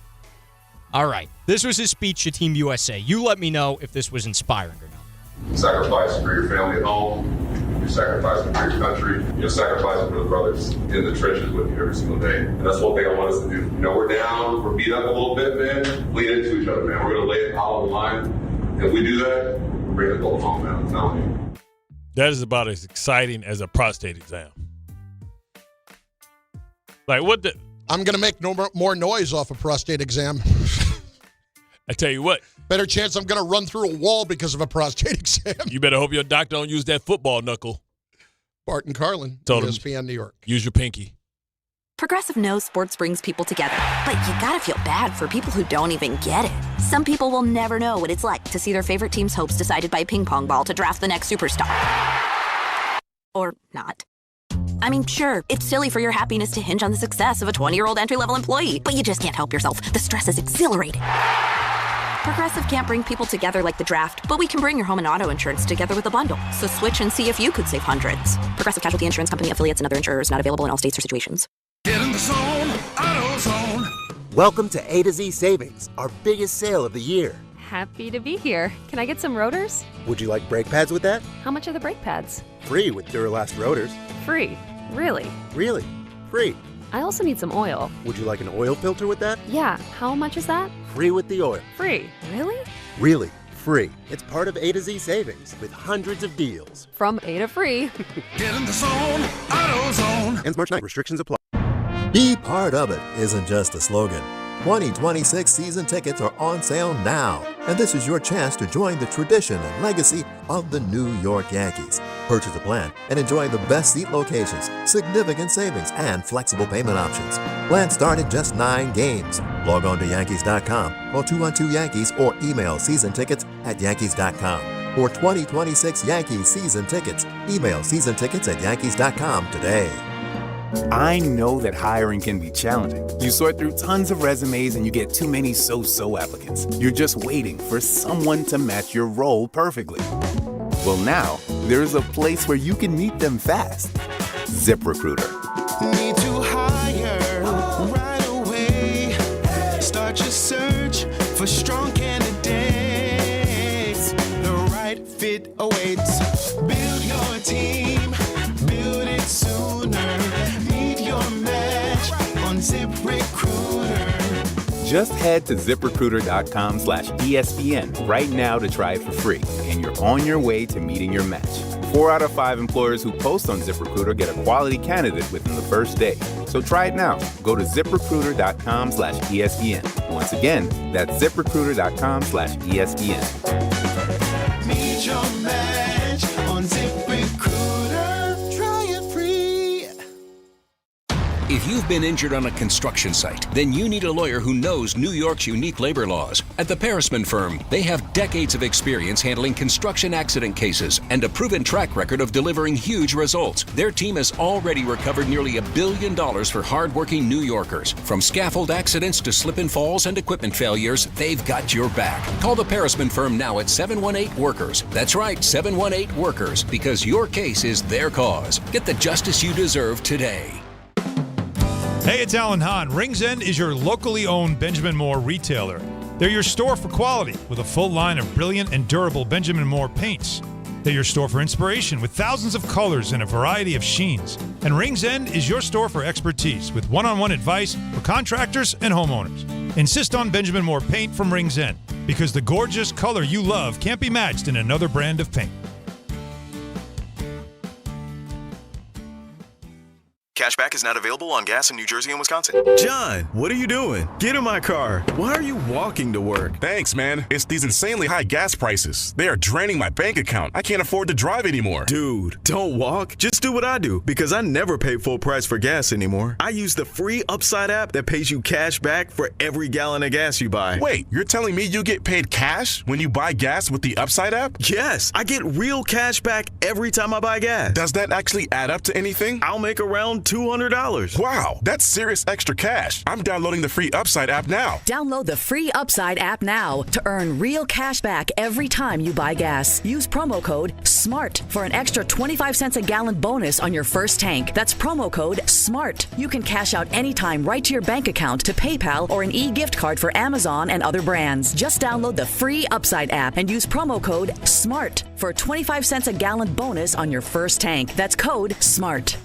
All right. This was his speech to Team USA. You let me know if this was inspiring or not. Sacrifice for your family at home. You're sacrificing for your country. You're sacrificing for the brothers in the trenches with you every single day. And that's one thing I want us to do. You know, we're down. We're beat up a little bit, man. Lean into each other, man. We're going to lay it all on the line. If we do that, we're bringing the goal home, man. I'm telling you. That is about as exciting as a prostate exam. Like, what the... I'm going to make no more noise off a prostate exam. I tell you what. Better chance I'm going to run through a wall because of a prostate exam. You better hope your doctor don't use that football knuckle. Bart and Carlin, ESPN New York. Use your pinky. Progressive knows sports brings people together, but you gotta feel bad for people who don't even get it. Some people will never know what it's like to see their favorite team's hopes decided by a ping pong ball to draft the next superstar. Or not. I mean, sure, it's silly for your happiness to hinge on the success of a 20-year-old entry-level employee, but you just can't help yourself. The stress is exhilarating. Progressive can't bring people together like the draft, but we can bring your home and auto insurance together with a bundle. So switch and see if you could save hundreds. Progressive Casualty Insurance Company affiliates and other insurers not available in all states or situations. Get in the zone, AutoZone. Welcome to A to Z Savings, our biggest sale of the year. Happy to be here. Can I get some rotors? Would you like brake pads with that? How much are the brake pads? Free with Duralast rotors. Free. Really? Really? Free. I also need some oil. Would you like an oil filter with that? Yeah. How much is that? Free with the oil. Free. Really? Really. Free. It's part of A to Z Savings with hundreds of deals. From A to free. Get in the zone, AutoZone. Ends March 9th. Restrictions apply. Be part of it isn't just a slogan. 2026 season tickets are on sale now, and this is your chance to join the tradition and legacy of the New York Yankees. Purchase a plan and enjoy the best seat locations, significant savings, and flexible payment options. Plans start at just 9 games. Log on to Yankees.com, call 212-YANKEES, or email seasontickets@Yankees.com. For 2026 Yankees season tickets, email seasontickets@Yankees.com today. I know that hiring can be challenging. You sort through tons of resumes and you get too many so-so applicants. You're just waiting for someone to match your role perfectly. Well, now, there's a place where you can meet them fast. ZipRecruiter. Need to hire right away. Start your search for strong candidates. The right fit awaits. Build your team. Build it sooner. Meet your match on ZipRecruiter. Just head to ZipRecruiter.com/ESPN right now to try it for free, and you're on your way to meeting your match. 4 out of 5 employers who post on ZipRecruiter get a quality candidate within the first day. So try it now. Go to ZipRecruiter.com/ESPN. Once again, that's ZipRecruiter.com/ESPN. Meet your match on ZipRecruiter. Try it free. If you've been injured on a construction site, then you need a lawyer who knows New York's unique labor laws. At the Parisman Firm, they have decades of experience handling construction accident cases and a proven track record of delivering huge results. Their team has already recovered nearly $1 billion for hardworking New Yorkers. From scaffold accidents to slip and falls and equipment failures, they've got your back. Call the Parisman Firm now at 718-WORKERS. That's right, 718-WORKERS, because your case is their cause. Get the justice you deserve today. Hey, it's Alan Hahn. Rings End is your locally owned Benjamin Moore retailer. They're your store for quality with a full line of brilliant and durable Benjamin Moore paints. They're your store for inspiration with thousands of colors and a variety of sheens. And Rings End is your store for expertise with one-on-one advice for contractors and homeowners. Insist on Benjamin Moore paint from Rings End because the gorgeous color you love can't be matched in another brand of paint. Cashback is not available on gas in New Jersey and Wisconsin. John, what are you doing? Get in my car. Why are you walking to work? Thanks, man. It's these insanely high gas prices. They are draining my bank account. I can't afford to drive anymore. Dude, don't walk. Just do what I do, because I never pay full price for gas anymore. I use the free Upside app that pays you cash back for every gallon of gas you buy. Wait, you're telling me you get paid cash when you buy gas with the Upside app? Yes, I get real cash back every time I buy gas. Does that actually add up to anything? I'll make around $200. Wow, that's serious extra cash. I'm downloading the free Upside app now. Download the free Upside app now to earn real cash back every time you buy gas. Use promo code SMART for an extra 25 cents a gallon bonus on your first tank. That's promo code SMART. You can cash out anytime right to your bank account, to PayPal, or an e-gift card for Amazon and other brands. Just download the free Upside app and use promo code SMART for a 25 cents a gallon bonus on your first tank. That's code SMART.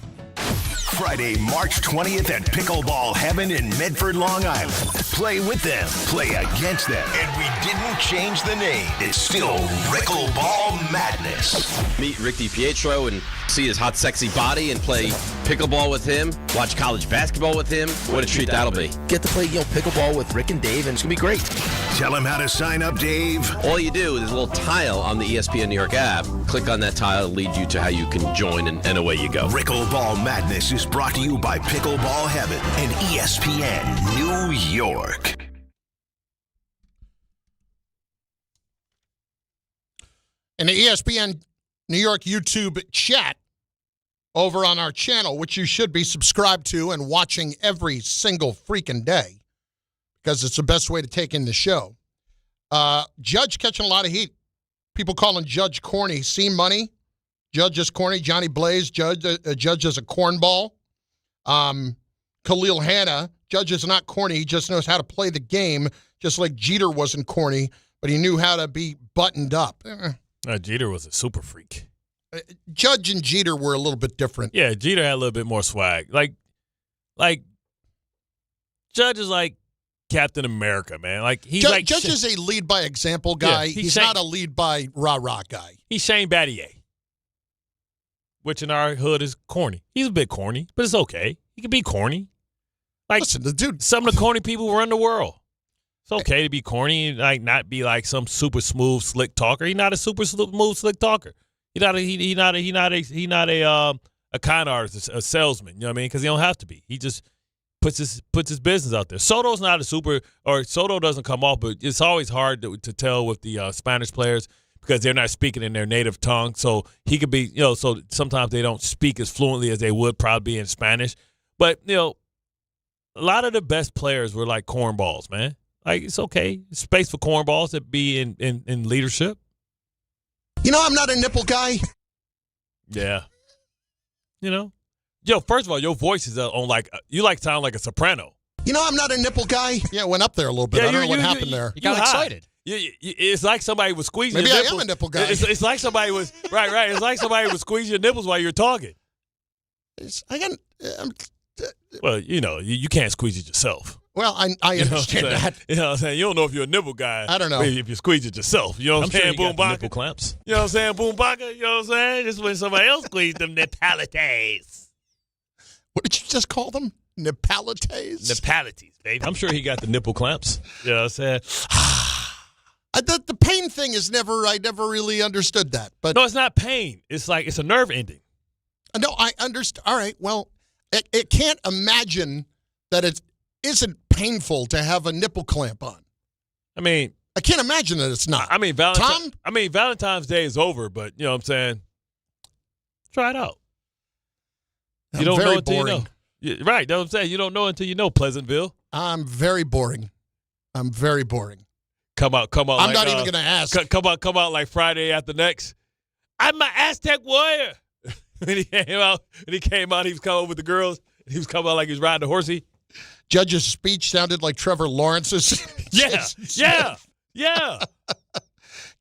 Friday, March 20th at Pickleball Heaven in Medford, Long Island. Play with them, play against them, and we didn't change the name. It's still Pickleball Madness. Meet Rick DiPietro and see his hot, sexy body and play pickleball with him, watch college basketball with him. What a treat that'll be. Get to play pickleball with Rick and Dave, and it's going to be great. Tell him how to sign up, Dave. All you do is a little tile on the ESPN New York app. Click on that tile, it'll lead you to how you can join, and away you go. Pickleball Madness is brought to you by Pickleball Heaven and ESPN New York. In the ESPN New York YouTube chat over on our channel, which you should be subscribed to and watching every single freaking day because it's the best way to take in the show. Judge catching a lot of heat. People calling Judge corny. C-Money, Judge is corny. Johnny Blaze, Judge is a cornball. Khalil Hanna, Judge is not corny. He just knows how to play the game, just like Jeter wasn't corny, but he knew how to be buttoned up. Jeter was a super freak. Judge and Jeter were a little bit different. Yeah, Jeter had a little bit more swag. Like Judge is like Captain America, man. Like he's Judge is a lead by example guy. Yeah, he's not a lead by rah-rah guy. He's Shane Battier, which in our hood is corny. He's a bit corny, but it's okay. He can be corny. Like, listen, the dude. Some of the corny people run the world. It's okay to be corny, like not be like some super smooth, slick talker. He's not a super smooth, slick talker. He's not a con artist, a salesman. You know what I mean? Because he don't have to be. He just puts his business out there. Soto's not a super, or Soto doesn't come off, but it's always hard to tell with the Spanish players because they're not speaking in their native tongue. So he could be, so sometimes they don't speak as fluently as they would probably in Spanish. But, a lot of the best players were like cornballs, man. Like, it's okay. Space for cornballs to be in leadership. I'm not a nipple guy. Yeah. First of all, your voice is on you sound like a soprano. I'm not a nipple guy. Yeah, it went up there a little bit. I don't know what happened there. You got excited. It's like somebody was squeezing Maybe your I nipples. am a nipple guy. It's like somebody was, right. It's like somebody was squeezing your nipples while you're talking. Well, you can't squeeze it yourself. Well, I understand that. You know what I'm saying? You don't know if you're a nipple guy. I don't know. If you squeeze it yourself. You know what I'm saying? Sure Boom baka. nipple clamps. You know what I'm saying? Boom baka. You know what I'm saying? This is when somebody else squeezed them nippalities. What did you just call them? Nippalities? Nippalities, baby. I'm sure he got the nipple clamps. You know what I'm saying? The pain thing is I never really understood that. But no, it's not pain. It's like it's a nerve ending. No, I understand. All right, well, it can't imagine that it isn't painful to have a nipple clamp on. I mean, I can't imagine that it's not. I mean, Valentine's Day is over, but you know what I'm saying? Try it out. You don't know until boring. you know. Right, that's what I'm saying. You don't know until you know, Pleasantville. I'm very boring. Come out. I'm like, not even going to ask. Come out like Friday after next. I'm my Aztec warrior. When he came out, he was coming with the girls. He was coming out like he was riding a horsey. Judge's speech sounded like Trevor Lawrence's. Yeah.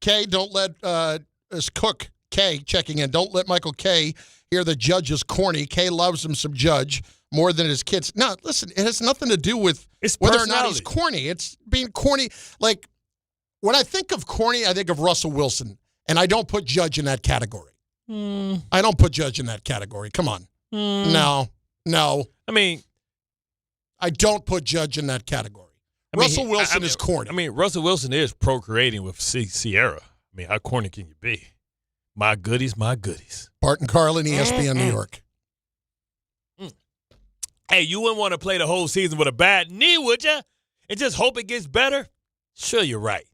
Kay, don't let this cook, Kay, checking in. Don't let Michael Kay hear the Judge is corny. Kay loves him some Judge more than his kids. No, listen, it has nothing to do with whether or not he's corny. It's being corny. Like, when I think of corny, I think of Russell Wilson, and I don't put Judge in that category. I don't put Judge in that category. Come on. No. No. I mean, I don't put Judge in that category. Russell Wilson is corny. I mean, Russell Wilson is procreating with Sierra. I mean, how corny can you be? My goodies, my goodies. Bart and Carlin, ESPN New York. Hey, you wouldn't want to play the whole season with a bad knee, would you? And just hope it gets better? Sure, you're right.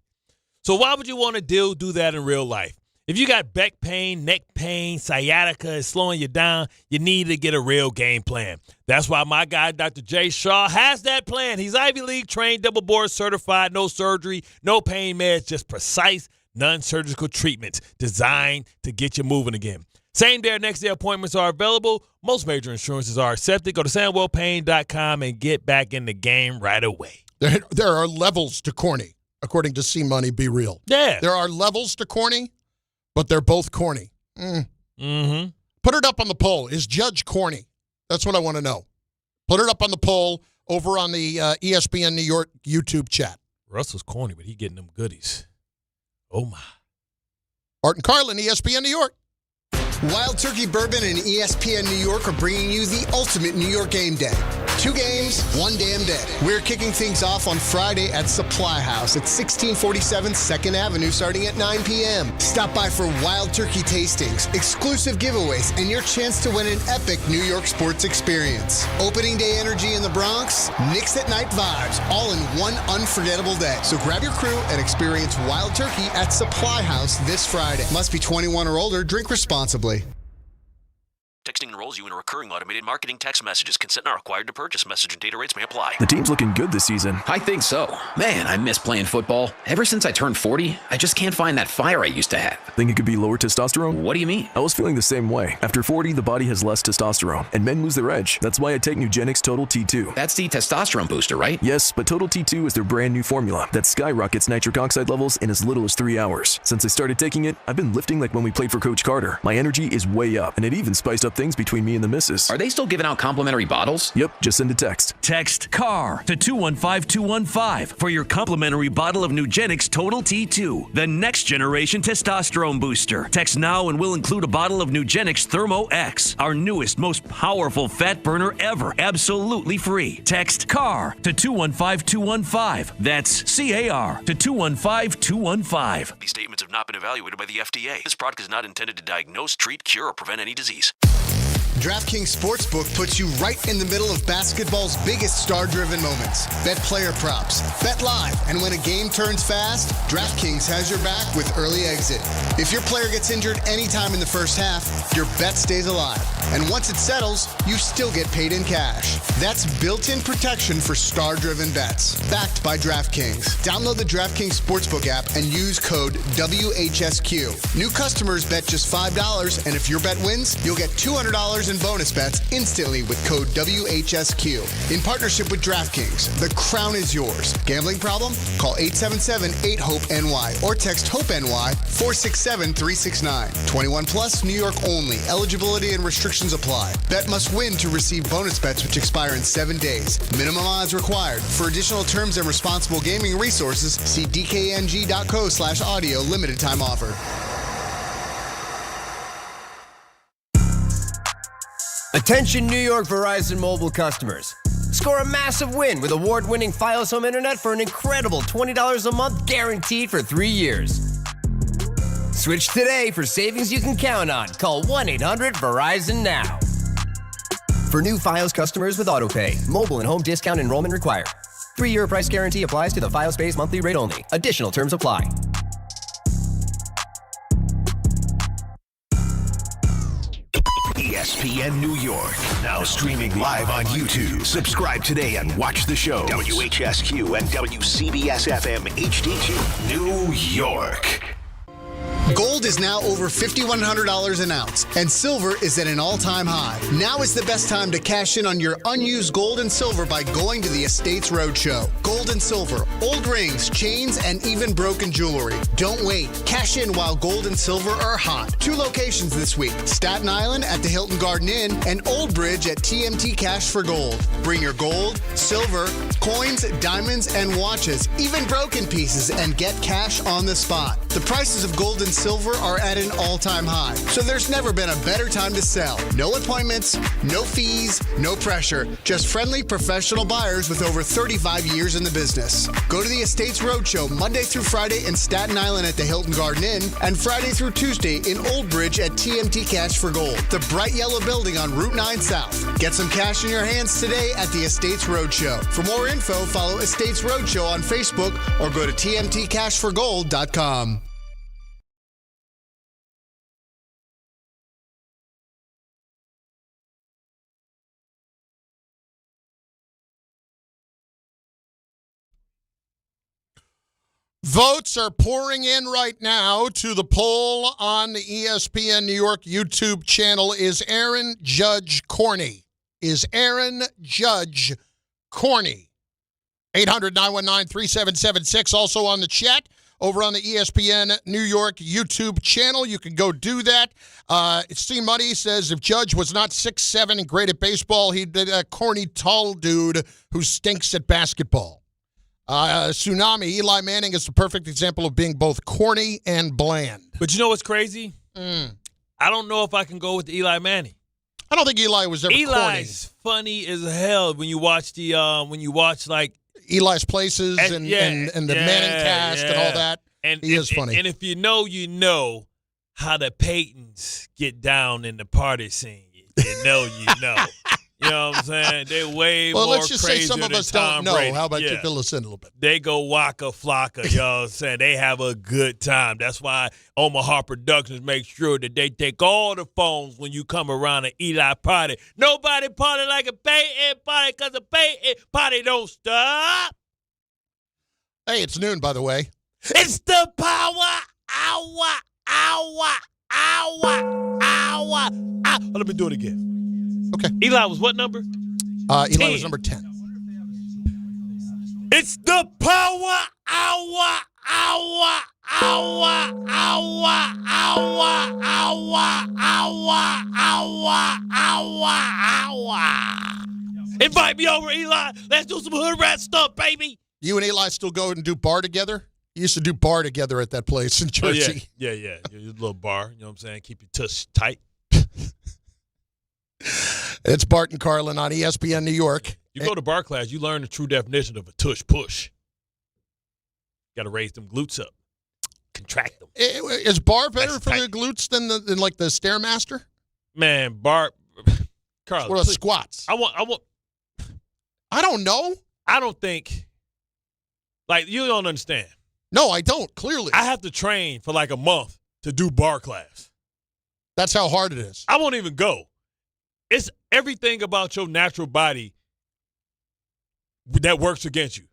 So why would you want to do that in real life? If you got back pain, neck pain, sciatica is slowing you down, you need to get a real game plan. That's why my guy, Dr. Jay Shaw, has that plan. He's Ivy League trained, double board certified, no surgery, no pain meds, just precise, non-surgical treatments designed to get you moving again. Same day or next day appointments are available. Most major insurances are accepted. Go to SamwellPain.com and get back in the game right away. There are levels to corny, according to C-Money, Be Real. Yeah. There are levels to corny, but they're both corny. Mm-hmm. Put it up on the poll. Is Judge corny? That's what I want to know. Put it up on the poll over on the ESPN New York YouTube chat. Russell's corny, but he getting them goodies. Oh, my. Bart and Carlin, ESPN New York. Wild Turkey Bourbon and ESPN New York are bringing you the ultimate New York game day. 2 games, 1 damn day. We're kicking things off on Friday at Supply House at 1647 2nd Avenue starting at 9 p.m. Stop by for Wild Turkey tastings, exclusive giveaways, and your chance to win an epic New York sports experience. Opening day energy in the Bronx, Knicks at night vibes, all in one unforgettable day. So grab your crew and experience Wild Turkey at Supply House this Friday. Must be 21 or older. Drink responsibly. Texting enrolls you in a recurring automated marketing text messages. Consent not required to purchase. Message and data rates may apply. The team's looking good this season. I think so. Man, I miss playing football. Ever since I turned 40, I just can't find that fire I used to have. Think it could be lower testosterone? What do you mean? I was feeling the same way. After 40, the body has less testosterone, and men lose their edge. That's why I take Nugenix Total T2. That's the testosterone booster, right? Yes, but Total T2 is their brand new formula that skyrockets nitric oxide levels in as little as 3 hours. Since I started taking it, I've been lifting like when we played for Coach Carter. My energy is way up, and it even spiced up things between me and the missus. Are they still giving out complimentary bottles? Yep, just send a text. Text CAR to 215-215 for your complimentary bottle of Nugenix Total T2, the next generation testosterone booster. Text now and we'll include a bottle of Nugenix Thermo X, our newest, most powerful fat burner ever, absolutely free. Text CAR to 215-215. That's CAR to 215-215. These statements have not been evaluated by the FDA. This product is not intended to diagnose, treat, cure, or prevent any disease. DraftKings Sportsbook puts you right in the middle of basketball's biggest star-driven moments. Bet player props, bet live, and when a game turns fast, DraftKings has your back with early exit. If your player gets injured anytime in the first half, your bet stays alive. And once it settles, you still get paid in cash. That's built-in protection for star-driven bets. Backed by DraftKings. Download the DraftKings Sportsbook app and use code WHSQ. New customers bet just $5, and if your bet wins, you'll get $200 in bonus bets instantly with code WHSQ. In partnership with DraftKings, the crown is yours. Gambling problem? Call 877-8-HOPE-NY or text HOPE-NY 467-369. 21 plus, New York only. Eligibility and restrictions apply. Bet must win to receive bonus bets which expire in 7 days. Minimum odds required. For additional terms and responsible gaming resources, see dkng.co/audio. Limited time offer. Attention New York Verizon mobile customers. Score a massive win with award-winning Fios Home Internet for an incredible $20 a month guaranteed for 3 years. Switch today for savings you can count on. Call 1-800-VERIZON now. For new Fios customers with AutoPay, mobile and home discount enrollment required. 3-year price guarantee applies to the Fios-based monthly rate only. Additional terms apply. ESPN New York, now streaming live on YouTube. Subscribe today and watch the show. WHSQ and WCBS-FM HD2, New York. Gold is now over $5,100 an ounce, and silver is at an all-time high. Now is the best time to cash in on your unused gold and silver by going to the Estates Roadshow. Gold and silver, old rings, chains, and even broken jewelry. Don't wait. Cash in while gold and silver are hot. 2 locations this week, Staten Island at the Hilton Garden Inn and Old Bridge at TMT Cash for Gold. Bring your gold, silver, coins, diamonds, and watches, even broken pieces, and get cash on the spot. The prices of gold and silver Kiper are at an all-time high, so there's never been a better time to sell. No appointments, no fees, no pressure. Just friendly professional buyers with over 35 years in the business. Go to the Estates Roadshow Monday through Friday in Staten Island at the Hilton Garden Inn and Friday through Tuesday in Old Bridge at TMT Cash for Gold, the bright yellow building on Route 9 South. Get some cash in your hands today at the Estates Roadshow. For more info, follow Estates Roadshow on Facebook or go to tmtcashforgold.com. Votes are pouring in right now to the poll on the ESPN New York YouTube channel. Is Aaron Judge corny? Is Aaron Judge corny? 800-919-3776. Also on the chat over on the ESPN New York YouTube channel. You can go do that. Steve Muddy says if Judge was not 6'7" and great at baseball, he'd be a corny, tall dude who stinks at basketball. Tsunami, Eli Manning is the perfect example of being both corny and bland. But you know what's crazy? I don't know if I can go with Eli Manning. I don't think Eli was ever Eli's funny as hell when you watch like Eli's Places and the Manning cast and all that. And he is funny. And if you know how the Paytons get down in the party scene. You know. You know what I'm saying? They're way more let's just crazy say some of than us Tom don't know. Brady. How about you fill us in a little bit? They go waka flocka, you know what I'm saying? They have a good time. That's why Omaha Productions make sure that they take all the phones when you come around an Eli party. Nobody party like a Payton party because a Payton party don't stop. Hey, it's noon, by the way. It's the power hour. Let me do it again. Okay. Eli was what number? Eli was number 10. It's the power hour. Invite me over, Eli. Let's do some hood rat stuff, baby. You and Eli still go and do bar together? You used to do bar together at that place in Jersey. Oh, yeah. Your little bar, you know what I'm saying? Keep your tush tight. It's Bart and Carlin on ESPN New York. You go to bar class, you learn the true definition of a tush push. Got to raise them glutes up, contract them. Is bar better for the glutes than the Stairmaster? Man, Bart, Carlin. What about squats? I want. I don't know. I don't think. Like, you don't understand. No, I don't. Clearly, I have to train for like a month to do bar class. That's how hard it is. I won't even go. It's everything about your natural body that works against you.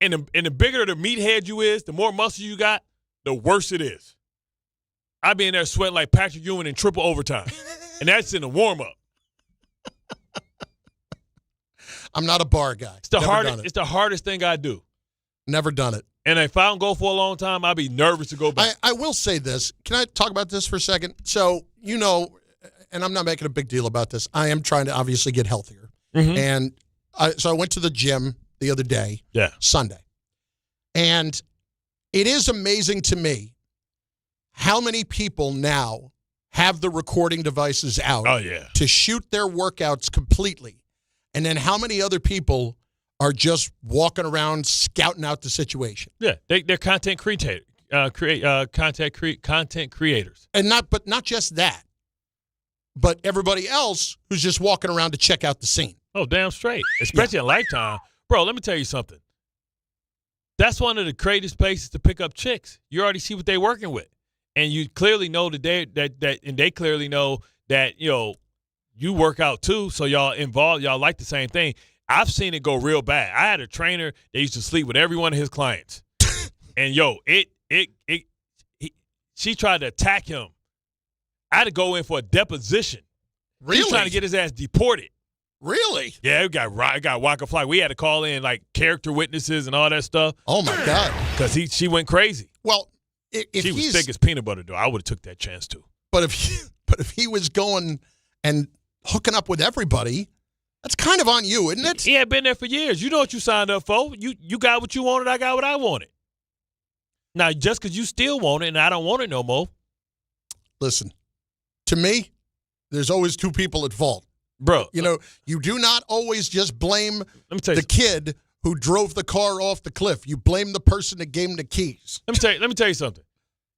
And the bigger the meathead you is, the more muscle you got, the worse it is. I be in there sweating like Patrick Ewing in triple overtime. And that's in the warm-up. I'm not a bar guy. It's the hardest thing I do. Never done it. And if I don't go for a long time, I'll be nervous to go back. I will say this. Can I talk about this for a second? So, and I'm not making a big deal about this. I am trying to obviously get healthier. Mm-hmm. And so I went to the gym the other day, Sunday. And it is amazing to me how many people now have the recording devices out to shoot their workouts completely. And then how many other people are just walking around scouting out the situation. Yeah, they're content creators. Content creators. And not just that, but everybody else who's just walking around to check out the scene. Oh, damn straight. Especially in Lifetime. Bro, let me tell you something. That's one of the greatest places to pick up chicks. You already see what they're working with. And you clearly know that they clearly know that, you work out too, so y'all involved, y'all like the same thing. I've seen it go real bad. I had a trainer that used to sleep with every one of his clients. And she tried to attack him. I had to go in for a deposition. Really? He was trying to get his ass deported. Really? Yeah, it got Waka Fly. We had to call in like character witnesses and all that stuff. Oh my God. Because she went crazy. Well, if she was thick as peanut butter, though. I would have took that chance too. But if he was going and hooking up with everybody, that's kind of on you, isn't it? He had been there for years. You know what you signed up for. You got what you wanted. I got what I wanted. Now, just because you still want it and I don't want it no more, listen, to me, there's always two people at fault. Bro. You do not always just blame the kid who drove the car off the cliff. You blame the person that gave him the keys. Let me tell you something.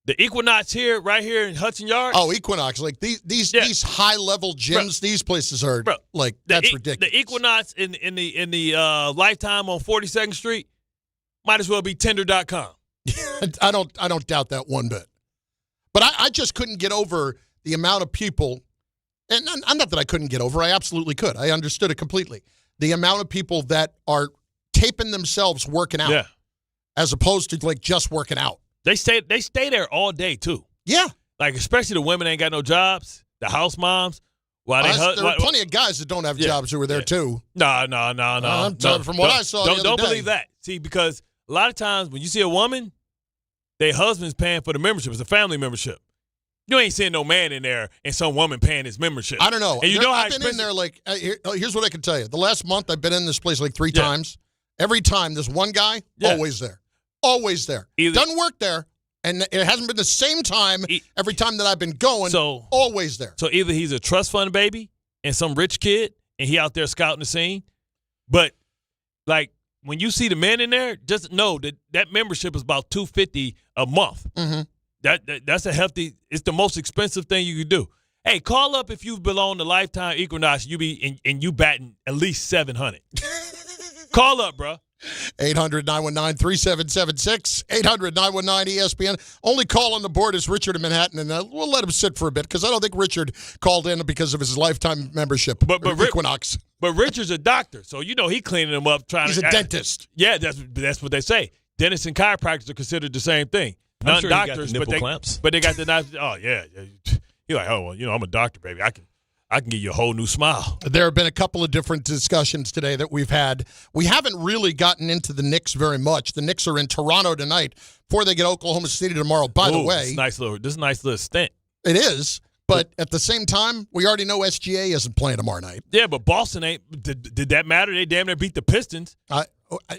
The Equinox right here in Hudson Yards. Oh, Equinox. Like these high-level gyms, these places are that's ridiculous. The Equinox in the Lifetime on 42nd Street might as well be Tinder.com. I don't doubt that one bit. But I just couldn't get over the amount of people, and not that I couldn't get over, I absolutely could. I understood it completely. The amount of people that are taping themselves working out as opposed to like just working out. They stay there all day too. Yeah. Like especially the women ain't got no jobs, the house moms. There are plenty of guys that don't have jobs who are there too. No. From what I saw the other don't day. believe that. See, because a lot of times when you see a woman, their husband's paying for the membership. It's a family membership. You ain't seeing no man in there and some woman paying his membership. I don't know. And how I've been in there like here's what I can tell you. The last month I've been in this place like 3 times. Every time there's one guy always there. Always there. Doesn't work there. And it hasn't been the same time every time that I've been going. So always there. So either he's a trust fund baby and some rich kid and he out there scouting the scene. But like when you see the men in there, just know that membership is about $250 a month. Mm-hmm. That's a hefty. It's the most expensive thing you could do. Hey, call up if you belong to Lifetime Equinox. You batting at least $700. Call up, bro. 800-919-3776. 800-919-ESPN. Only call on the board is Richard in Manhattan, and we'll let him sit for a bit because I don't think Richard called in because of his lifetime membership. But Equinox. But Richard's a doctor, so he cleaning them up. He's a dentist. Yeah, that's what they say. Dentists and chiropractors are considered the same thing. I'm sure Non-doctors, he got the nipple clamps. But they got the knife. Oh yeah. You're like, oh well, I'm a doctor, baby. I can give you a whole new smile. There have been a couple of different discussions today that we've had. We haven't really gotten into the Knicks very much. The Knicks are in Toronto tonight before they get Oklahoma City tomorrow. By the way, this is a nice little stint. It is, but at the same time, we already know SGA isn't playing tomorrow night. Yeah, but Boston ain't. Did that matter? They damn near beat the Pistons.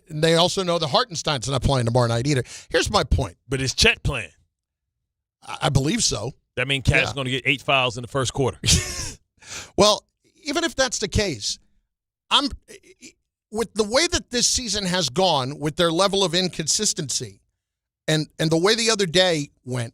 They also know the Hartenstein's not playing tomorrow night either. Here's my point. But is Chet playing? I believe so. That means Cat's going to get 8 fouls in the first quarter. Well, even if that's the case, with the way that this season has gone, with their level of inconsistency, and the way the other day went,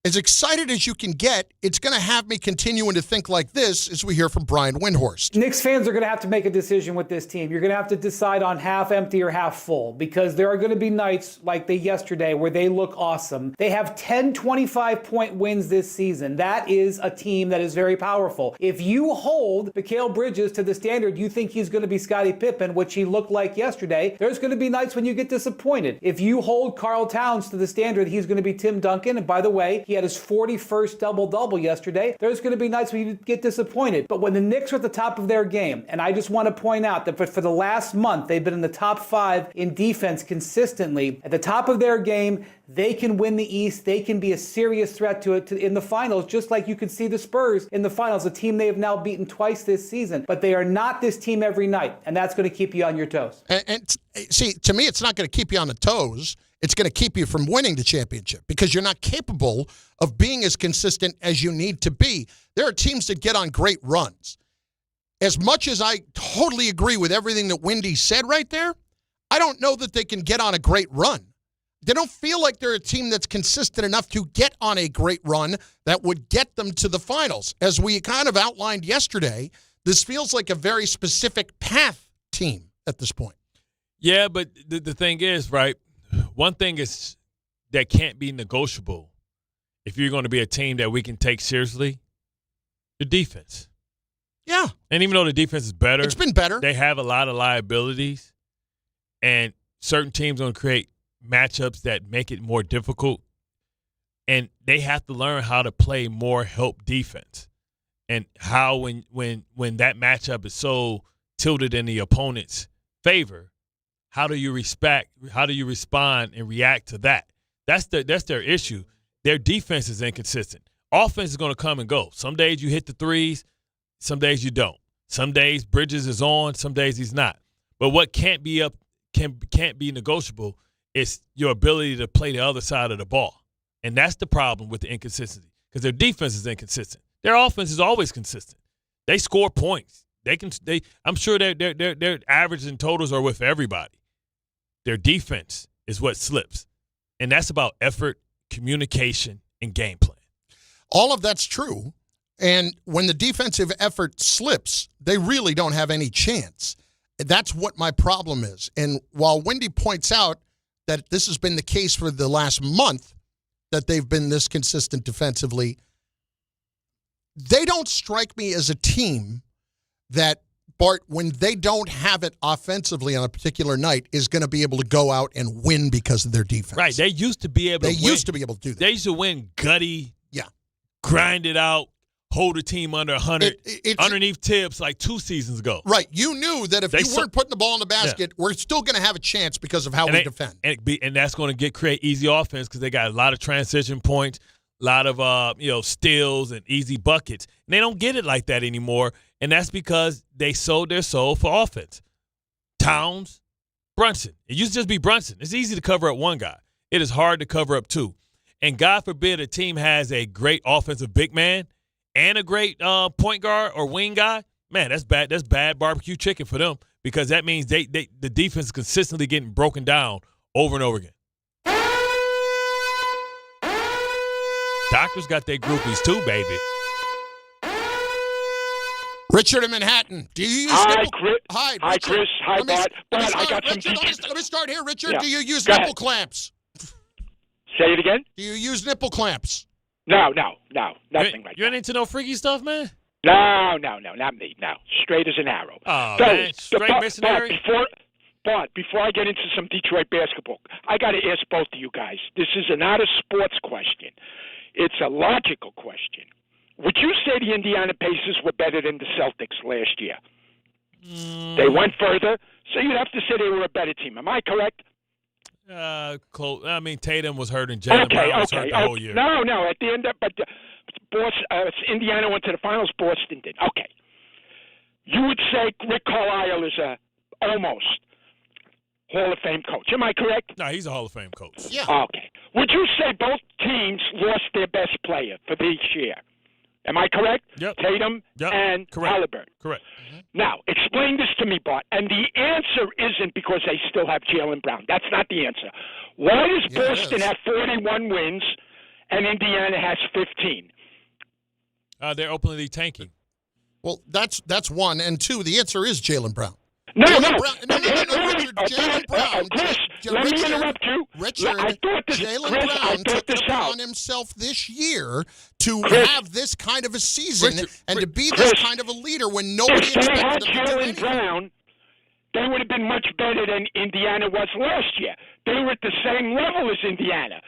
as excited as you can get, it's going to have me continuing to think like this as we hear from Brian Windhorst. Knicks fans are going to have to make a decision with this team. You're going to have to decide on half empty or half full because there are going to be nights like yesterday where they look awesome. They have 10 25-point wins this season. That is a team that is very powerful. If you hold Mikal Bridges to the standard you think he's going to be Scottie Pippen, which he looked like yesterday, there's going to be nights when you get disappointed. If you hold Karl Towns to the standard he's going to be Tim Duncan, and by the way, he had his 41st double-double yesterday. There's going to be nights when you get disappointed. But when the Knicks are at the top of their game, and I just want to point out that for the last month, they've been in the top 5 in defense consistently. At the top of their game, they can win the East. They can be a serious threat to it in the finals, just like you could see the Spurs in the finals, a team they have now beaten twice this season. But they are not this team every night, and that's going to keep you on your toes. And see, to me, it's not going to keep you on the toes. It's going to keep you from winning the championship because you're not capable of being as consistent as you need to be. There are teams that get on great runs. As much as I totally agree with everything that Windy said right there, I don't know that they can get on a great run. They don't feel like they're a team that's consistent enough to get on a great run that would get them to the finals. As we kind of outlined yesterday, this feels like a very specific path team at this point. Yeah, but the thing is, right, one thing is that can't be negotiable if you're going to be a team that we can take seriously, the defense. Yeah. And even though the defense is better. It's been better. They have a lot of liabilities, and certain teams are going to create matchups that make it more difficult, and they have to learn how to play more help defense and how when that matchup is so tilted in the opponent's favor, how do you respond and react to that? That's their issue. Their defense is inconsistent. Offense is going to come and go. Some days you hit the threes, some days you don't. Some days Bridges is on, some days he's not. But what can't be negotiable is your ability to play the other side of the ball. And that's the problem with the inconsistency. because their defense is inconsistent. Their offense is always consistent. They score points. I'm sure their averages and totals are with everybody. Their defense is what slips, and that's about effort, communication, and game plan. All of that's true, and when the defensive effort slips, they really don't have any chance. That's what my problem is. And while Wendy points out that this has been the case for the last month, that they've been this consistent defensively, they don't strike me as a team that, Bart, when they don't have it offensively on a particular night, is going to be able to go out and win because of their defense. Right. They used to be able to win. They used to be able to do that. They used to win gutty, grind it out, hold a team under 100, underneath tips like 2 seasons ago. Right. You knew that if you weren't putting the ball in the basket, we're still going to have a chance because of how we defend. And that's going to create easy offense because they got a lot of transition points, a lot of steals and easy buckets. And they don't get it like that anymore, and that's because they sold their soul for offense. Towns, Brunson. It used to just be Brunson. It's easy to cover up one guy. It is hard to cover up two. And God forbid a team has a great offensive big man and a great point guard or wing guy. Man, that's bad. That's bad barbecue chicken for them because that means the defense is consistently getting broken down over and over again. Doctors got their groupies too, baby. Richard in Manhattan. Do you use Chris. Hi, Chris. Hi, Bart. Let me start here, Richard. Yeah. Do you use Go nipple ahead. clamps? Say it again? Do you use nipple clamps? No, nothing like that. You ain't into no freaky stuff, man? No, not me. No, straight as an arrow. Oh, man. Straight missionary? Before I get into some Detroit basketball, I got to ask both of you guys. This is not a sports question. It's a logical question. Would you say the Indiana Pacers were better than the Celtics last year? They went further, so you'd have to say they were a better team. Am I correct? Close. I mean, Tatum was hurt and Jalen Brown was hurt the whole year. No. At the end, Indiana went to the finals. Boston did. Okay. You would say Rick Carlisle is a almost Hall of Fame coach. Am I correct? No, he's a Hall of Fame coach. Yeah. Okay. Would you say both teams lost their best player for this year? Am I correct? Yep. Tatum and Halliburton. Correct. Now, explain this to me, Bart. And the answer isn't because they still have Jalen Brown. That's not the answer. Why does Boston have 41 wins and Indiana has 15? They're openly tanking. Well, that's one. And two, the answer is Jalen Brown. No, Richard, Jalen Brown. Chris, let me interrupt you. Jalen Brown took it upon himself this year to have this kind of a season and to be this kind of a leader when nobody expected him to do anything. Brown, they would have been much better than Indiana was last year. They were at the same level as Indiana.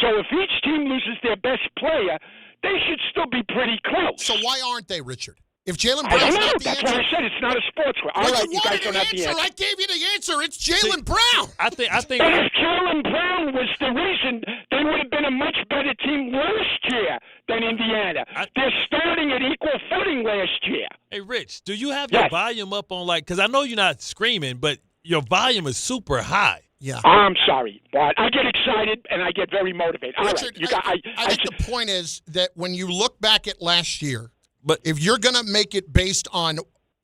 So if each team loses their best player, they should still be pretty close. So why aren't they, Richard? If Jalen I Brown's don't know. not the That's answer, what I said. It's not a sports question. All right, you guys don't have the answer. I gave you the answer. It's Jalen Brown. I think. But if Jalen Brown was the reason, they would have been a much better team last year than Indiana. They're starting at equal footing last year. Hey, Rich, do you have your volume up on because I know you're not screaming, but your volume is super high. Yeah. I'm sorry, but I get excited and I get very motivated. Richard, I think the point is that when you look back at last year, but if you're going to make it based on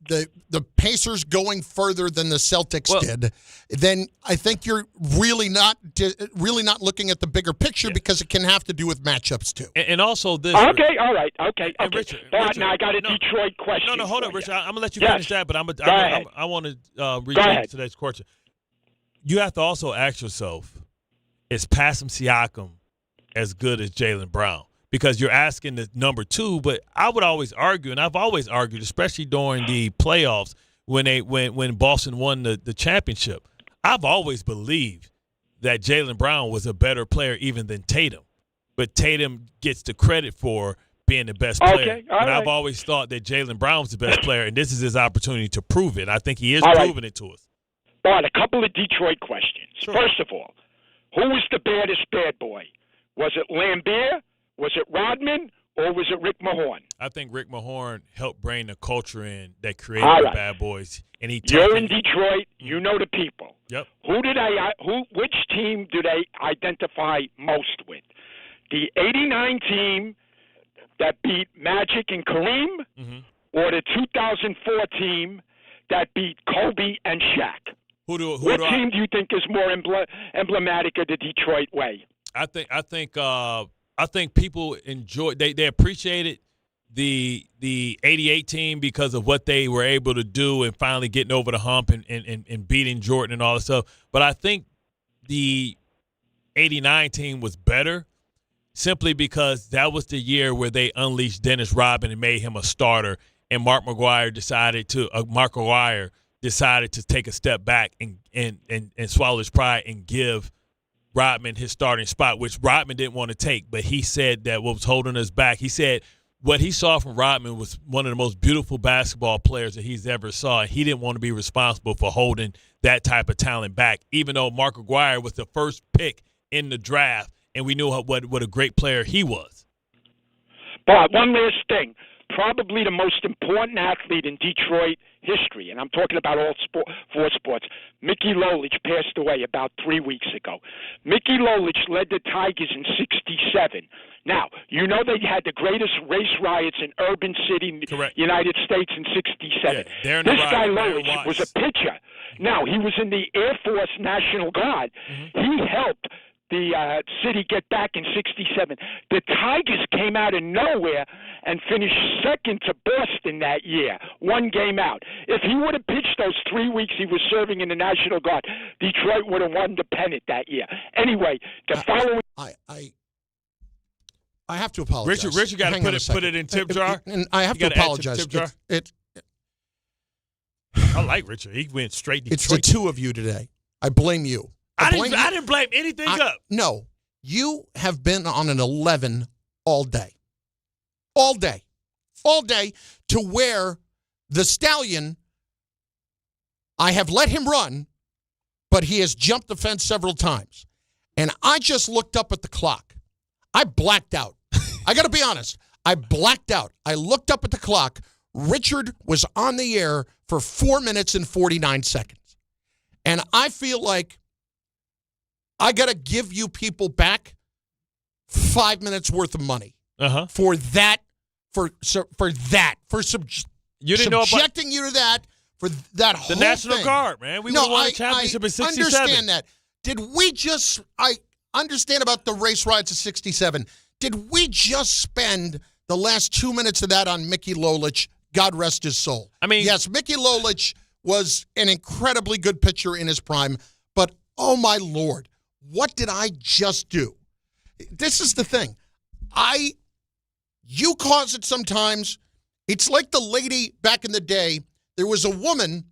the Pacers going further than the Celtics did, then I think you're really not looking at the bigger picture because it can have to do with matchups too. And also this. Okay, all right, okay. Richard, now I got a Detroit question. No, hold on, Richard. I'm gonna let you Yes. finish that, but I want to read ahead. today's question. You have to also ask yourself: is Passim Siakam as good as Jalen Brown? Because you're asking the number two, but I would always argue, and I've always argued, especially during the playoffs when Boston won the championship. I've always believed that Jalen Brown was a better player even than Tatum, but Tatum gets the credit for being the best player. Okay, all and right. I've always thought that Jalen Brown was the best player, and this is his opportunity to prove it. I think he is All right. proving it to us. Bart, a couple of Detroit questions. Sure. First of all, who was the baddest bad boy? Was it Lambert? Was it Rodman? Or was it Rick Mahorn? I think Rick Mahorn helped bring the culture in that created All the right. Bad Boys, and he. You're in Detroit. You know the people. Yep. Which team do they identify most with? The '89 team, that beat Magic and Kareem, or the 2004 team that beat Kobe and Shaq? What team do you think is more emblematic of the Detroit way? I think people enjoy. They appreciated the 88 team because of what they were able to do and finally getting over the hump and beating Jordan and all that stuff. But I think the 89 team was better simply because that was the year where they unleashed Dennis Rodman and made him a starter, and Mark McGwire decided to take a step back and swallow his pride and give Rodman his starting spot, which Rodman didn't want to take. But he said that what was holding us back, he said what he saw from Rodman was one of the most beautiful basketball players that he's ever saw. He didn't want to be responsible for holding that type of talent back, even though Mark McGwire was the first pick in the draft, and we knew what a great player he was. But one last thing. Probably the most important athlete in Detroit history, and I'm talking about all four sports. Mickey Lolich passed away about 3 weeks ago. Mickey Lolich led the Tigers in '67. Now, you know they had the greatest race riots in urban city United States in '67. Yeah, this guy Lolich was a pitcher. Now, he was in the Air Force National Guard. He helped the city get back in '67. The Tigers came out of nowhere and finished second to Boston that year, one game out. If he would have pitched those 3 weeks he was serving in the National Guard, Detroit would have won the pennant that year. Anyway, the following... I have to apologize. Richard got to put it in tip jar. And I have to apologize. Tip jar. I like Richard. He went straight Detroit. It's the two of you today. I blame you. I didn't blame anything up. No, you have been on an 11 all day. All day. All day, to where the Stallion, I have let him run, but he has jumped the fence several times. And I just looked up at the clock. I blacked out. I got to be honest. I blacked out. I looked up at the clock. Richard was on the air for 4 minutes and 49 seconds. And I feel like I got to give you people back 5 minutes worth of money for that, for subjecting you to that, for that whole the National thing. Guard, man. We won a championship in '67. I understand that. I understand about the race riots of '67. Did we just spend the last 2 minutes of that on Mickey Lolich? God rest his soul. I mean, yes, Mickey Lolich was an incredibly good pitcher in his prime, but oh my Lord, what did I just do? This is the thing. You cause it sometimes. It's like the lady back in the day. There was a woman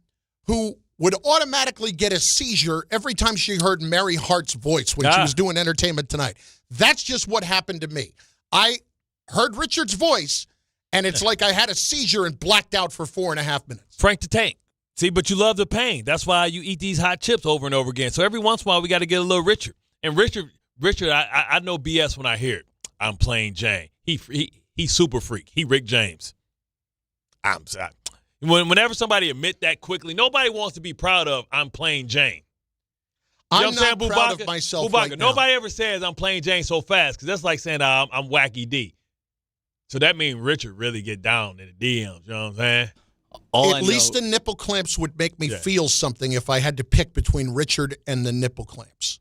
who would automatically get a seizure every time she heard Mary Hart's voice when she was doing Entertainment Tonight. That's just what happened to me. I heard Richard's voice, and it's like I had a seizure and blacked out for 4.5 minutes. Frank the Tank. See, but you love the pain. That's why you eat these hot chips over and over again. So every once in a while, we got to get a little Richard. And Richard, I know BS when I hear it. I'm plain Jane. He's super freak. He Rick James. I'm sorry. Whenever somebody admit that quickly, nobody wants to be proud of I'm plain Jane. You know I'm not proud of myself right now. Nobody ever says I'm plain Jane so fast because that's like saying I'm Wacky D. So that means Richard really get down in the DMs. You know what I'm saying? At least the nipple clamps would make me feel something if I had to pick between Richard and the nipple clamps.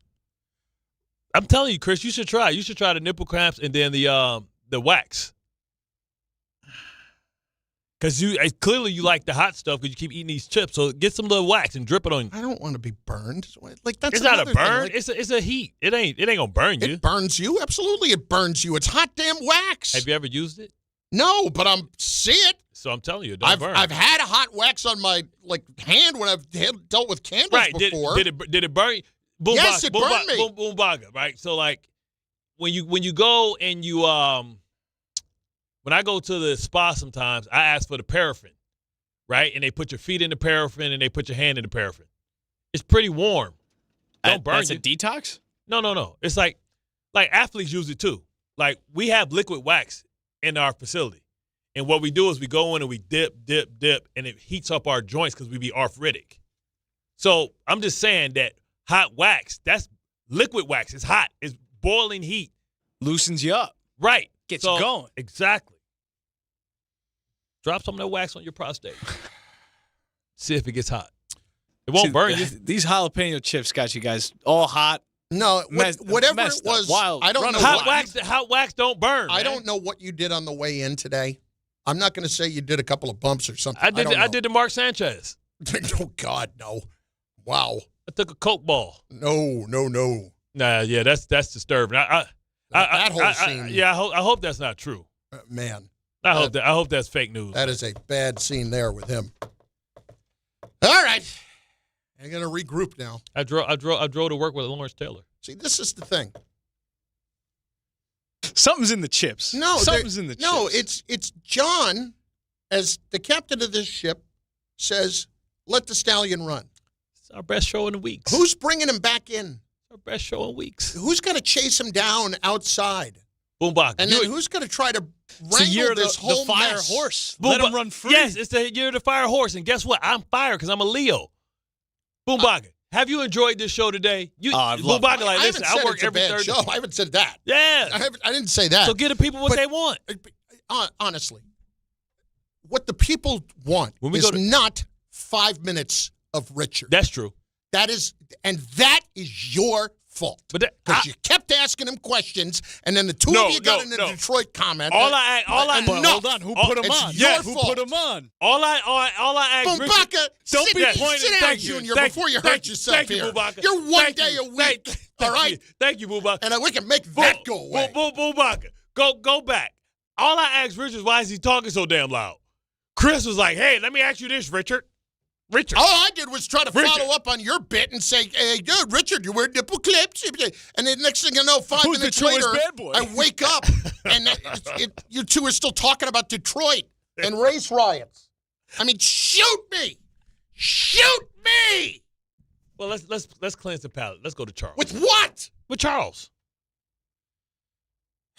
I'm telling you, Chris, you should try. You should try the nipple clamps and then the wax. Because clearly you like the hot stuff because you keep eating these chips. So get some little wax and drip it on you. I don't want to be burned. Like that's it's not a burn. Like, it's a heat. It ain't gonna burn you. It burns you. Absolutely, it burns you. It's hot damn wax. Have you ever used it? No, but I'm see it. So I'm telling you, it don't burn. I've had a hot wax on my hand when I've dealt with candles before. Did it burn you? Boom, yes, baga, it burned me. Boom baga, right? So like when you go and you when I go to the spa sometimes I ask for the paraffin, right? And they put your feet in the paraffin and they put your hand in the paraffin. It's pretty warm. Don't burn you. That's a detox? No. It's like athletes use it too. Like we have liquid wax in our facility. And what we do is we go in and we dip, and it heats up our joints because we be arthritic. So I'm just saying that hot wax, that's liquid wax. It's hot. It's boiling heat. Loosens you up. Right. Gets you going. Exactly. Drop some of that wax on your prostate. See if it gets hot. It won't burn you. These jalapeno chips got you guys all hot. No, whatever it was, wild. I don't know. Hot wax don't burn. I don't know what you did on the way in today. I'm not going to say you did a couple of bumps or something. I did the Mark Sanchez. Oh, God, no. Wow. I took a Coke ball. No. Nah, yeah, that's disturbing. That whole scene. I hope that's not true. Man. I hope that's fake news. That is a bad scene there with him. All right. I'm going to regroup now. I drove to work with Lawrence Taylor. See, this is the thing. Something's in the chips. No, something's in the chips. No, it's John, as the captain of this ship, says, let the stallion run. It's our best show in weeks. Who's bringing him back in? Our best show in weeks. Who's going to chase him down outside? Boombach. And then who's going to try to wrangle this whole the fire mess? horse. Let him run free. Yes, it's the year of the fire horse. And guess what? I'm fire because I'm a Leo. Boombach. Have you enjoyed this show today? Boombach, like, listen, I work every Thursday. Show. I haven't said that. Yeah. I didn't say that. So give the people what they want. Honestly, what the people want is not 5 minutes of Richard. That's true. That is your fault. Because you kept asking him questions, and then the two of you got in a Detroit comment. Hold on, who put him on? Who put him on? All I asked Boombaka, don't be pointing. Sit down, Junior, before you hurt yourself here. You're one day a week, all right? Thank you, Boombaka. And we can make that go away. Boombaka, go back. All I asked Richard is why is he talking so damn loud? Chris was like, hey, let me ask you this, Richard. All I did was try to follow up on your bit and say, hey, dude, Richard, you wear nipple clips. And then next thing you know, 5 minutes later, I wake up and you two are still talking about Detroit and race riots. I mean, shoot me. Shoot me. Well, let's cleanse the palate. Let's go to Charles. With what? With Charles.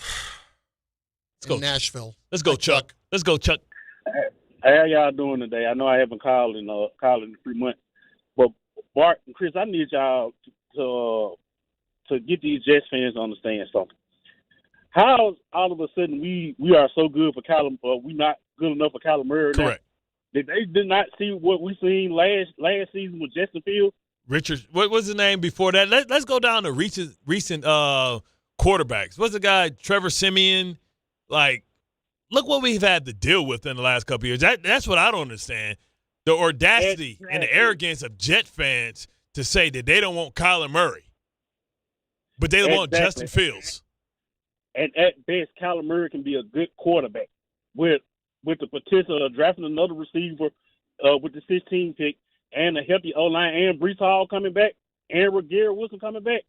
Let's go. Nashville. Let's go, Chuck. Let's go, Chuck. Hey, how y'all doing today? I know I haven't called in 3 months, but Bart and Chris, I need y'all to get these Jets fans to understand something. How all of a sudden we are so good for Callum, we not good enough for Callum Murray? Correct. They did not see what we seen last season with Justin Fields. Richard, what was his name before that? Let's go down to recent quarterbacks. What's the guy? Trevor Siemian, like. Look what we've had to deal with in the last couple of years. That's what I don't understand. The audacity and the arrogance of Jet fans to say that they don't want Kyler Murray, but they want Justin Fields. And at best, Kyler Murray can be a good quarterback with the potential of drafting another receiver with the 16 pick and a healthy O-line and Breece Hall coming back and Garrett Wilson coming back.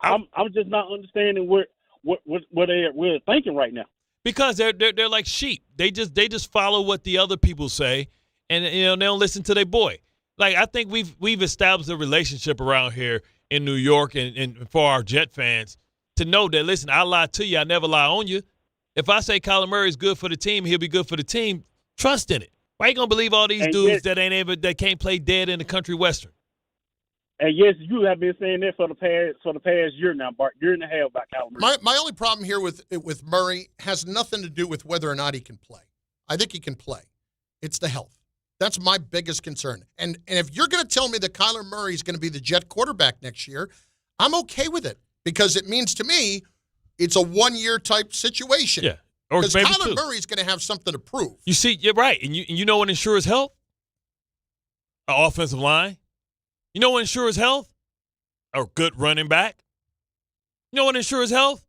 I'm just not understanding what they're thinking right now. Because they're like sheep. They just follow what the other people say, and they don't listen to their boy. Like I think we've established a relationship around here in New York and for our Jet fans to know that listen, I lie to you, I never lie on you. If I say Kyler Murray is good for the team, he'll be good for the team. Trust in it. Why you gonna believe all these dudes that can't play dead in the country western? And yes, you have been saying that for the past year now, Bart. Year and a half about Kyler Murray. My only problem here with Murray has nothing to do with whether or not he can play. I think he can play. It's the health. That's my biggest concern. And if you're going to tell me that Kyler Murray is going to be the Jet quarterback next year, I'm okay with it because it means to me it's a one-year type situation. Yeah. Because Kyler Murray is going to have something to prove. You see, you're right. And you know what ensures health? An offensive line. You know what ensures health? A good running back. You know what ensures health?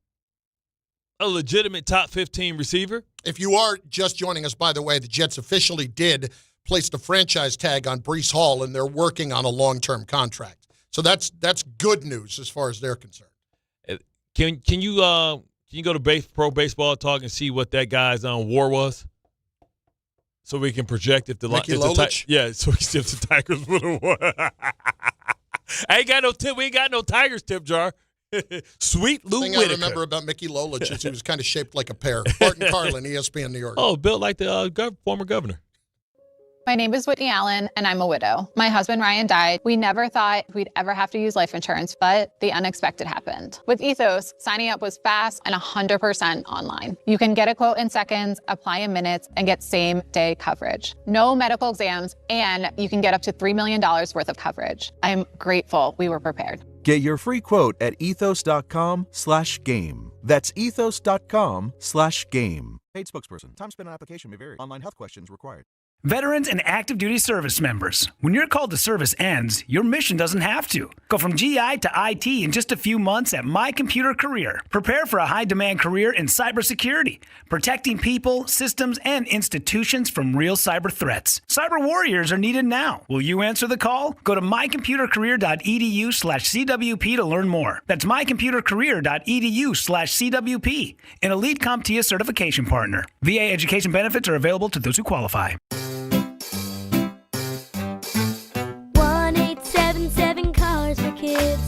A legitimate top 15 receiver. If you are just joining us, by the way, the Jets officially did place the franchise tag on Breece Hall, and they're working on a long-term contract. So that's good news as far as they're concerned. Can you go to Pro Baseball Talk and see what that guy's WAR was? So we can project if the Mickey Lolich? So we can see if the Tigers would have won. I ain't got no tip. We ain't got no Tigers tip jar. Sweet Lou Whitaker. The thing I remember about Mickey Lolich is he was kind of shaped like a pear. Bart and Carlin, ESPN New York. Oh, built like the former governor. My name is Whitney Allen, and I'm a widow. My husband, Ryan, died. We never thought we'd ever have to use life insurance, but the unexpected happened. With Ethos, signing up was fast and 100% online. You can get a quote in seconds, apply in minutes, and get same-day coverage. No medical exams, and you can get up to $3 million worth of coverage. I'm grateful we were prepared. Get your free quote at ethos.com/game. That's ethos.com/game. Paid spokesperson. Time spent on application may vary. Online health questions required. Veterans and active duty service members, when your call to service ends, your mission doesn't have to. Go from GI to IT in just a few months at My Computer Career. Prepare for a high-demand career in cybersecurity, protecting people, systems, and institutions from real cyber threats. Cyber warriors are needed now. Will you answer the call? Go to mycomputercareer.edu/CWP to learn more. That's mycomputercareer.edu/CWP, an elite CompTIA certification partner. VA education benefits are available to those who qualify. 1-877 Cars for Kids.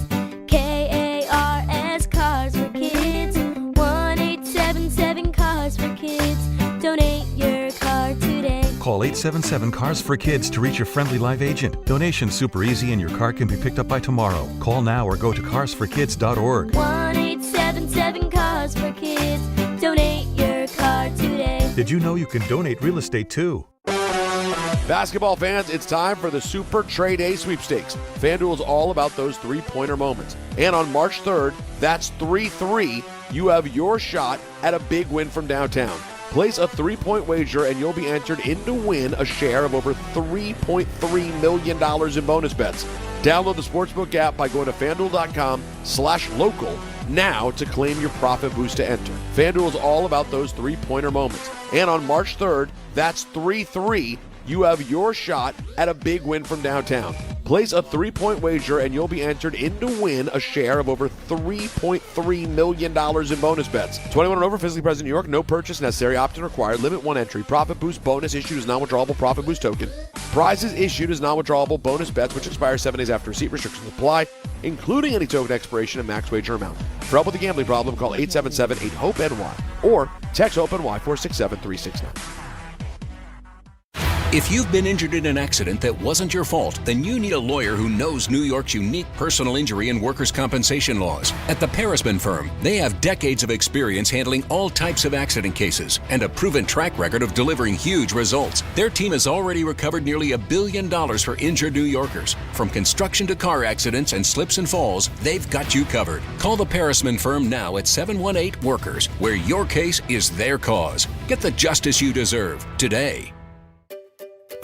KARS Cars for Kids. 1-877 Cars for Kids. Donate your car today. Call 877 Cars for Kids to reach a friendly live agent. Donation's super easy and your car can be picked up by tomorrow. Call now or go to carsforkids.org. 1-877 Cars for Kids. Donate your car today. Did you know you can donate real estate too? Basketball fans, it's time for the Super Trade Day Sweepstakes. FanDuel's all about those three-pointer moments. And on March 3rd, that's 3-3, you have your shot at a big win from downtown. Place a 3-point wager and you'll be entered in to win a share of over $3.3 million in bonus bets. Download the Sportsbook app by going to FanDuel.com/local now to claim your profit boost to enter. FanDuel is all about those three-pointer moments. And on March 3rd, that's 3-3, you have your shot at a big win from downtown. Place a 3-point wager and you'll be entered in to win a share of over $3.3 million in bonus bets. 21 and over, physically present in New York, no purchase necessary, opt-in required, limit 1 entry. Profit boost bonus issued as non-withdrawable profit boost token. Prizes issued as non-withdrawable bonus bets which expire 7 days after receipt. Restrictions apply, including any token expiration and max wager amount. For help with a gambling problem, call 877-8-HOPE-NY or text HOPE-NY 467-369. If you've been injured in an accident that wasn't your fault, then you need a lawyer who knows New York's unique personal injury and workers' compensation laws. At the Parisman Firm, they have decades of experience handling all types of accident cases and a proven track record of delivering huge results. Their team has already recovered nearly $1 billion for injured New Yorkers. From construction to car accidents and slips and falls, they've got you covered. Call the Parisman Firm now at 718-WORKERS, where your case is their cause. Get the justice you deserve today.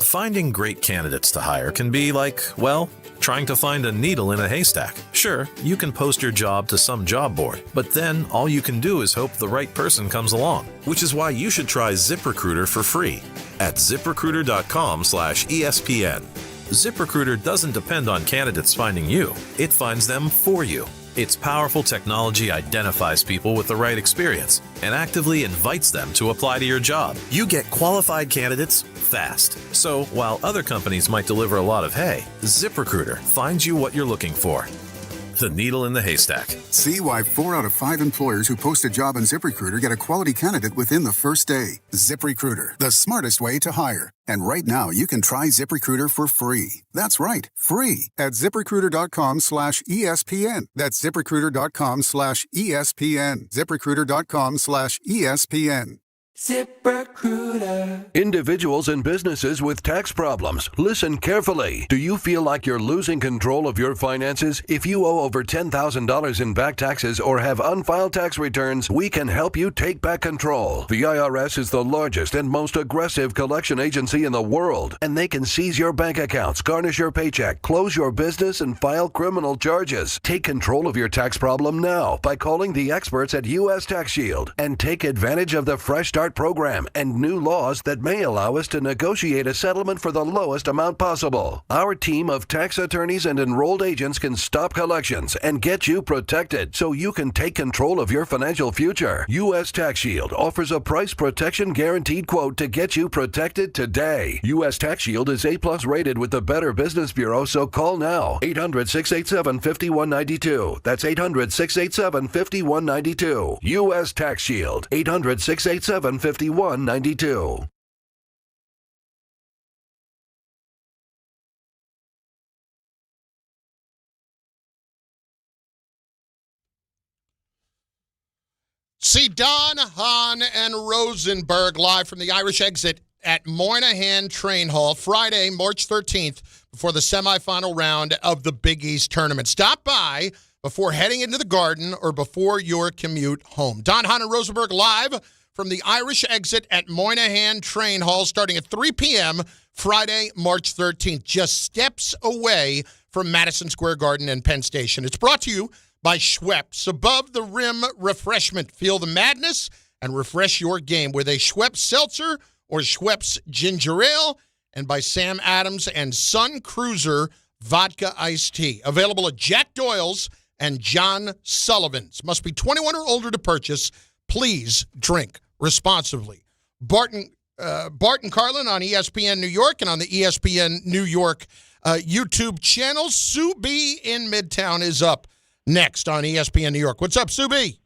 Finding great candidates to hire can be like, well, trying to find a needle in a haystack. Sure, you can post your job to some job board, but then all you can do is hope the right person comes along, which is why you should try ZipRecruiter for free at ZipRecruiter.com/ESPN. ZipRecruiter doesn't depend on candidates finding you. It finds them for you. Its powerful technology identifies people with the right experience and actively invites them to apply to your job. You get qualified candidates fast. So while other companies might deliver a lot of hay, ZipRecruiter finds you what you're looking for. The needle in the haystack. See why 4 out of 5 employers who post a job on ZipRecruiter get a quality candidate within the first day. ZipRecruiter, the smartest way to hire. And right now, you can try ZipRecruiter for free. That's right, free at ZipRecruiter.com/ESPN. That's ZipRecruiter.com/ESPN. ZipRecruiter.com/ESPN. ZipRecruiter. Individuals and businesses with tax problems, listen carefully. Do you feel like you're losing control of your finances? If you owe over $10,000 in back taxes or have unfiled tax returns, we can help you take back control. The IRS is the largest and most aggressive collection agency in the world, and they can seize your bank accounts, garnish your paycheck, close your business, and file criminal charges. Take control of your tax problem now by calling the experts at U.S. Tax Shield and take advantage of the Fresh Start program and new laws that may allow us to negotiate a settlement for the lowest amount possible. Our team of tax attorneys and enrolled agents can stop collections and get you protected so you can take control of your financial future. U.S. Tax Shield offers a price protection guaranteed quote to get you protected today. U.S. Tax Shield is A+ rated with the Better Business Bureau, so call now. 800-687-5192. That's 800-687-5192. U.S. Tax Shield. 800-687-5192. See Don, Hahn, and Rosenberg live from the Irish Exit at Moynihan Train Hall Friday, March 13th, before the semifinal round of the Big East Tournament. Stop by before heading into the Garden or before your commute home. Don, Hahn, and Rosenberg live from the Irish Exit at Moynihan Train Hall starting at 3 p.m. Friday, March 13th, just steps away from Madison Square Garden and Penn Station. It's brought to you by Schweppes, Above the Rim Refreshment. Feel the madness and refresh your game with a Schweppes Seltzer or Schweppes Ginger Ale, and by Sam Adams and Sun Cruiser Vodka Iced Tea. Available at Jack Doyle's and John Sullivan's. Must be 21 or older to purchase. Please drink responsibly. Bart and Carlin on ESPN New York and on the ESPN New York YouTube channel. Sue B in Midtown is up next on ESPN New York. What's up, Sue B?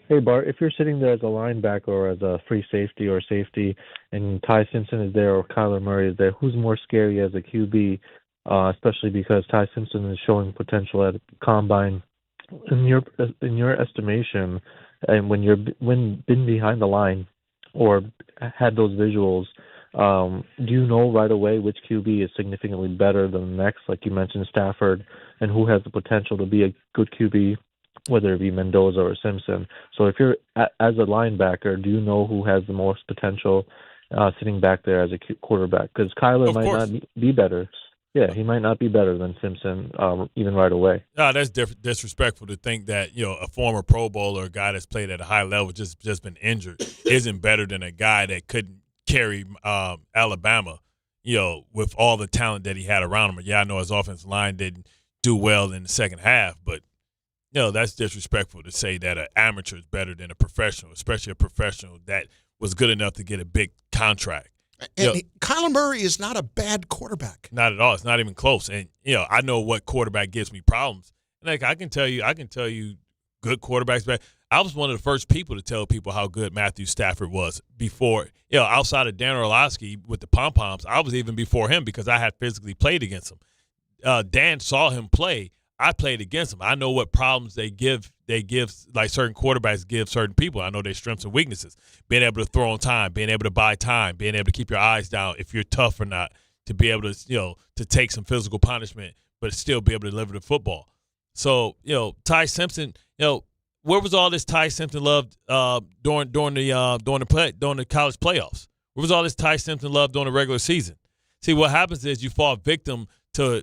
Hey, Bart, if you're sitting there as a linebacker or as a free safety or safety and Ty Simpson is there or Kyler Murray is there, who's more scary as a QB, especially because Ty Simpson is showing potential at Combine? In your estimation, and when been behind the line or had those visuals, do you know right away which QB is significantly better than the next? Like you mentioned, Stafford, and who has the potential to be a good QB, whether it be Mendoza or Simpson. So if you're as a linebacker, do you know who has the most potential sitting back there as a quarterback? Because Kyler might not be better. Yeah, he might not be better than Simpson even right away. No, that's disrespectful to think that, a former Pro Bowler, a guy that's played at a high level, just been injured, isn't better than a guy that couldn't carry Alabama, with all the talent that he had around him. Yeah, I know his offensive line didn't do well in the second half, but that's disrespectful to say that an amateur is better than a professional, especially a professional that was good enough to get a big contract. And Kyler Murray is not a bad quarterback. Not at all. It's not even close. And I know what quarterback gives me problems. And I can tell you good quarterbacks back. I was one of the first people to tell people how good Matthew Stafford was before, outside of Dan Orlovsky with the pom-poms. I was even before him because I had physically played against him. Dan saw him play. I played against him. I know what problems they give like certain quarterbacks give certain people. I know their strengths and weaknesses. Being able to throw on time, being able to buy time, being able to keep your eyes down if you're tough or not, to be able to, to take some physical punishment, but still be able to deliver the football. So, Ty Simpson, where was all this Ty Simpson love during the college playoffs? Where was all this Ty Simpson love during the regular season? See, what happens is you fall victim to,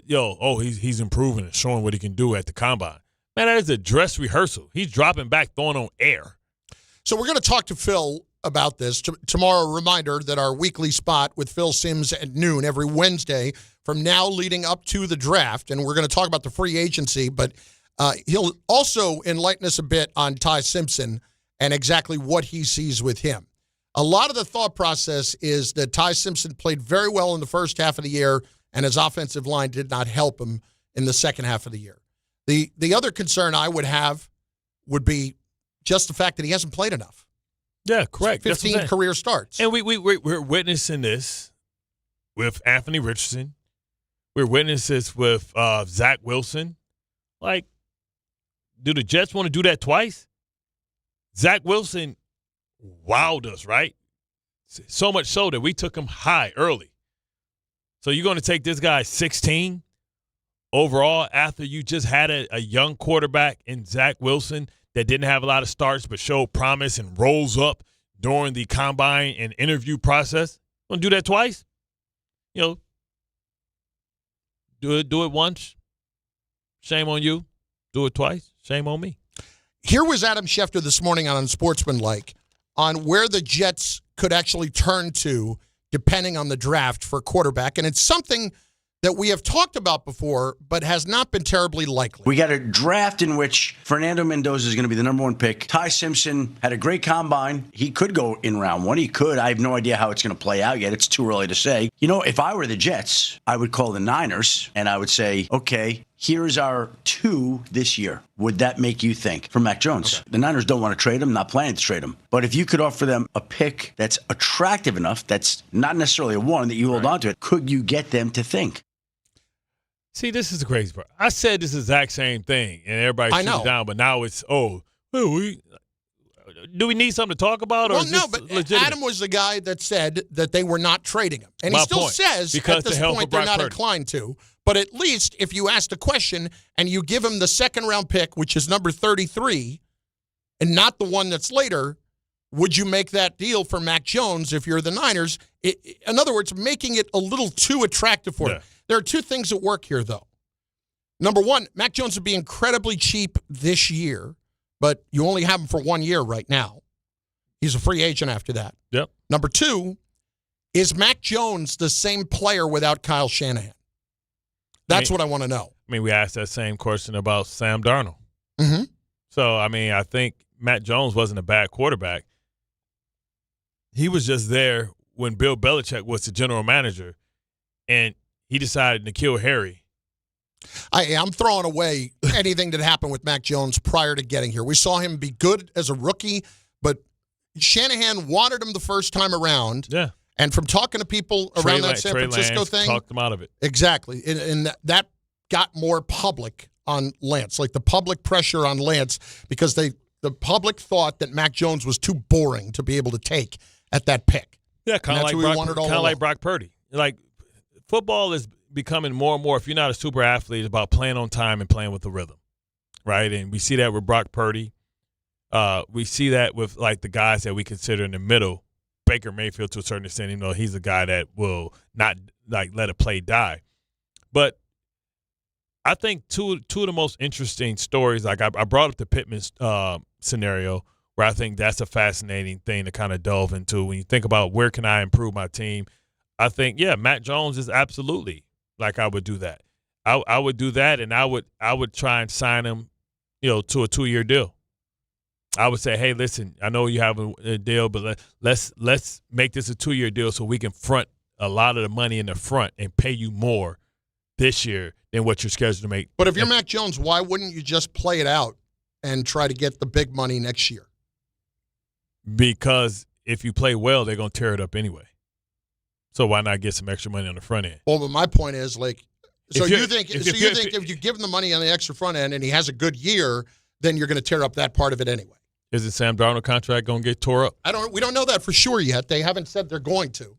he's improving and showing what he can do at the combine. Man, that is a dress rehearsal. He's dropping back, throwing on air. So we're going to talk to Phil about this. Tomorrow, a reminder that our weekly spot with Phil Simms at noon every Wednesday from now leading up to the draft, and we're going to talk about the free agency, but he'll also enlighten us a bit on Ty Simpson and exactly what he sees with him. A lot of the thought process is that Ty Simpson played very well in the first half of the year, and his offensive line did not help him in the second half of the year. The other concern I would have would be just the fact that he hasn't played enough. Yeah, correct. 15 career starts. And we're witnessing this with Anthony Richardson. We're witnessing this with Zach Wilson. Like, do the Jets want to do that twice? Zach Wilson wowed us, right? So much so that we took him high early. So you're going to take this guy 16 overall after you just had a young quarterback in Zach Wilson that didn't have a lot of starts but showed promise and rolls up during the combine and interview process? Want to do that twice? Do it once. Shame on you. Do it twice. Shame on me. Here was Adam Schefter this morning on Unsportsmanlike on where the Jets could actually turn to depending on the draft for quarterback. And it's something that we have talked about before, but has not been terribly likely. We got a draft in which Fernando Mendoza is going to be the number one pick. Ty Simpson had a great combine. He could go in round one. He could. I have no idea how it's going to play out yet. It's too early to say. If I were the Jets, I would call the Niners and I would say, okay, here's our 2 this year. Would that make you think? For Mac Jones. Okay. The Niners don't want to trade him, not planning to trade him. But if you could offer them a pick that's attractive enough, that's not necessarily a one that you hold on to it, could you get them to think? See, this is the crazy part. I said this exact same thing, and everybody shoots down, but now it's, do we need something to talk about? Or Well, is no, this but legitimate? Adam was the guy that said that they were not trading him. And My he still point. says Because at this to help point with they're Brock not Purdy. inclined to. But at least if you ask the question and you give him the second-round pick, which is number 33, and not the one that's later, would you make that deal for Mac Jones if you're the Niners? In other words, making it a little too attractive for him. There are two things at work here, though. Number one, Mac Jones would be incredibly cheap this year, but you only have him for 1 year right now. He's a free agent after that. Yep. Number two, is Mac Jones the same player without Kyle Shanahan? That's what I want to know. I mean, we asked that same question about Sam Darnold. Mm-hmm. So, I mean, I think Matt Jones wasn't a bad quarterback. He was just there when Bill Belichick was the general manager, and he decided to kill Harry. I'm throwing away anything that happened with Mac Jones prior to getting here. We saw him be good as a rookie, but Shanahan wanted him the first time around. Yeah. And from talking to people around that San Francisco thing, talked him out of it. Exactly. And that got more public on Lance, like the public pressure on Lance, because the public thought that Mac Jones was too boring to be able to take at that pick. Yeah, kind of like Brock Purdy. Like, football is becoming more and more, if you're not a super athlete, it's about playing on time and playing with the rhythm, right? And we see that with Brock Purdy. We see that with, like, the guys that we consider in the middle. Baker Mayfield, to a certain extent, even though he's a guy that will not, like, let a play die. But I think two of the most interesting stories, like I brought up the Pittman scenario, where I think that's a fascinating thing to kind of delve into. When you think about where can I improve my team, I think, yeah, Matt Jones is absolutely, like, I would do that. I would do that, and I would try and sign him, to a 2-year deal. I would say, hey, listen, I know you have a deal, but let's make this a 2-year deal so we can front a lot of the money in the front and pay you more this year than what you're scheduled to make. But if you're Mac Jones, why wouldn't you just play it out and try to get the big money next year? Because if you play well, they're going to tear it up anyway. So why not get some extra money on the front end? Well, but my point is, like, so you think if you give him the money on the extra front end and he has a good year, then you're going to tear up that part of it anyway. Is the Sam Darnold contract going to get tore up? We don't know that for sure yet. They haven't said they're going to.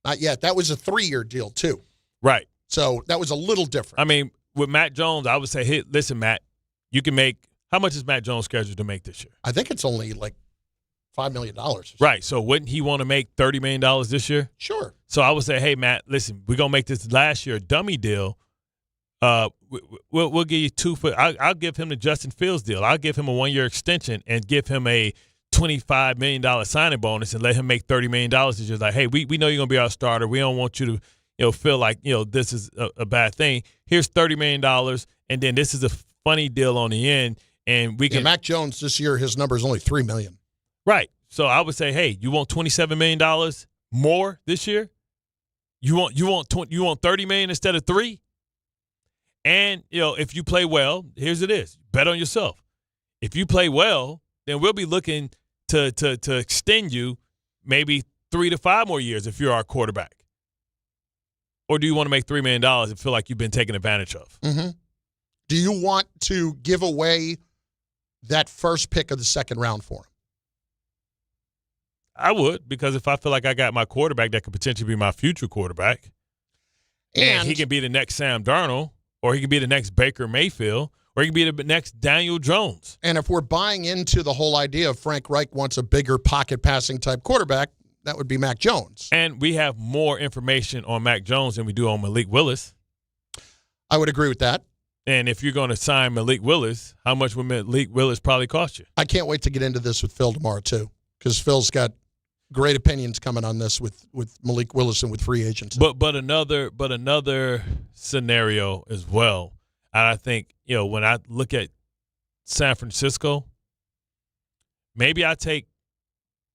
Not yet. That was a 3-year deal too. Right. So that was a little different. I mean, with Matt Jones, I would say, hey, listen, Matt, you can make – how much is Matt Jones scheduled to make this year? I think it's only like $5 million. Right. So wouldn't he want to make $30 million this year? Sure. So I would say, hey, Matt, listen, we're going to make this last year a dummy deal. We'll give you 2 for – I'll give him the Justin Fields deal. I'll give him a 1-year extension and give him a $25 million signing bonus and let him make $30 million. It's just like, hey, we know you're going to be our starter. We don't want you to – feel like, this is a bad thing. Here's $30 million, and then this is a funny deal on the end, and we can. Yeah, Mac Jones this year, his number is only $3 million. Right. So I would say, hey, you want $27 million more this year? You want $30 million instead of $3 million? And if you play well, here's it is. Bet on yourself. If you play well, then we'll be looking to extend you maybe 3 to 5 more years if you're our quarterback. Or do you want to make $3 million and feel like you've been taken advantage of? Mm-hmm. Do you want to give away that first pick of the second round for him? I would, because if I feel like I got my quarterback that could potentially be my future quarterback, and he can be the next Sam Darnold, or he can be the next Baker Mayfield, or he can be the next Daniel Jones. And if we're buying into the whole idea of Frank Reich wants a bigger pocket passing type quarterback, that would be Mac Jones. And we have more information on Mac Jones than we do on Malik Willis. I would agree with that. And if you're going to sign Malik Willis, how much would Malik Willis probably cost you? I can't wait to get into this with Phil tomorrow, too, because Phil's got great opinions coming on this with Malik Willis and with free agents. But another scenario as well. And I think, when I look at San Francisco, maybe I take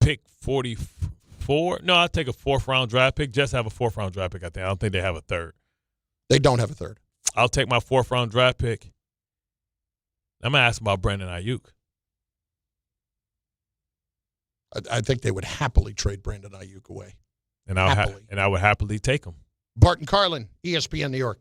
pick 44. No, I'll take a 4th-round draft pick. Just have a 4th-round draft pick, I think. I don't think they have a 3rd. They don't have a 3rd. I'll take my 4th-round draft pick. I'm going to ask about Brandon Ayuk. I think they would happily trade Brandon Ayuk away. And I would happily take him. Bart and Carlin, ESPN New York.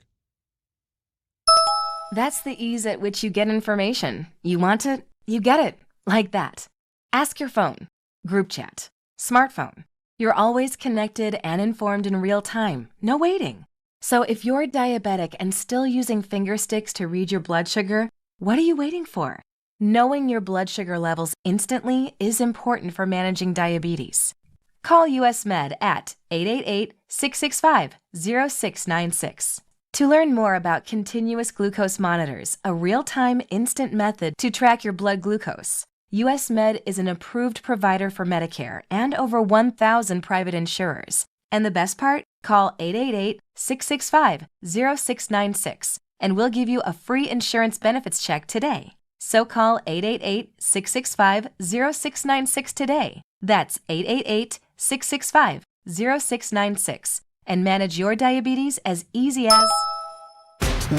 That's the ease at which you get information. You want it, you get it. Like that. Ask your phone, group chat, smartphone. You're always connected and informed in real time, no waiting. So if you're diabetic and still using finger sticks to read your blood sugar, what are you waiting for? Knowing your blood sugar levels instantly is important for managing diabetes. Call US Med at 888-665-0696. To learn more about continuous glucose monitors, a real-time instant method to track your blood glucose, US Med is an approved provider for Medicare and over 1,000 private insurers. And the best part? Call 888-665-0696 and we'll give you a free insurance benefits check today. So call 888-665-0696 today. That's 888-665-0696 and manage your diabetes as easy as...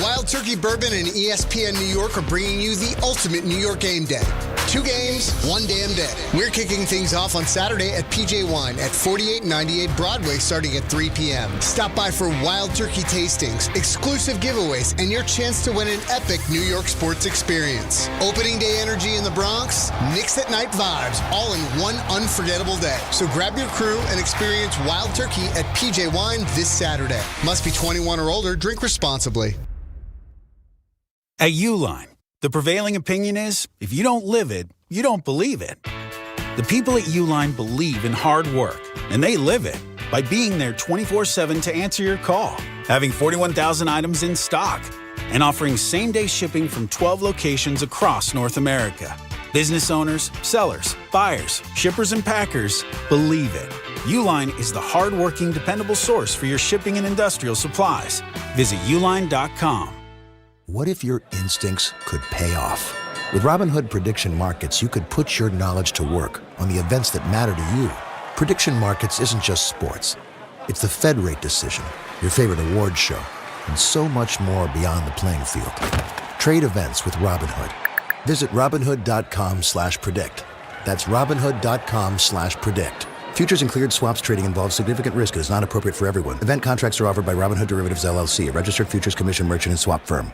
Wild Turkey Bourbon and ESPN New York are bringing you the ultimate New York game day. 2 games, 1 damn day. We're kicking things off on Saturday at PJ Wine at 4898 Broadway starting at 3 p.m. Stop by for Wild Turkey tastings, exclusive giveaways, and your chance to win an epic New York sports experience. Opening day energy in the Bronx, Knicks at night vibes, all in one unforgettable day. So grab your crew and experience Wild Turkey at PJ Wine this Saturday. Must be 21 or older. Drink responsibly. At Uline, the prevailing opinion is, if you don't live it, you don't believe it. The people at Uline believe in hard work, and they live it by being there 24/7 to answer your call, having 41,000 items in stock, and offering same-day shipping from 12 locations across North America. Business owners, sellers, buyers, shippers, and packers believe it. Uline is the hard-working, dependable source for your shipping and industrial supplies. Visit uline.com. What if your instincts could pay off? With Robinhood Prediction Markets, you could put your knowledge to work on the events that matter to you. Prediction Markets isn't just sports. It's the Fed rate decision, your favorite award show, and so much more beyond the playing field. Trade events with Robinhood. Visit Robinhood.com/predict. That's Robinhood.com/predict. Futures and cleared swaps trading involves significant risk and is not appropriate for everyone. Event contracts are offered by Robinhood Derivatives LLC, a registered futures commission merchant and swap firm.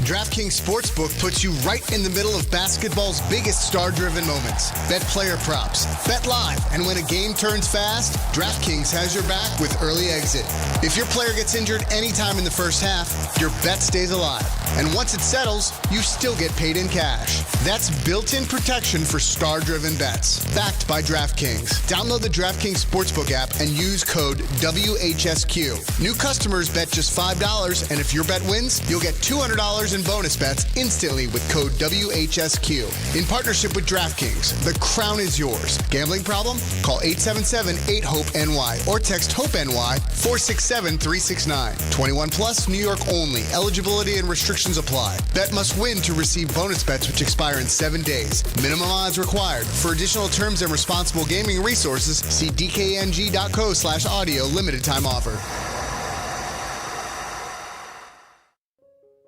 DraftKings Sportsbook puts you right in the middle of basketball's biggest star-driven moments. Bet player props, bet live, and when a game turns fast, DraftKings has your back with early exit. If your player gets injured anytime in the first half, your bet stays alive. And once it settles, you still get paid in cash. That's built-in protection for star-driven bets. Backed by DraftKings. Download the DraftKings Sportsbook app and use code WHSQ. New customers bet just $5, and if your bet wins, you'll get $200 in bonus bets instantly with code WHSQ. In partnership with DraftKings, the crown is yours. Gambling problem? Call 877-8-HOPE-NY or text HOPE-NY 467-369. 21 plus, New York only. Eligibility and restrictions apply. Bet must win to receive bonus bets which expire in 7 days. Minimum odds required. For additional terms and responsible gaming resources, see dkng.co/audio. Limited time offer.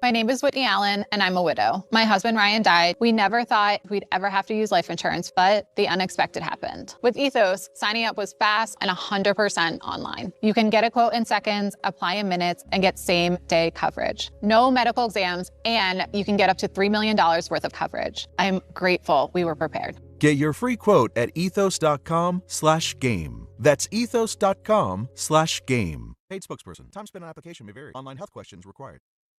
My name is Whitney Allen, and I'm a widow. My husband, Ryan, died. We never thought we'd ever have to use life insurance, but the unexpected happened. With Ethos, signing up was fast and 100% online. You can get a quote in seconds, apply in minutes, and get same-day coverage. No medical exams, and you can get up to $3 million worth of coverage. I'm grateful we were prepared. Get your free quote at ethos.com/game. That's ethos.com/game. Paid spokesperson. Time spent on application may vary. Online health questions required.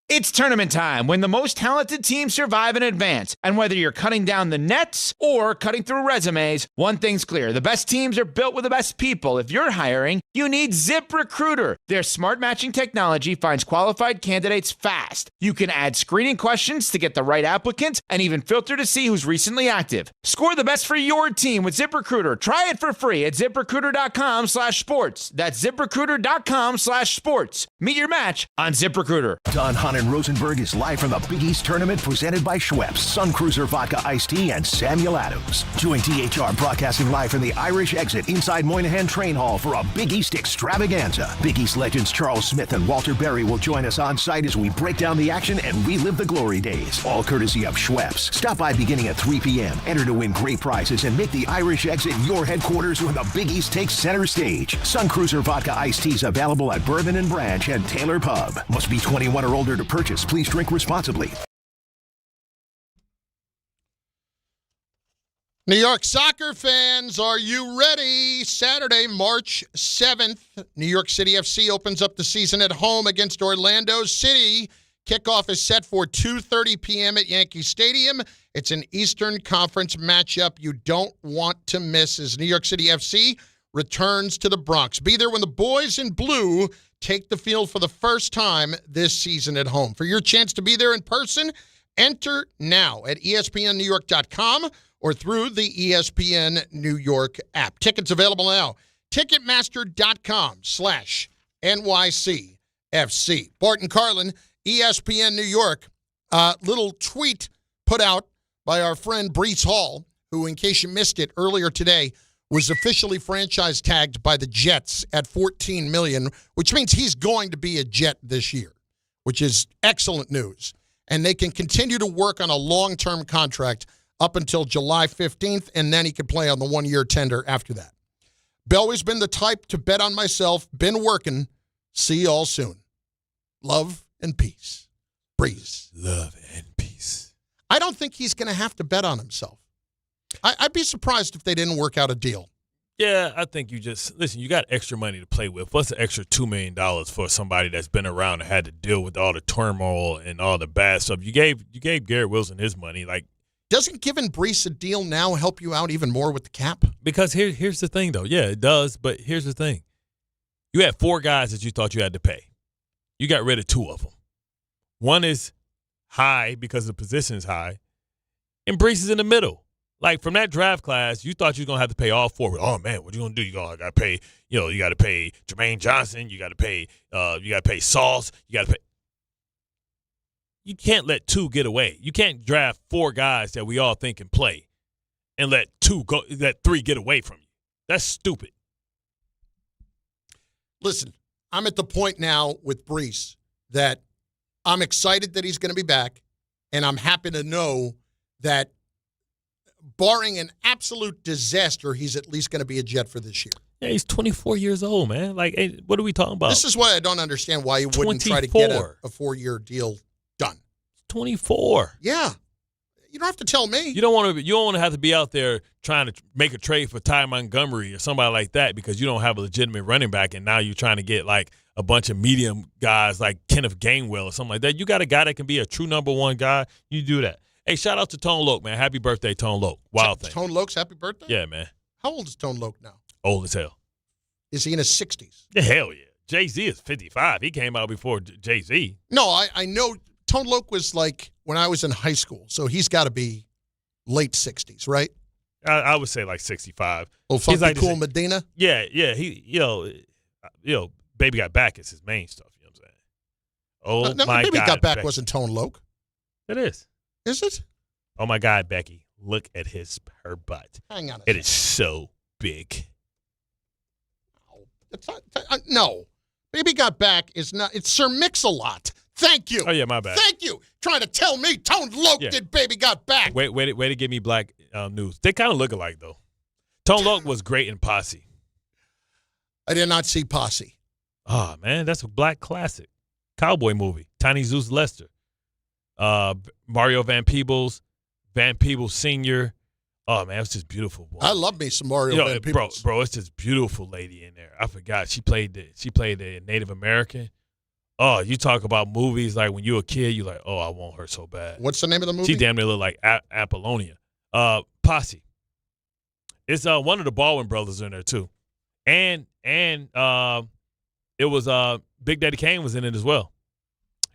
It's tournament time when the most talented teams survive and advance. And whether you're cutting down the nets or cutting through resumes, one thing's clear. The best teams are built with the best people. If you're hiring, you need ZipRecruiter. Their smart matching technology finds qualified candidates fast. You can add screening questions to get the right applicants and even filter to see who's recently active. Score the best for your team with ZipRecruiter. Try it for free at ZipRecruiter.com/sports. That's ZipRecruiter.com/sports. Meet your match on ZipRecruiter. Don Hahn and Rosenberg is live from the Big East Tournament presented by Schweppes, Sun Cruiser Vodka Iced Tea, and Samuel Adams. Join THR broadcasting live from the Irish Exit inside Moynihan Train Hall for a Big East extravaganza. Big East legends Charles Smith and Walter Berry will join us on site as we break down the action and relive the glory days. All courtesy of Schweppes. Stop by beginning at 3 p.m. Enter to win great prizes and make the Irish Exit your headquarters when the Big East takes center stage. Sun Cruiser Vodka Iced Teas available at Bourbon and Branch and Taylor Pub. Must be 21 or older to purchase. Please drink responsibly. New York soccer fans, are you ready? Saturday, March 7th, New York City FC opens up the season at home against Orlando City. Kickoff is set for 2:30 p.m. at Yankee Stadium. It's an Eastern Conference matchup you don't want to miss as New York City FC returns to the Bronx. Be there when the boys in blue take the field for the first time this season at home. For your chance to be there in person, enter now at ESPNNewYork.com or through the ESPN New York app. Tickets available now. Ticketmaster.com/NYCFC. Bart and Carlin, ESPN New York. Little tweet put out by our friend Breece Hall, who, in case you missed it earlier today, was officially franchise tagged by the Jets at $14 million, which means he's going to be a Jet this year, which is excellent news. And they can continue to work on a long-term contract up until July 15th, and then he can play on the one-year tender after that. Always been the type to bet on myself. Been working. See you all soon. Love and peace. Breeze. Love and peace. I don't think he's going to have to bet on himself. I'd be surprised if they didn't work out a deal. Yeah, I think you got extra money to play with. What's the extra $2 million for somebody that's been around and had to deal with all the turmoil and all the bad stuff? You gave Garrett Wilson his money. Like, doesn't giving Breece a deal now help you out even more with the cap? Because here's the thing, though. Yeah, it does, but here's the thing. You had 4 guys that you thought you had to pay. You got rid of 2 of them. One is high because the position is high, and Breece is in the middle. Like, from that draft class, you thought you were going to have to pay all 4. Oh, man, what you going to do? You got to pay, you got to pay Jermaine Johnson. You got to pay Sauce. You got to pay. You can't let 2 get away. You can't draft 4 guys that we all think can play and let 3 get away from you. That's stupid. Listen, I'm at the point now with Breece that I'm excited that he's going to be back, and I'm happy to know that barring an absolute disaster, he's at least going to be a Jet for this year. Yeah, he's 24 years old, man. Like, hey, what are we talking about? This is why I don't understand why you wouldn't try to get a 4-year deal done. 24. Yeah. You don't have to tell me. You don't want to have to be out there trying to make a trade for Ty Montgomery or somebody like that because you don't have a legitimate running back, and now you're trying to get like a bunch of medium guys like Kenneth Gainwell or something like that. You got a guy that can be a true number 1 guy. You do that. Hey, shout out to Tone Loke, man. Happy birthday, Tone Loke. Wild thing. Tone Loke's happy birthday? Yeah, man. How old is Tone Loke now? Old as hell. Is he in his 60s? Yeah, hell yeah. Jay-Z is 55. He came out before Jay-Z. No, I know Tone Loke was like when I was in high school, so he's got to be late 60s, right? I would say like 65. Oh, Funky like Cool Medina? Yeah. He, Baby Got Back is his main stuff. You know what I'm saying? Oh, my God. Baby Got Back Becky. wasn't Tone Loke. It is. Is it? Oh, my God, Becky. Look at her butt. Hang on a second. It is so big. No. Baby Got Back is not. It's Sir Mix-a-Lot. Thank you. Oh, yeah, my bad. Thank you. Trying to tell me Tone Loke did Baby Got Back. Way to give me black news. They kind of look alike, though. Tone Loke was great in Posse. I did not see Posse. Oh, man, that's a black classic. Cowboy movie. Tiny Zeus Lester. Mario Van Peebles Sr. Oh, man, it was just beautiful. Boy. I love me some Mario Van Peebles. Bro, it's this beautiful lady in there. I forgot. She played the Native American. Oh, you talk about movies like when you were a kid, you're like, oh, I want her so bad. What's the name of the movie? She damn near look like Apollonia. Posse. It's one of the Baldwin brothers in there too. And it was Big Daddy Kane was in it as well.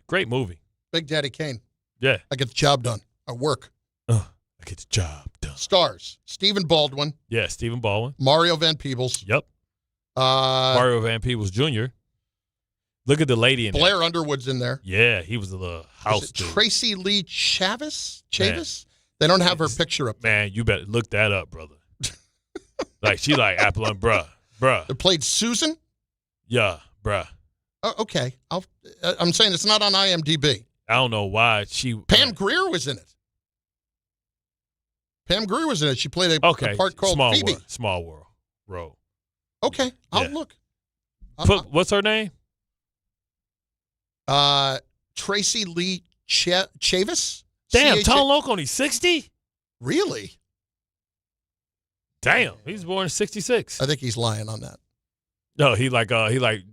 Great movie. Big Daddy Kane. Yeah. I get the job done. I work. I get the job done. Stars. Stephen Baldwin. Yeah, Stephen Baldwin. Mario Van Peebles. Yep. Mario Van Peebles Jr. Look at the lady in Blair there. Underwood's in there. Yeah, he was a little house dude. Tracy Lee Chavis? They don't have her picture up there. Man, you better look that up, brother. Like, she like Apollonia, bruh. They played Susan? Yeah, bruh. Oh, okay. I'm saying it's not on IMDb. I don't know why Pam Grier was in it. Pam Grier was in it. She played a part called Phoebe. Small World. Road. Okay, I'll look. What's her name? Tracy Lee Chavis. Damn, Tone Loke only 60? Really? Damn, he's born in 66. I think he's lying on that. No, he like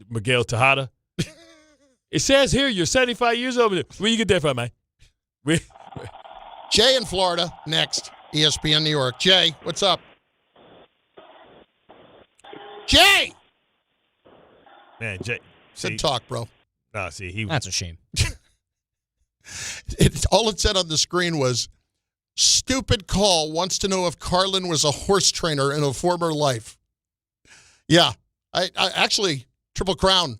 Miguel Tejada. It says here you're 75 years old. Where you get that from, man? Jay in Florida next. ESPN New York. Jay, what's up? Jay! Man, Jay. Said talk, bro. Nah, see, That's a shame. All it said on the screen was, stupid call wants to know if Carlin was a horse trainer in a former life. Yeah. I actually, Triple Crown,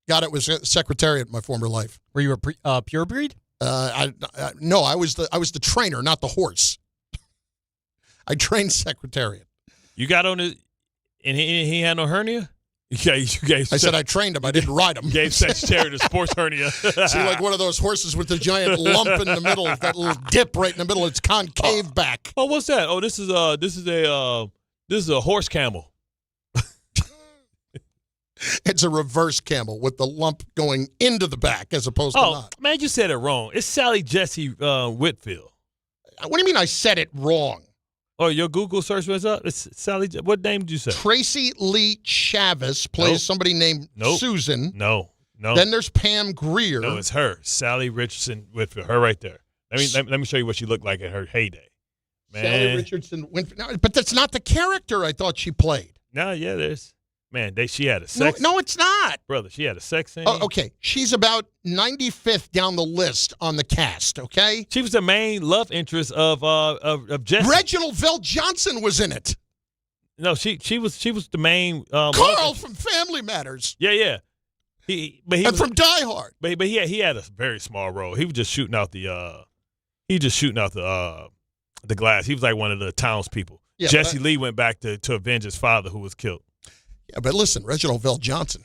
got it, was Secretariat in my former life. Were you a pure breed? No, I was the trainer, not the horse. I trained Secretariat. You got on it, and he had no hernia? I said I trained him. I didn't ride him. Gave Secretariat a sports hernia. See, like one of those horses with the giant lump in the middle, that little dip right in the middle. It's concave back. Oh, what's that? Oh, this is a horse camel. It's a reverse camel with the lump going into the back as opposed to not. Man, you said it wrong. It's Sally Jesse Whitfield. What do you mean I said it wrong? Oh, your Google search was up? It's Sally. What name did you say? Tracy Lee Chavez plays somebody named Susan. No. Then there's Pam Grier. No, it's her. Sally Richardson Whitfield. Her right there. Let me show you what she looked like in her heyday. Man. Sally Richardson Whitfield. No, but that's not the character I thought she played. No, yeah, there's. Man, she had a sex. No, it's not. Brother, she had a sex scene. Oh, okay. She's about 95th down the list on the cast, okay? She was the main love interest of Jesse. Reginald Vell Johnson was in it. No, she was the main Carl from Family Matters. Yeah. And from Die Hard. But he had a very small role. He was just shooting out the glass. He was like one of the townspeople. Yeah, Jesse Lee went back to avenge his father who was killed. Yeah, but listen, Reginald Vell Johnson.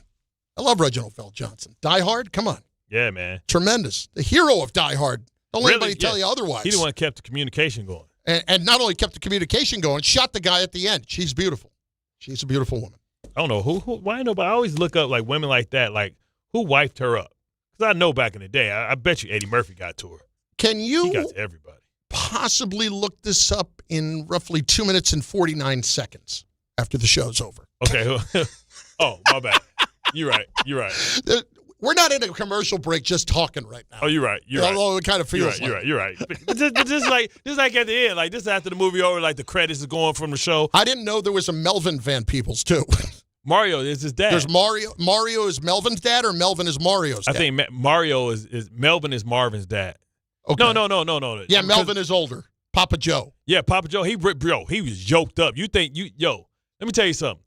I love Reginald Vell Johnson. Die Hard, come on. Yeah, man. Tremendous. The hero of Die Hard. Don't let anybody tell you otherwise. He the one who kept the communication going. And not only kept the communication going, shot the guy at the end. She's beautiful. She's a beautiful woman. I don't know why nobody. I always look up like women like that, like who wiped her up? Because I know back in the day, I bet you Eddie Murphy got to her. He got to everybody. Possibly look this up in roughly 2 minutes and 49 seconds after the show's over. Okay. Oh, my bad. You're right. We're not in a commercial break just talking right now. Oh, you're right. Although it kind of feels You're right. But just like at the end, like this after the movie over, like the credits is going from the show. I didn't know there was a Melvin Van Peebles, too. Mario is his dad. There's Mario. Mario is Melvin's dad, or Melvin is Mario's dad? I think Mario is Melvin is Marvin's dad. Okay. No. Yeah, Melvin is older. Papa Joe. Yeah, Papa Joe. He was yoked up. You think let me tell you something.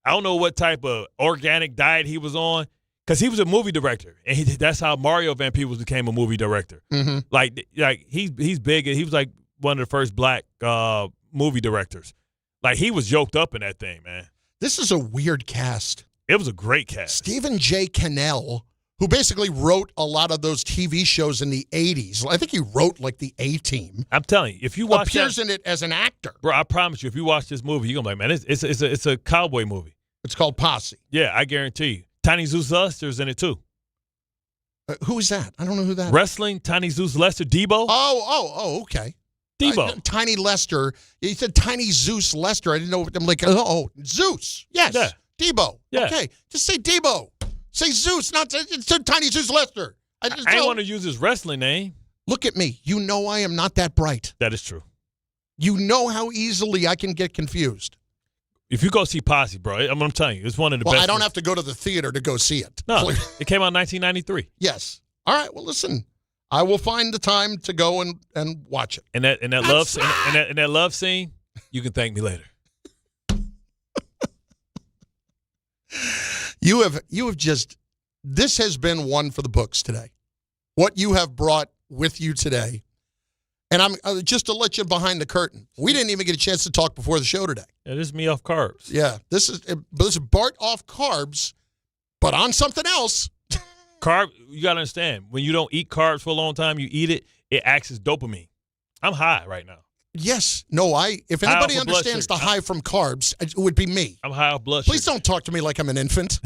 I don't know what type of organic diet he was on, because he was a movie director, and that's how Mario Van Peebles became a movie director. Mm-hmm. Like he's big, and he was like one of the first black movie directors. Like he was yoked up in that thing, man. This is a weird cast. It was a great cast. Stephen J. Cannell, who basically wrote a lot of those TV shows in the 80s. I think he wrote like the A-Team. I'm telling you, if you watch appears in it as an actor. Bro, I promise you, if you watch this movie, you're going to be like, man, it's a cowboy movie. It's called Posse. Yeah, I guarantee you. Tiny Zeus Lester's in it too. Who is that? I don't know who that is. Wrestling, Tiny Zeus Lester, Debo. Oh, okay. Debo. Tiny Lester. You said Tiny Zeus Lester. I didn't know. I'm like, Zeus. Yes. Yeah. Debo. Yeah. Okay. Just say Debo. Say Zeus, not Tiny Zeus Lester. I didn't want to use his wrestling name. Look at me. You know I am not that bright. That is true. You know how easily I can get confused. If you go see Posse, bro, I'm telling you, it's one of the best. Well, I don't have to go to the theater to go see it. No, it came out in 1993. Yes. All right. Well, listen, I will find the time to go and watch it. And that love scene, you can thank me later. You have just, this has been one for the books today. What you have brought with you today. And I'm just to let you behind the curtain. We didn't even get a chance to talk before the show today. Yeah, this is me off carbs. Yeah, this is Bart off carbs, but on something else. You got to understand, when you don't eat carbs for a long time, you eat it, it acts as dopamine. I'm high right now. Yes. No, if anybody understands the high from carbs, it would be me. I'm high off blood sugar. Please don't talk to me like I'm an infant.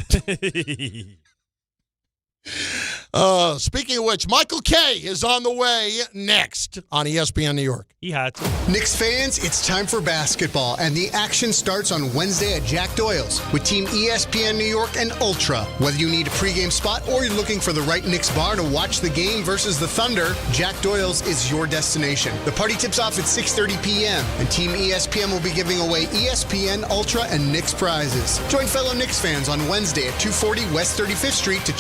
Speaking of which, Michael K. is on the way next on ESPN New York. He had to. Knicks fans, it's time for basketball, and the action starts on Wednesday at Jack Doyle's with Team ESPN New York and Ultra. Whether you need a pregame spot or you're looking for the right Knicks bar to watch the game versus the Thunder, Jack Doyle's is your destination. The party tips off at 6:30 p.m., and Team ESPN will be giving away ESPN, Ultra, and Knicks prizes. Join fellow Knicks fans on Wednesday at 240 West 35th Street to